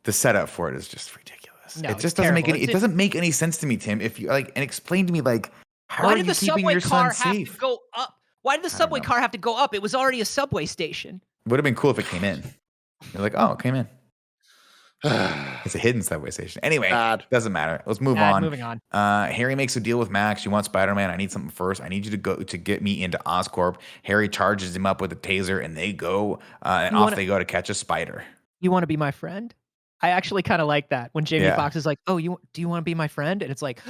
the setup for it is just ridiculous. No, it just doesn't make any it doesn't make any sense to me, Tim. If you like and explain to me like how are you keeping your son safe? Have to go up? Why did the subway car have to go up? It was already a subway station. Would have been cool if it came in. You're like, oh, it came in. It's a hidden subway station. Anyway, doesn't matter. Let's move on. Moving on. Harry makes a deal with Max. You want Spider-Man? I need something first. I need you to go to get me into Oscorp. Harry charges him up with a taser, and they go they go to catch a spider. You want to be my friend? I actually kind of like that when Jamie Foxx is like, "Oh, do you want to be my friend?" And it's like,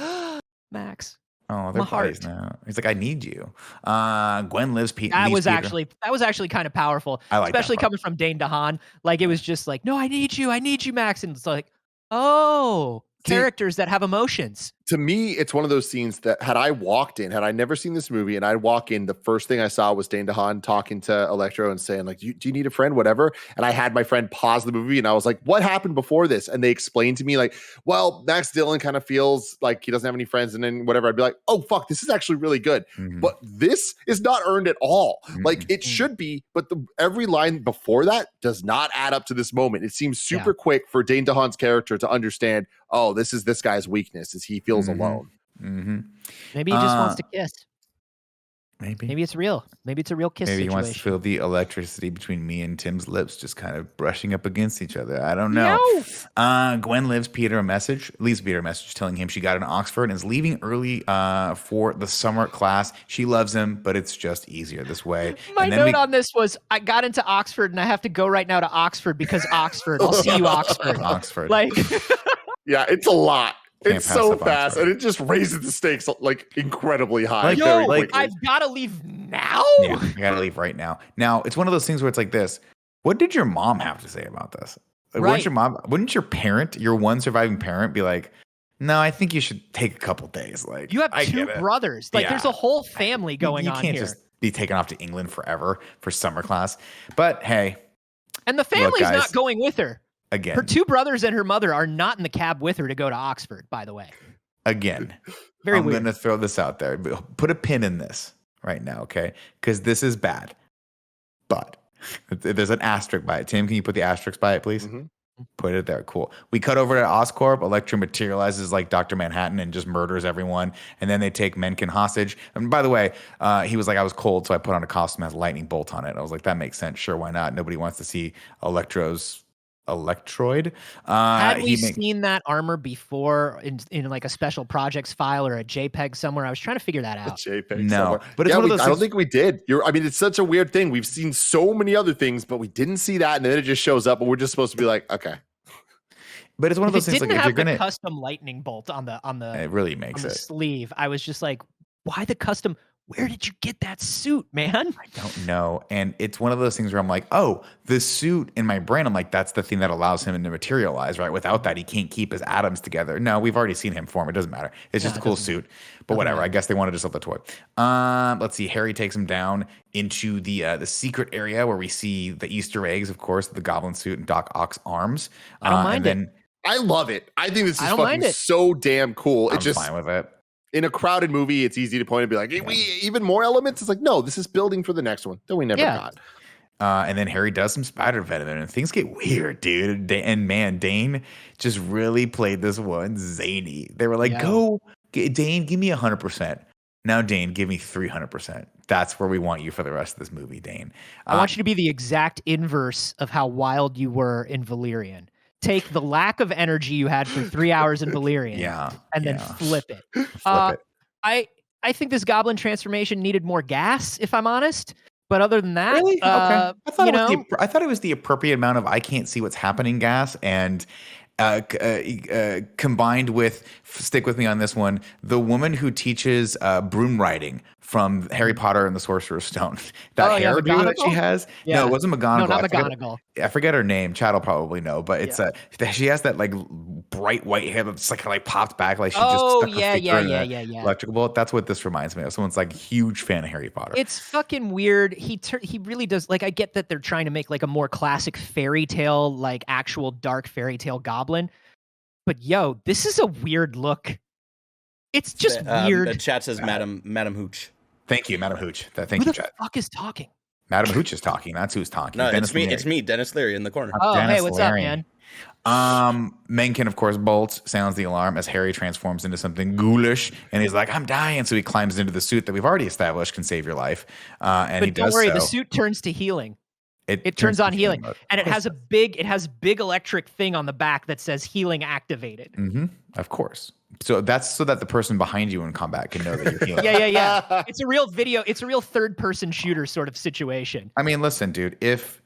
Max. Oh, they're buddies now. He's like, I need you. Gwen lives. That was actually kind of powerful, especially coming from Dane DeHaan. Like it was just like, no, I need you, Max, and it's like, oh, characters that have emotions. To me, it's one of those scenes that had I never seen this movie and I'd walk in, the first thing I saw was Dane DeHaan talking to Electro and saying like, do you need a friend, whatever. And I had my friend pause the movie and I was like, what happened before this? And they explained to me like, well, Max Dillon kind of feels like he doesn't have any friends and then whatever. I'd be like, oh, fuck, this is actually really good. But this is not earned at all. Like it should be, but every line before that does not add up to this moment. It seems super quick for Dane DeHaan's character to understand, oh, this is this guy's weakness is he feels alone. Maybe he just wants to kiss. Maybe it's real. Maybe it's a real kiss Maybe he situation. wants to feel the electricity between me and Tim's lips just kind of brushing up against each other. I don't know. Gwen leaves Peter a message telling him she got into Oxford and is leaving early for the summer class. She loves him, but it's just easier this way. My note on this was, I got into Oxford and I have to go right now to Oxford because Oxford. I'll see you, Oxford. Oxford. Like, Yeah, it's a lot. Can't It's pass so up on fast, Oxford. and it just raises the stakes like incredibly high. Like, very yo, quickly. I've got to leave now? Yeah, I gotta leave right now. Now, it's one of those things where it's like this. What did your mom have to say about this? Like, wouldn't your parent, your one surviving parent, be like, no, I think you should take a couple days. Like, You have I two get it. brothers. Like, there's Yeah. a whole family going you on can't here. just be taken off to England forever for summer class. But hey, And the family's guys, not going with her. again, Her two brothers and her mother are not in the cab with her to go to Oxford, by the way. Very I'm weird. going to throw this out there. Put a pin in this right now, okay? Because this is bad. But there's an asterisk by it. Tim, can you put the asterisk by it, please? Mhm. Put it there. Cool. We cut over to Oscorp. Elektra materializes like Dr. Manhattan and just murders everyone. And then they take Mencken hostage. And by the way, he was like, I was cold, so I put on a costume that has a lightning bolt on it. I was like, that makes sense. Sure, why not? Nobody wants to see Electro's Electroid. Had we seen that armor before in like a special projects file or a JPEG somewhere? I was trying to figure that A out. JPEG No, somewhere. but it's Yeah, one of those I don't things- think we did. I mean, it's such a weird thing. We've seen so many other things, but we didn't see that, and then it just shows up, and we're just supposed to be like, okay. But it's one of If those it things didn't like if have you're the gonna, custom lightning bolt on the it really makes on the it. sleeve, I was just like, why the custom? Where did you get that suit, man? I don't know. And it's one of those things where I'm like, oh, the suit in my brain, I'm like, that's the thing that allows him to materialize, right? Without that, he can't keep his atoms together. No, we've already seen him form. It doesn't matter. It's just a cool suit. But whatever. I guess they wanted to sell the toy. Let's see. Harry takes him down into the secret area where we see the Easter eggs, of course, the goblin suit and Doc Ock's arms. I don't mind and then I love it. I think this is I don't mind fucking it. so damn cool. I'm It just fine with it. in a crowded movie, it's easy to point and be like, hey, we even more elements. It's like, no, this is building for the next one that we never Yeah. got. And then Harry does some spider venom, and things get weird, dude. And man, Dane just really played this one zany. They were like, Yeah. Dane, give me 100%. Now, Dane, give me 300%. That's where we want you for the rest of this movie, Dane. I want you to be the exact inverse of how wild you were in Valerian. Take the lack of energy you had for 3 hours in Valerian, and then flip it. Flip it. I think this goblin transformation needed more gas, if I'm honest. But other than that, Really? Okay. I thought, you know, I thought it was the appropriate amount of I can't see what's happening gas and combined with, stick with me on this one, the woman who teaches broom riding from Harry Potter and the Sorcerer's Stone. That hairdo that she McGonagall? has. Yeah. No, it wasn't McGonagall. No, not I forget- McGonagall. I forget her name. Chad will probably know, but it's she has that like bright white hair that's like popped back like she just stuck her finger in the electrical bolt. That's what this reminds me of. Someone's like a huge fan of Harry Potter. It's fucking weird. He really does. Like, I get that they're trying to make like a more classic fairy tale, like actual dark fairy tale goblin, but yo, this is a weird look. It's just weird. The chat says Madam Hooch. Thank you, Madam Hooch. Thank Who you, the Chad. fuck is talking? Madam Hooch is talking. That's who's talking. No, Dennis it's me, Dennis Leary in the corner. Oh, Dennis hey, what's up, Leary. man? Mencken, of course, bolts, sounds the alarm as Harry transforms into something ghoulish, and he's like, "I'm dying!" So he climbs into the suit that we've already established can save your life, and he But don't does worry, so. the suit turns to healing. It turns to on healing, mode. and it has a big electric thing on the back that says healing activated. Of course. So that's so that the person behind you in combat can know that you're healing. Yeah. It's a real video. It's a real third-person shooter sort of situation. I mean, listen, dude. If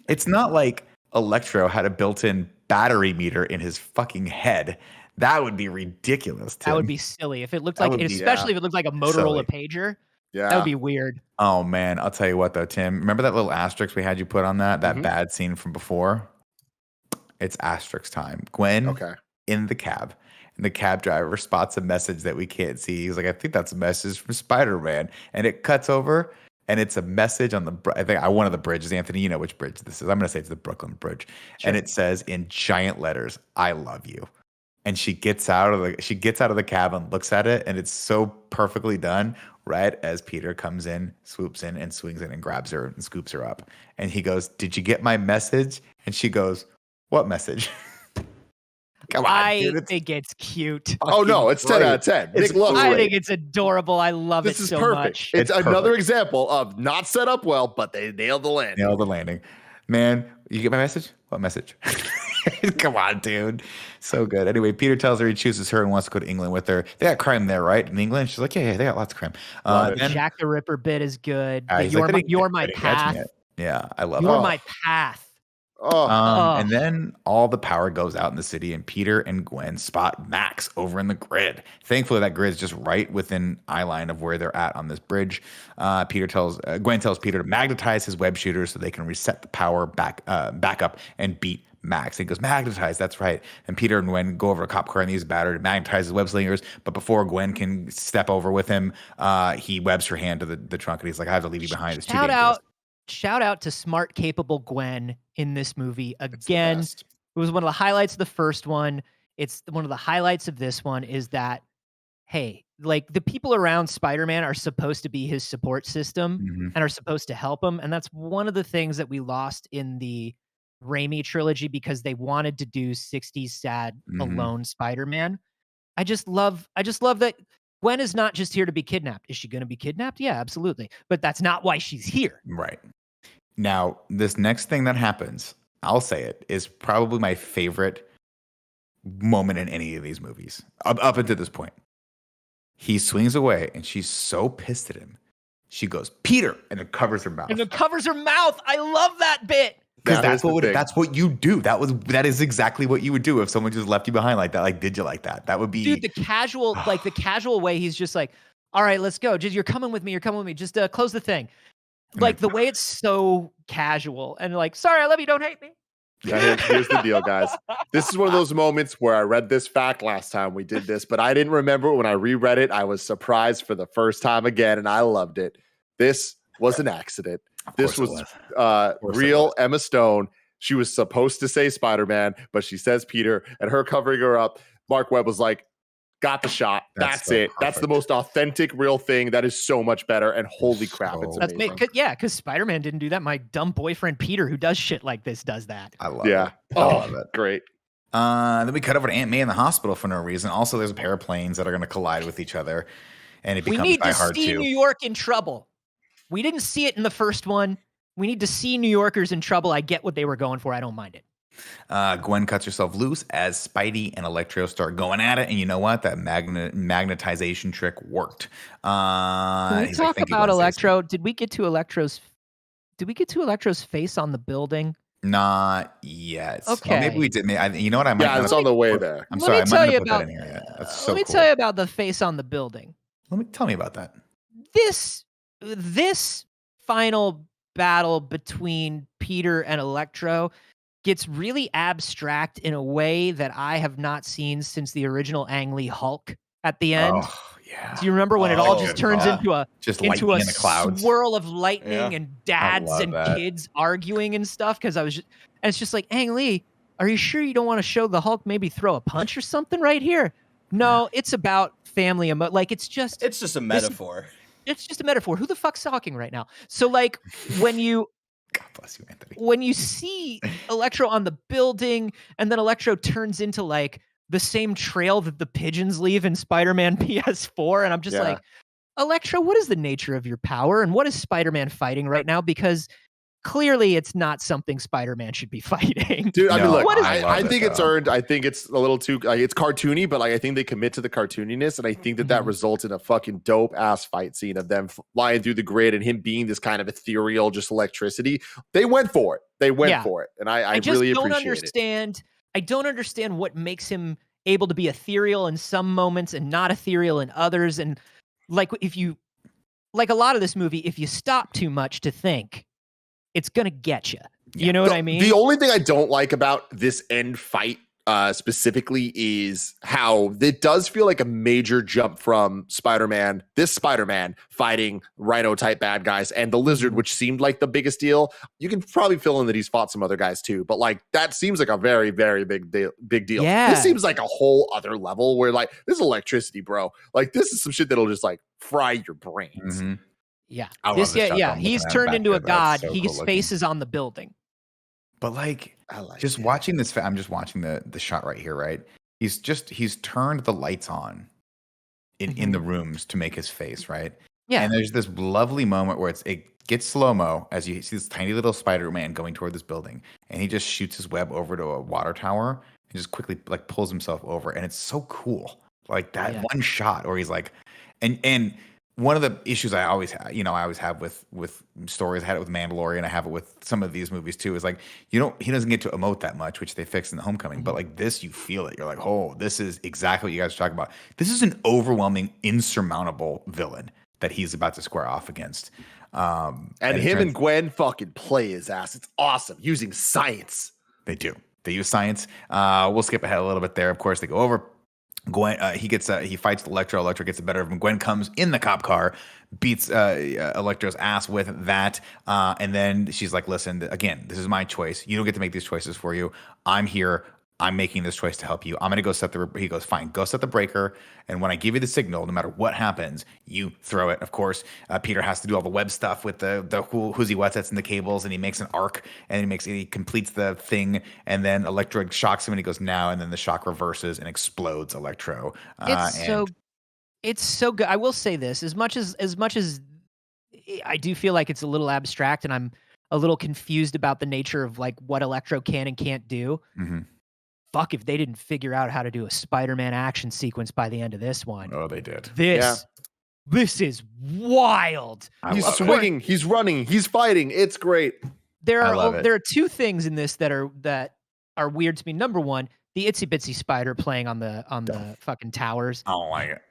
it's not like Electro had a built-in battery meter in his fucking head, that would be ridiculous. Tim. That would be silly if it looked That like, would be, especially if it looked like a Motorola pager. Yeah. That would be weird. Oh man, I'll tell you what though, Tim. Remember that little asterisk we had you put on that bad scene from before? It's asterisk time. Gwen in the cab. And the cab driver spots a message that we can't see. He's like, I think that's a message from Spider-Man. And it cuts over and it's a message on one of the bridges. Anthony, you know which bridge this is. I'm going to say it's the Brooklyn Bridge. Sure. And it says in giant letters, I love you. And she gets out of the cab and looks at it, and it's so perfectly done. Right as Peter comes in, swoops in, and swings in and grabs her and scoops her up. And he goes, "Did you get my message?" And she goes, "What message?" Come on, I dude, think it's cute. Oh no, it's 10 out of 10. It's Nick loves I it. think it's adorable. I love This it is so perfect. much. It's It's another perfect. example of not set up well, but they nailed the landing. Nailed the landing. Man, you get my message? What message? Come on, dude. So good. Anyway, Peter tells her he chooses her and wants to go to England with her. They got crime there, right? In England? She's like, yeah, they got lots of crime. Love it. Then, Jack the Ripper bit is good. he's You're, like, my, "They didn't- you're they my didn't catch me path. yet." Yeah, I love You're it. my path. Oh, And then all the power goes out in the city, and Peter and Gwen spot Max over in the grid. Thankfully, that grid is just right within eye line of where they're at on this bridge. Gwen tells Peter to magnetize his web shooters so they can reset the power back up and beat Max. And he goes, magnetize, that's right. And Peter and Gwen go over to a cop car and use a battery to magnetize his web slingers. But before Gwen can step over with him, he webs her hand to the trunk, and he's like, I have to leave you behind. It's too dangerous. Shout out to smart, capable Gwen in this movie. it's the Again, best. it was one of the highlights of the first one. It's one of the highlights of this one is that, hey, like the people around Spider-Man are supposed to be his support system Mhm. and are supposed to help him. And that's one of the things that we lost in the Raimi trilogy because they wanted to do 60s sad Mhm. alone Spider-Man. I just love that Gwen is not just here to be kidnapped. Is she going to be kidnapped? Yeah, absolutely. But that's not why she's here. Right. Now, this next thing that happens, I'll say it, is probably my favorite moment in any of these movies up until this point. He swings away, and she's so pissed at him. She goes, Peter, and it covers her mouth. And it covers her mouth. I love that bit. Because That is the thing. that's what you do. That is exactly what you would do if someone just left you behind like that. Like, did you like that? That would be Dude, the casual way he's just like, all right, let's go. Just you're coming with me. Just close the thing. Like the way it's so casual and like, sorry, I love you. Don't hate me. Yeah, here's the deal, guys. This is one of those moments where I read this fact last time we did this, but I didn't remember it when I reread it. I was surprised for the first time again, and I loved it. This was an accident. This was real Emma Stone. She was supposed to say Spider-Man, but she says Peter, and her covering her up. Mark Webb was like, got the shot. That's so it. That's the most authentic, real thing. That is so much better. And holy crap, it's So That's amazing. me. Because Spider-Man didn't do that. My dumb boyfriend Peter, who does shit like this, does that. I love Yeah. it. I love it. Great. Then we cut over to Aunt May in the hospital for no reason. Also, there's a pair of planes that are going to collide with each other, and it We becomes need Die to Hard see 2. New York in trouble. We didn't see it in the first one. We need to see New Yorkers in trouble. I get what they were going for. I don't mind it. Gwen cuts herself loose as Spidey and Electro start going at it, and you know what? That magnetization trick worked. Can we he's like, talk "Thank you, about Gwen Stacy." Electro? Did we get to Electro's face on the building? Not yet. Oh, maybe Okay. we did. You know what? I might. Yeah, not it's have- on the way there. I'm Let sorry. me I might tell not you have put that about- in here yet. That's so Let me cool. tell you about the face on the building. Tell me about that. This final battle between Peter and Electro gets really abstract in a way that I have not seen since the original Ang Lee Hulk at the end. Oh, yeah. Do you remember when it all just good turns thought. into a Just into lightning a in the clouds. swirl of lightning Yeah. and dads love and that. kids arguing and stuff? Because and it's just like, Ang Lee, are you sure you don't want to show the Hulk maybe throw a punch or something right here? No, it's about family like it's just It's just a metaphor. it's just a metaphor. Who the fuck's talking right now? So like when you God bless you, Anthony. when you see Electro on the building and then Electro turns into like the same trail that the pigeons leave in Spider-Man PS4 and I'm just Yeah. like, Electro, what is the nature of your power and what is Spider-Man fighting right now? Because clearly it's not something Spider-Man should be fighting. Dude, I mean, No, look, what is- I love I it, think it's though. earned. I think it's a little too, it's cartoony, but like, I think they commit to the cartooniness. And I think that Mhm. results in a fucking dope ass fight scene of them flying through the grid and him being this kind of ethereal, just electricity. They went for it. They went Yeah. for it. And I just really don't appreciate it. understand. I don't understand what makes him able to be ethereal in some moments and not ethereal in others. And like like a lot of this movie, if you stop too much to think, it's gonna get you. You know what I mean? The only thing I don't like about this end fight specifically is how it does feel like a major jump from this Spider-Man fighting Rhino type bad guys and the Lizard, which seemed like the biggest deal. You can probably fill in that he's fought some other guys too, but like that seems like a very, very big deal. Yeah. This seems like a whole other level where like this is electricity, bro. Like this is some shit that'll just like fry your brains. Yeah. I love the shot that I'm looking He's at turned back into a there. That's god. so His cool face is on the building. But like, I like just it. watching this, I'm just watching the shot right here, right? He's turned the lights on in the rooms to make his face, right? Yeah. And there's this lovely moment where it gets slow-mo as you see this tiny little Spider-Man going toward this building, and he just shoots his web over to a water tower and just quickly like pulls himself over, and it's so cool. Like that one shot where he's like, and one of the issues I always have, I always have with stories. I had it with Mandalorian. I have it with some of these movies too. Is like he doesn't get to emote that much, which they fixed in the Homecoming. But like this, you feel it. You're like, oh, this is exactly what you guys are talking about. This is an overwhelming, insurmountable villain that he's about to square off against. And him and Gwen fucking play his ass. It's awesome using science. They do. They use science. We'll skip ahead a little bit there. Of course, they go over. Gwen, he fights Electro. Electro gets the better of him. Gwen comes in the cop car, beats Electro's ass with that, and then she's like, "Listen, again, this is my choice. You don't get to make these choices for you. I'm here. I'm making this choice to help you. I'm going to go set the." He goes, "Fine, go set the breaker. And when I give you the signal, no matter what happens, you throw it." Of course, Peter has to do all the web stuff with the who's he what's that's in the cables, and he makes an arc, and he completes the thing, and then Electro shocks him, and he goes now, and then the shock reverses and explodes Electro. It's so good. I will say this: as much as I do feel like it's a little abstract, and I'm a little confused about the nature of like what Electro can and can't do. Mm-hmm. Fuck if they didn't figure out how to do a Spider-Man action sequence by the end of this one. Oh, they did. This is wild. He's swinging, he's running, he's fighting. It's great. There are two things in this that are weird to me. Number one, the itsy bitsy spider playing on the fucking towers. I don't like it.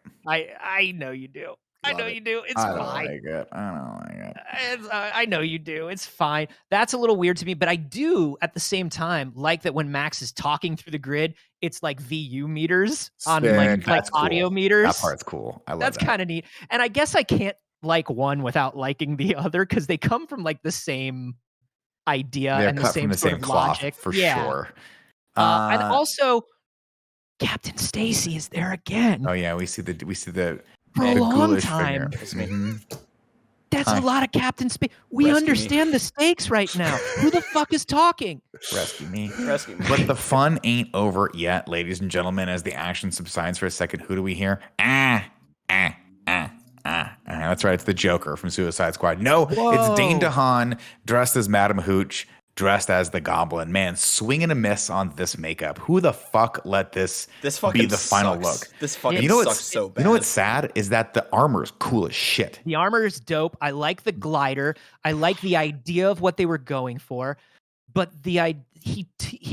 I know you do. I know you do. It's fine. I don't like it. I know you do. It's fine. That's a little weird to me, but I do at the same time like that when Max is talking through the grid, it's like VU meters on like audio meters. That part's cool. I love that. That's kind of neat. And I guess I can't like one without liking the other because they come from like the same idea and the same sort of logic for sure. And also, Captain Stacy is there again. Oh yeah, we see the for a long time. Mm-hmm. That's a lot of Captain Space. We understand the stakes right now. Who the fuck is talking? Rescue me. Rescue me. But the fun ain't over yet, ladies and gentlemen. As the action subsides for a second, who do we hear? That's right. It's the Joker from Suicide Squad. No, it's Dane DeHaan dressed as Madam Hooch, dressed as the Goblin. Man, swing and a miss on this makeup. Who the fuck let this be the final look? This fucking sucks so bad. You know what's sad is that the armor is cool as shit. The armor is dope. I like the glider. I like the idea of what they were going for, but he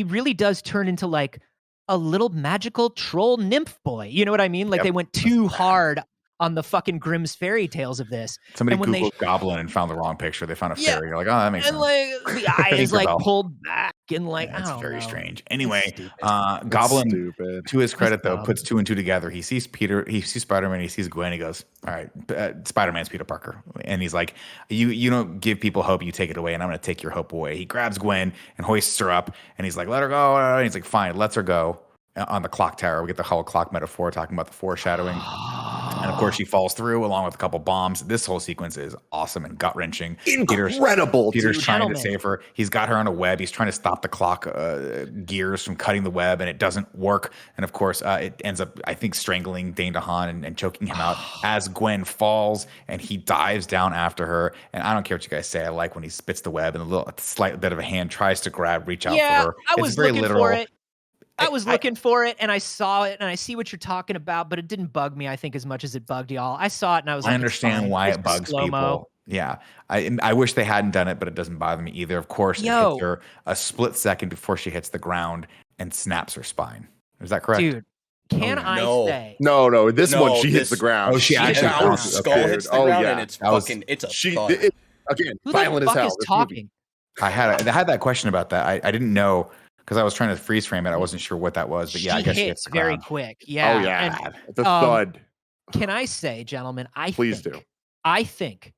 really does turn into like a little magical troll nymph boy. You know what I mean? Like they went too hard on the fucking Grimm's fairy tales of this. Somebody Googled Goblin and found the wrong picture. They found a fairy. You're like, oh, that makes sense. And like the eye is like pulled back and like, it's very strange. Anyway, Goblin, to his credit though, puts two and two together. He sees Peter, he sees Spider-Man, he sees Gwen. He goes, all right, Spider-Man's Peter Parker. And he's like, you don't give people hope, you take it away, and I'm going to take your hope away. He grabs Gwen and hoists her up, and he's like, let her go. And he's like, fine, lets her go. On the clock tower, we get the whole clock metaphor talking about the foreshadowing. And of course, she falls through along with a couple bombs. This whole sequence is awesome and gut wrenching. Incredible. Peter's trying to save her. He's got her on a web. He's trying to stop the clock gears from cutting the web, and it doesn't work. And of course, it ends up, I think, strangling Dane DeHaan and choking him out as Gwen falls, and he dives down after her. And I don't care what you guys say. I like when he spits the web, and a slight bit of a hand tries to reach out for her. I was very looking for it. I was looking for it, and I saw it, and I see what you're talking about, but it didn't bug me, I think, as much as it bugged y'all. I saw it, and I was like, I understand why it bugs people. Yeah. I wish they hadn't done it, but it doesn't bother me either. Of course, it hits her a split second before she hits the ground and snaps her spine. Is that correct? Dude, I say? No. This one, she hits the ground. Oh, she actually her skull hits the ground, and it's fucking, it's a thud. Again, who violent the as fuck hell. is talking? I had that question about that. I didn't know. Because I was trying to freeze frame it, I wasn't sure what that was, but yeah, I guess she hits the very ground. quick. Yeah. Oh yeah, the thud. Can I say, gentlemen? Please do. I think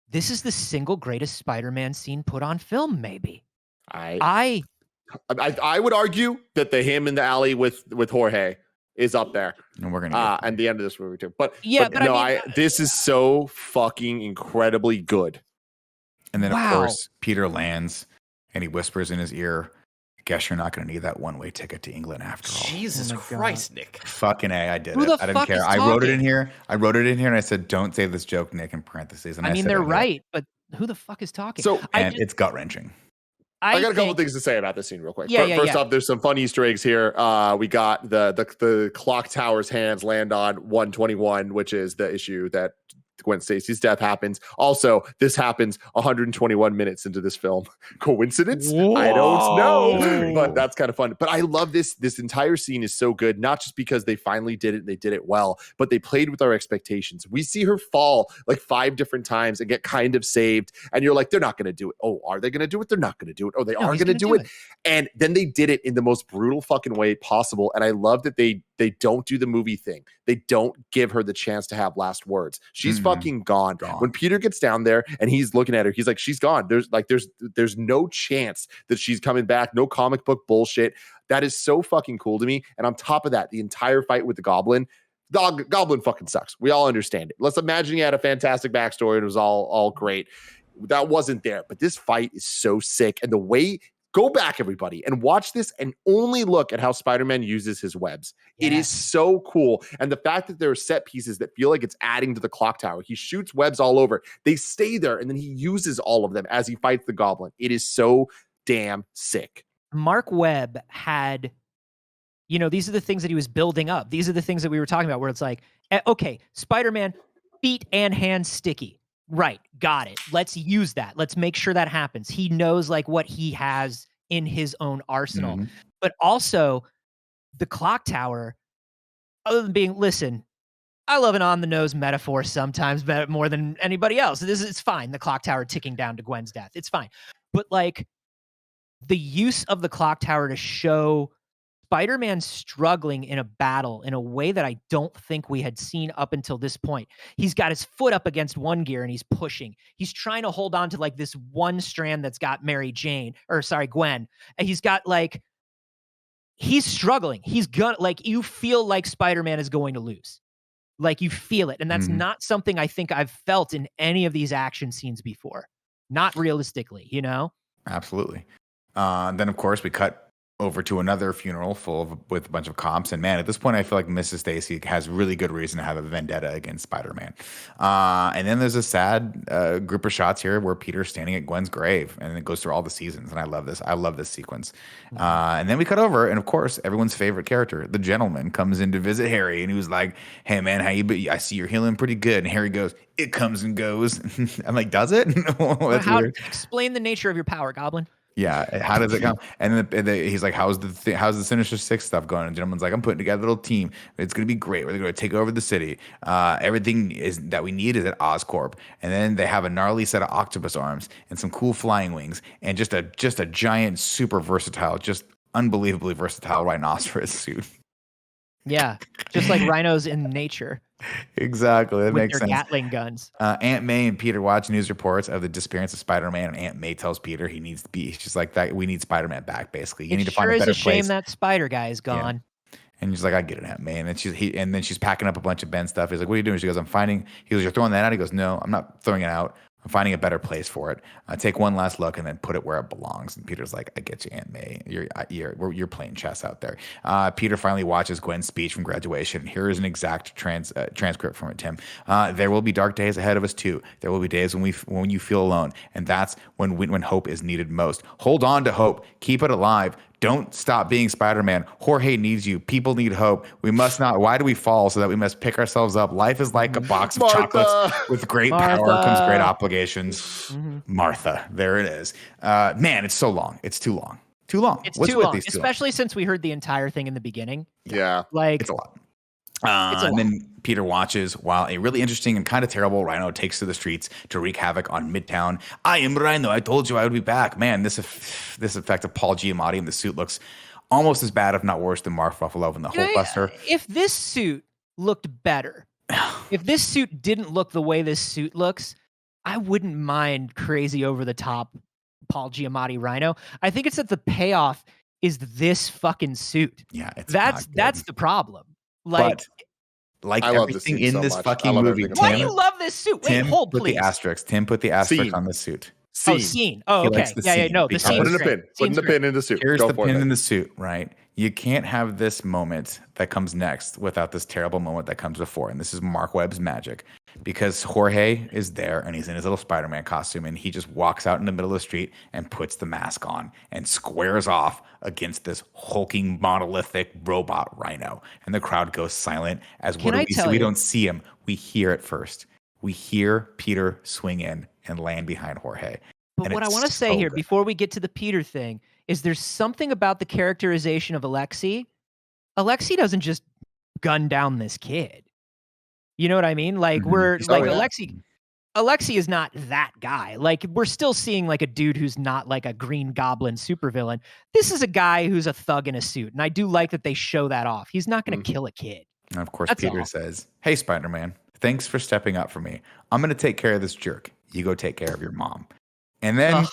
this is the single greatest Spider-Man scene put on film. Maybe. I would argue that the him in the alley with Jorge is up there. And we're gonna and the end of this movie too. But no, I mean, this is so fucking incredibly good. And then of course Peter lands. and he whispers in his ear, "Guess you're not going to need that one-way ticket to England after all." Jesus Christ, Nick. Fucking A, I did Who it. the I didn't fuck care. is I wrote it in talking? here. And I said, "Don't say this joke, Nick," in parentheses. And I mean, said they're it here. right, but who the fuck is talking? So- And it's gut-wrenching. I got a couple things to say about this scene real quick. Yeah, First off, there's some fun Easter eggs here. We got the clock tower's hands land on 121, which is the issue that Gwen Stacy's death happens. Also, this happens 121 minutes into this film. Coincidence? I don't know, but that's kind of fun. But I love this. This entire scene is so good, not just because they finally did it and they did it well, but they played with our expectations. We see her fall like 5 different times and get kind of saved. And you're like, they're not going to do it. Oh, are they going to do it? They're not going to do it. Oh, they are going to do it. And then they did it in the most brutal fucking way possible. And I love that they don't do the movie thing. They don't give her the chance to have last words. She's fucking gone. When Peter gets down there and he's looking at her, he's like, she's gone. There's no chance that she's coming back. No comic book bullshit. That is so fucking cool to me. And on top of that, the entire fight with the Goblin fucking sucks. We all understand it. Let's imagine he had a fantastic backstory and it was all great. That wasn't there. But this fight is so sick. And the way go back, everybody, and watch this and only look at how Spider-Man uses his webs. It is so cool. And the fact that there are set pieces that feel like it's adding to the clock tower. He shoots webs all over. They stay there, and then he uses all of them as he fights the Goblin. It is so damn sick. Mark Webb had, these are the things that he was building up. These are the things that we were talking about where it's like, okay, Spider-Man, feet and hands sticky. Right. Got it. Let's use that. Let's make sure that happens. He knows like what he has in his own arsenal. But also the clock tower, other than being, listen, I love an on-the-nose metaphor sometimes more than anybody else. It's fine. The clock tower ticking down to Gwen's death. It's fine. But like the use of the clock tower to show Spider-Man struggling in a battle in a way that I don't think we had seen up until this point. He's got his foot up against one gear and he's pushing. He's trying to hold on to like this one strand that's got Gwen. And he's got like, he's struggling. He's gonna, like, you feel like Spider-Man is going to lose. Like you feel it. And that's not something I think I've felt in any of these action scenes before. Not realistically, Absolutely. Then of course we cut over to another funeral with a bunch of cops. And man, at this point, I feel like Mrs. Stacy has really good reason to have a vendetta against Spider-Man. And then there's a sad group of shots here where Peter's standing at Gwen's grave, and it goes through all the seasons. And I love this. I love this sequence. And then we cut over, and of course, everyone's favorite character, the gentleman, comes in to visit Harry, and he was like, "Hey man, how you been? I see you're healing pretty good." And Harry goes, "It comes and goes." I'm like, "Does it?" That's weird. Explain the nature of your power, Goblin. Yeah, how does it come? And then he's like, how's the Sinister Six stuff going? And the gentleman's like, I'm putting together a little team. It's going to be great. We're going to take over the city. Everything that we need is at Oscorp. And then they have a gnarly set of octopus arms and some cool flying wings and just a giant, super versatile, just unbelievably versatile rhinoceros suit. Yeah, just like rhinos in nature. Exactly, that makes sense. Gatling guns. Aunt May and Peter watch news reports of the disappearance of Spider-Man, and Aunt May tells Peter he needs to be. She's like, "That we need Spider-Man back. Basically, you need to find a better place." It sure is a shame that Spider guy is gone. Yeah. And he's like, "I get it, Aunt May." And then she's packing up a bunch of Ben stuff. He's like, "What are you doing?" She goes, "I'm finding." He goes, "You're throwing that out?" He goes, "No, I'm not throwing it out. I'm finding a better place for it. Take one last look and then put it where it belongs." And Peter's like, "I get you, Aunt May. You're playing chess out there." Peter finally watches Gwen's speech from graduation. Here is an exact transcript from it, Tim. "There will be dark days ahead of us too. There will be days when you feel alone, and that's when hope is needed most. Hold on to hope. Keep it alive. Don't stop being Spider-Man. Jorge needs you. People need hope. We must not. Why do we fall? So that we must pick ourselves up. Life is like a box of chocolates. With great power comes great obligations." Martha. There it is. Man, it's so long. It's too long. Too long. It's too long, especially since we heard the entire thing in the beginning. Yeah. Like, it's a lot. And then Peter watches while a really interesting and kind of terrible Rhino takes to the streets to wreak havoc on Midtown. "I am Rhino. I told you I would be back." Man, this effect of Paul Giamatti in the suit looks almost as bad, if not worse, than Mark Ruffalo in the Hulkbuster. If this suit looked better, if this suit didn't look the way this suit looks, I wouldn't mind crazy over the top Paul Giamatti Rhino. I think it's that the payoff is this fucking suit. Yeah, that's the problem. Like I love this everything suit in so this much. fucking I love movie. everything why about do it. you love this suit? Wait, hold, please. Tim put the asterisk on the suit. Oh, Scene. scene. Oh, He okay. likes the Yeah, scene no, the because- scene's Putting the great. pin. Putting Scene's the great. pin in the suit. Here's Go the for pin it. in the suit, right? You can't have this moment that comes next without this terrible moment that comes before. And this is Mark Webb's magic, because Jorge is there and he's in his little Spider-Man costume and he just walks out in the middle of the street and puts the mask on and squares off against this hulking monolithic robot rhino. And the crowd goes silent as Can what do I we see? tell We you- don't see him. We hear it first. We hear Peter swing in and land behind Jorge. But And what I it's want to say so here good. before we get to the Peter thing is there's something about the characterization of Alexei. Alexei doesn't just gun down this kid. You know what I mean? Like Mhm. we're He's like yeah. Alexei is not that guy. Like we're still seeing like a dude who's not like a Green Goblin supervillain. This is a guy who's a thug in a suit, and I do like that they show that off. He's not going to kill a kid. And of course, That's Peter all. says, "Hey, Spider-Man, thanks for stepping up for me. I'm going to take care of this jerk. You go take care of your mom." And then Ugh.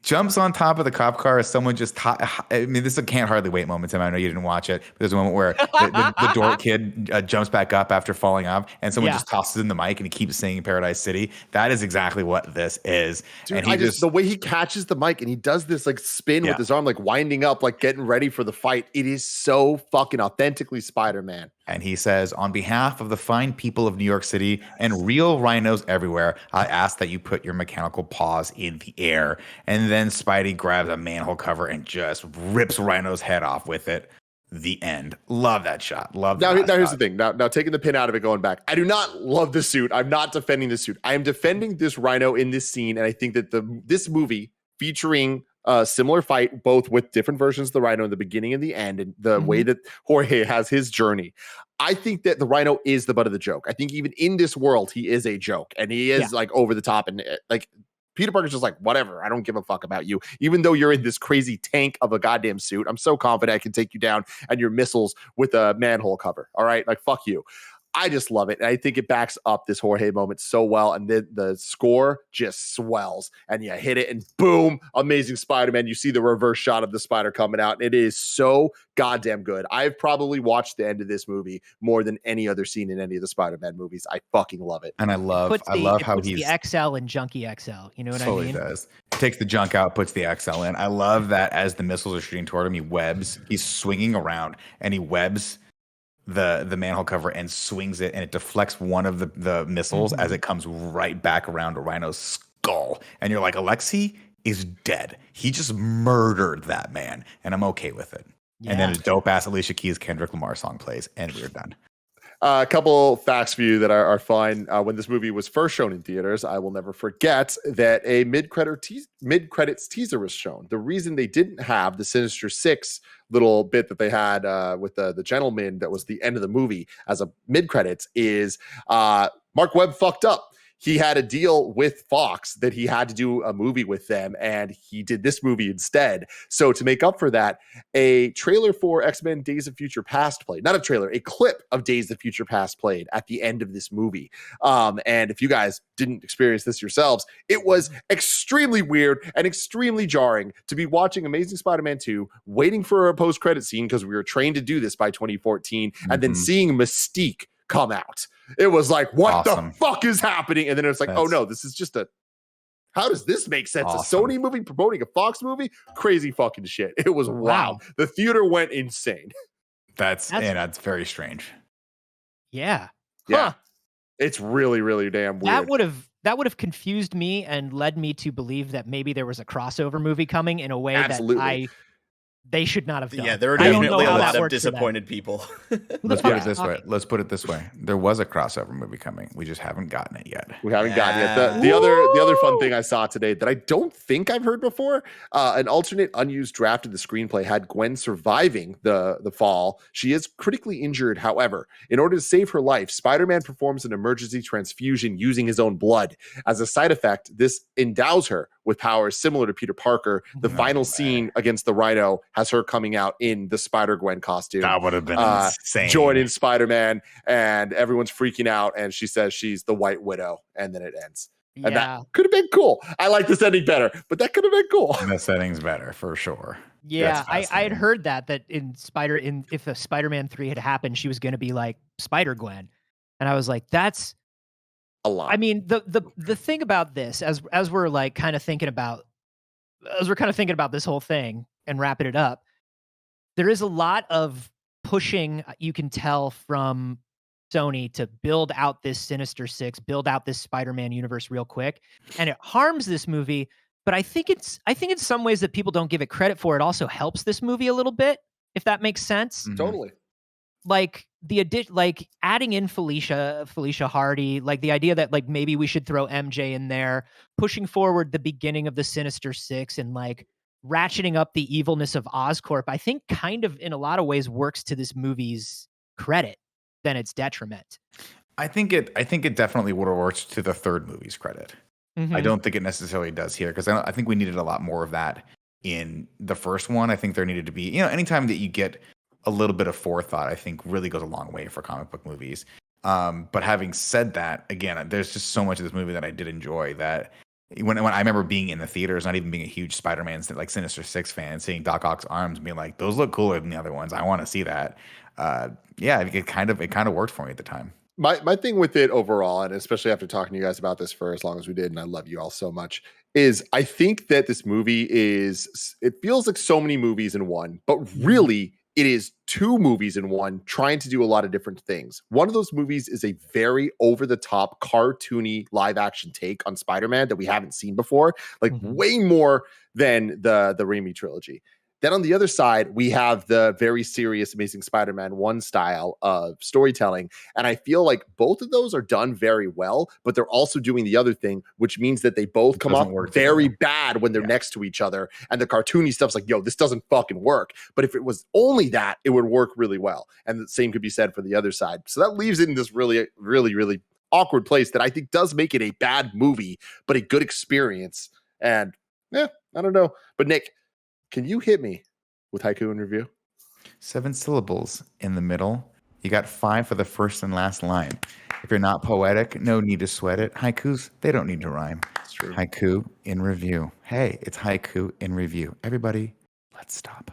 jumps on top of the cop car as someone just, I mean, this is a can't hardly wait moment. Tim, I know you didn't watch it. But there's a moment where the dork kid jumps back up after falling off and someone Yeah. just tosses in the mic and he keeps singing Paradise City. That is exactly what this is. Dude, and he the way he catches the mic and he does this like spin Yeah. with his arm, like winding up, like getting ready for the fight. It is so fucking authentically Spider-Man. And he says, on behalf of the fine people of New York City and real rhinos everywhere, I ask that you put your mechanical paws in the air. And then Spidey grabs a manhole cover and just rips Rhino's head off with it. The end. Love that shot. Love Now, that. now here's the thing. Now, taking the pin out of it, going back. I do not love the suit. I'm not defending the suit. I am defending this Rhino in this scene, and I think that this movie featuring a similar fight, both with different versions of the Rhino in the beginning and the end, and the way that Jorge has his journey. I think that the Rhino is the butt of the joke. I think even in this world, he is a joke, and he is like over the top, and like Peter Parker's just like, whatever, I don't give a fuck about you. Even though you're in this crazy tank of a goddamn suit, I'm so confident I can take you down and your missiles with a manhole cover. All right, like fuck you. I just love it. And I think it backs up this Jorge moment so well. And then the score just swells and you hit it and boom, amazing Spider-Man. You see the reverse shot of the spider coming out. It is so goddamn good. I've probably watched the end of this movie more than any other scene in any of the Spider-Man movies. I fucking love it. And I love how puts he's the XL in Junkie XL. You know what I slowly mean? does. Takes the junk out, puts the XL in. I love that as the missiles are shooting toward him, he's swinging around and he webs the manhole cover and swings it, and it deflects one of the missiles as it comes right back around to Rhino's skull. And you're like, Alexei is dead. He just murdered that man, and I'm okay with it. And then a dope ass Alicia Keys Kendrick Lamar song plays, and we're done. A couple facts for you that are fun. When this movie was first shown in theaters, I will never forget that a mid-credits teaser was shown. The reason they didn't have the Sinister Six little bit that they had with the gentleman that was the end of the movie as a mid-credits is Mark Webb fucked up. He had a deal with Fox that he had to do a movie with them, and he did this movie instead. So to make up for that, a trailer for X-Men Days of Future Past played. Not a trailer, a clip of Days of Future Past played at the end of this movie. And if you guys didn't experience this yourselves, it was extremely weird and extremely jarring to be watching Amazing Spider-Man 2, waiting for a post-credit scene because we were trained to do this by 2014, and then seeing Mystique come out. It was like, what the fuck is happening? And then it's like, oh no, this is just how does this make sense? A Sony movie promoting a Fox movie? Crazy fucking shit. It was wild. The theater went insane. That's very strange. Yeah. Yeah. It's really, really damn weird. That would have confused me and led me to believe that maybe there was a crossover movie coming in a way that they should not have done. Yeah, there are definitely a lot of disappointed people. Let's put it this way. There was a crossover movie coming. We just haven't gotten it yet. We haven't gotten it. The other fun thing I saw today that I don't think I've heard before, an alternate unused draft of the screenplay had Gwen surviving the fall. She is critically injured. However, in order to save her life, Spider-Man performs an emergency transfusion using his own blood. As a side effect, this endows her with powers similar to Peter Parker. The final scene against the Rhino has her coming out in the Spider-Gwen costume. That would have been insane. Joining Spider-Man, and everyone's freaking out, and she says she's the White Widow, and then it ends. Yeah. And that could have been cool. I like this ending better, but that could have been cool. The setting's better for sure. Yeah, I had heard that if the Spider-Man 3 had happened, she was going to be like Spider-Gwen. And I was like, that's a lot. I mean, the thing about this, as we're like kind of thinking about this whole thing and wrapping it up, there is a lot of pushing you can tell from Sony to build out this Sinister Six, build out this Spider-Man universe real quick, and it harms this movie. But I think in some ways that people don't give it credit for, it also helps this movie a little bit, if that makes sense. Totally. Like like adding in Felicia Hardy, like the idea that like maybe we should throw MJ in there, pushing forward the beginning of the Sinister Six and like ratcheting up the evilness of Oscorp, I think kind of in a lot of ways works to this movie's credit than its detriment. I think it definitely would have worked to the third movie's credit. Mm-hmm. I don't think it necessarily does here, because I think we needed a lot more of that in the first one. I think there needed to be, anytime that you get a little bit of forethought, I think really goes a long way for comic book movies. But having said that, again, there's just so much of this movie that I did enjoy, that when I remember being in the theaters, not even being a huge Spider-Man, like Sinister Six fan, seeing Doc Ock's arms and being like, those look cooler than the other ones. I want to see that. It kind of worked for me at the time. My thing with it overall, and especially after talking to you guys about this for as long as we did, and I love you all so much, is I think that this movie it feels like so many movies in one, but really it is two movies in one trying to do a lot of different things. One of those movies is a very over-the-top, cartoony live-action take on Spider-Man that we haven't seen before, like way more than the Raimi trilogy. Then on the other side, we have the very serious Amazing Spider-Man 1 style of storytelling. And I feel like both of those are done very well, but they're also doing the other thing, which means that they both come off very bad when they're next to each other. And the cartoony stuff's like, yo, this doesn't fucking work. But if it was only that, it would work really well. And the same could be said for the other side. So that leaves it in this really, really, really awkward place that I think does make it a bad movie, but a good experience. And I don't know. But Nick, can you hit me with haiku and review? 7 syllables in the middle. You got 5 for the first and last line. If you're not poetic, no need to sweat it. Haikus, they don't need to rhyme. That's true. Haiku in review. Hey, it's haiku in review. Everybody, let's stop.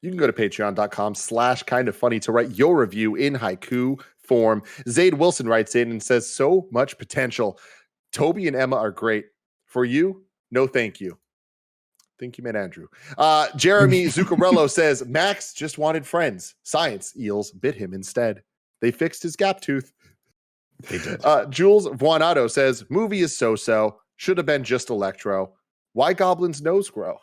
You can go to patreon.com/kindoffunny to write your review in haiku form. Zaid Wilson writes in and says, so much potential. Toby and Emma are great. For you, no thank you. Think you meant Andrew. Jeremy Zuccarello says, Max just wanted friends. Science eels bit him instead. They fixed his gap tooth. They did. Jules Vuanato says, movie is so-so. Should have been just Electro. Why Goblin's nose grow?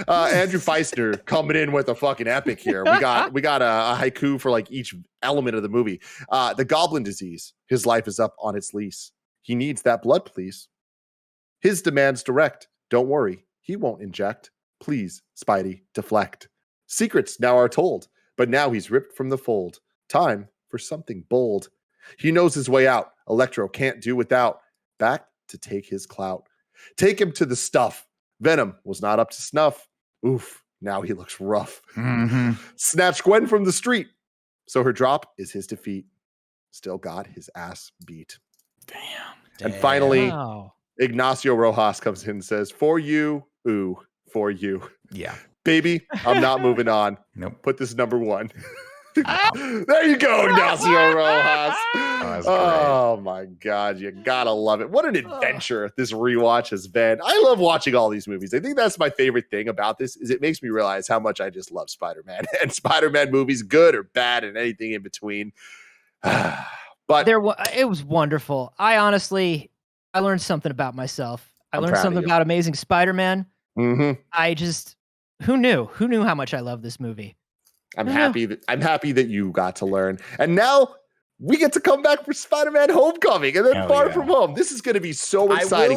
Andrew Feister coming in with a fucking epic here. We got a haiku for like each element of the movie. The Goblin disease. His life is up on its lease. He needs that blood, please. His demands direct. Don't worry, he won't inject. Please, Spidey, deflect. Secrets now are told, but now he's ripped from the fold. Time for something bold. He knows his way out. Electro can't do without. Back to take his clout. Take him to the stuff. Venom was not up to snuff. Oof, now he looks rough. Snatch Gwen from the street. So her drop is his defeat. Still got his ass beat. Damn. And finally, Wow. Ignacio Rojas comes in and says, for you, ooh, for you. Yeah. Baby, I'm not moving on. Nope. Put this number 1. There you go, Ignacio Rojas. Oh my God, you gotta love it. What an adventure this rewatch has been. I love watching all these movies. I think that's my favorite thing about this is it makes me realize how much I just love Spider-Man and Spider-Man movies, good or bad and anything in between. But it was wonderful. I learned something about myself. I learned something about Amazing Spider-Man. Who knew how much I love this movie? I'm happy that you got to learn. And now we get to come back for Spider-Man Homecoming and then Far From Home. This is going to be so exciting.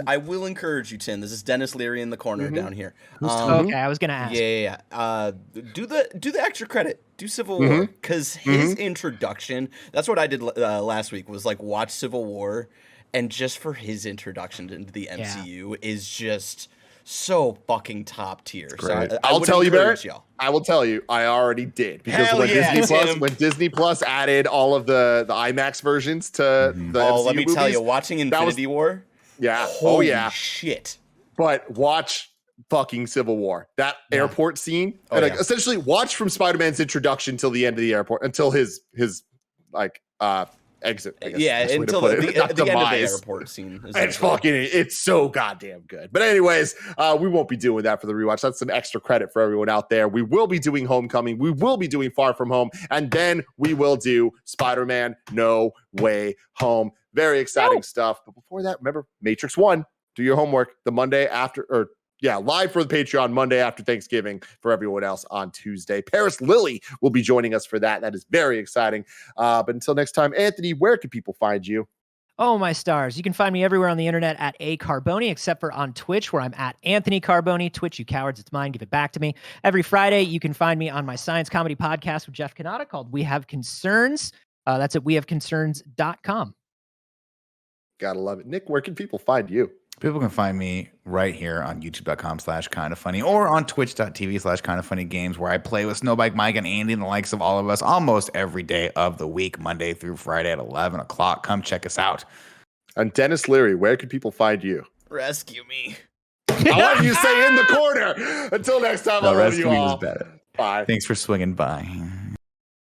I will encourage you, Tim. This is Dennis Leary in the corner down here. Okay, I was going to ask. Yeah. Do the extra credit. Do Civil War, because his introduction. That's what I did last week. Was like watch Civil War, and just for his introduction into the MCU is just so fucking top tier. So I'll tell you, Barrett. I will tell you, I already did because when Disney Plus added all of the IMAX versions to the MCU let me movies, tell you, watching Infinity War. Yeah. Holy shit. But watch fucking Civil War. That airport scene, essentially watch from Spider-Man's introduction till the end of the airport, until his exit. I guess Yeah, is the best way to until put the it. Not end of the demise. airport scene. It's essentially. it's so goddamn good. But anyways, we won't be doing that for the rewatch. That's some extra credit for everyone out there. We will be doing Homecoming. We will be doing Far From Home, and then we will do Spider-Man No Way Home. Very exciting stuff. But before that, remember Matrix 1. Do your homework the Monday after, or live for the Patreon Monday after Thanksgiving for everyone else on Tuesday. Paris Lilly will be joining us for that. That is very exciting. But until next time, Anthony, where can people find you? Oh, my stars. You can find me everywhere on the internet at A Carboni, except for on Twitch, where I'm at Anthony Carboni. Twitch, you cowards, it's mine. Give it back to me. Every Friday, you can find me on my science comedy podcast with Jeff Kanata called We Have Concerns. That's at wehaveconcerns.com. Gotta love it. Nick, where can people find you? People can find me right here on youtube.com/kindoffunny or on twitch.tv/kindoffunnygames, where I play with Snowbike Mike and Andy and the likes of all of us almost every day of the week, Monday through Friday at 11 o'clock. Come check us out. And Dennis Leary, where can people find you? Rescue me. I want you to say in the corner. Until next time, I love you Rescue Me all. was better. Bye. Thanks for swinging by.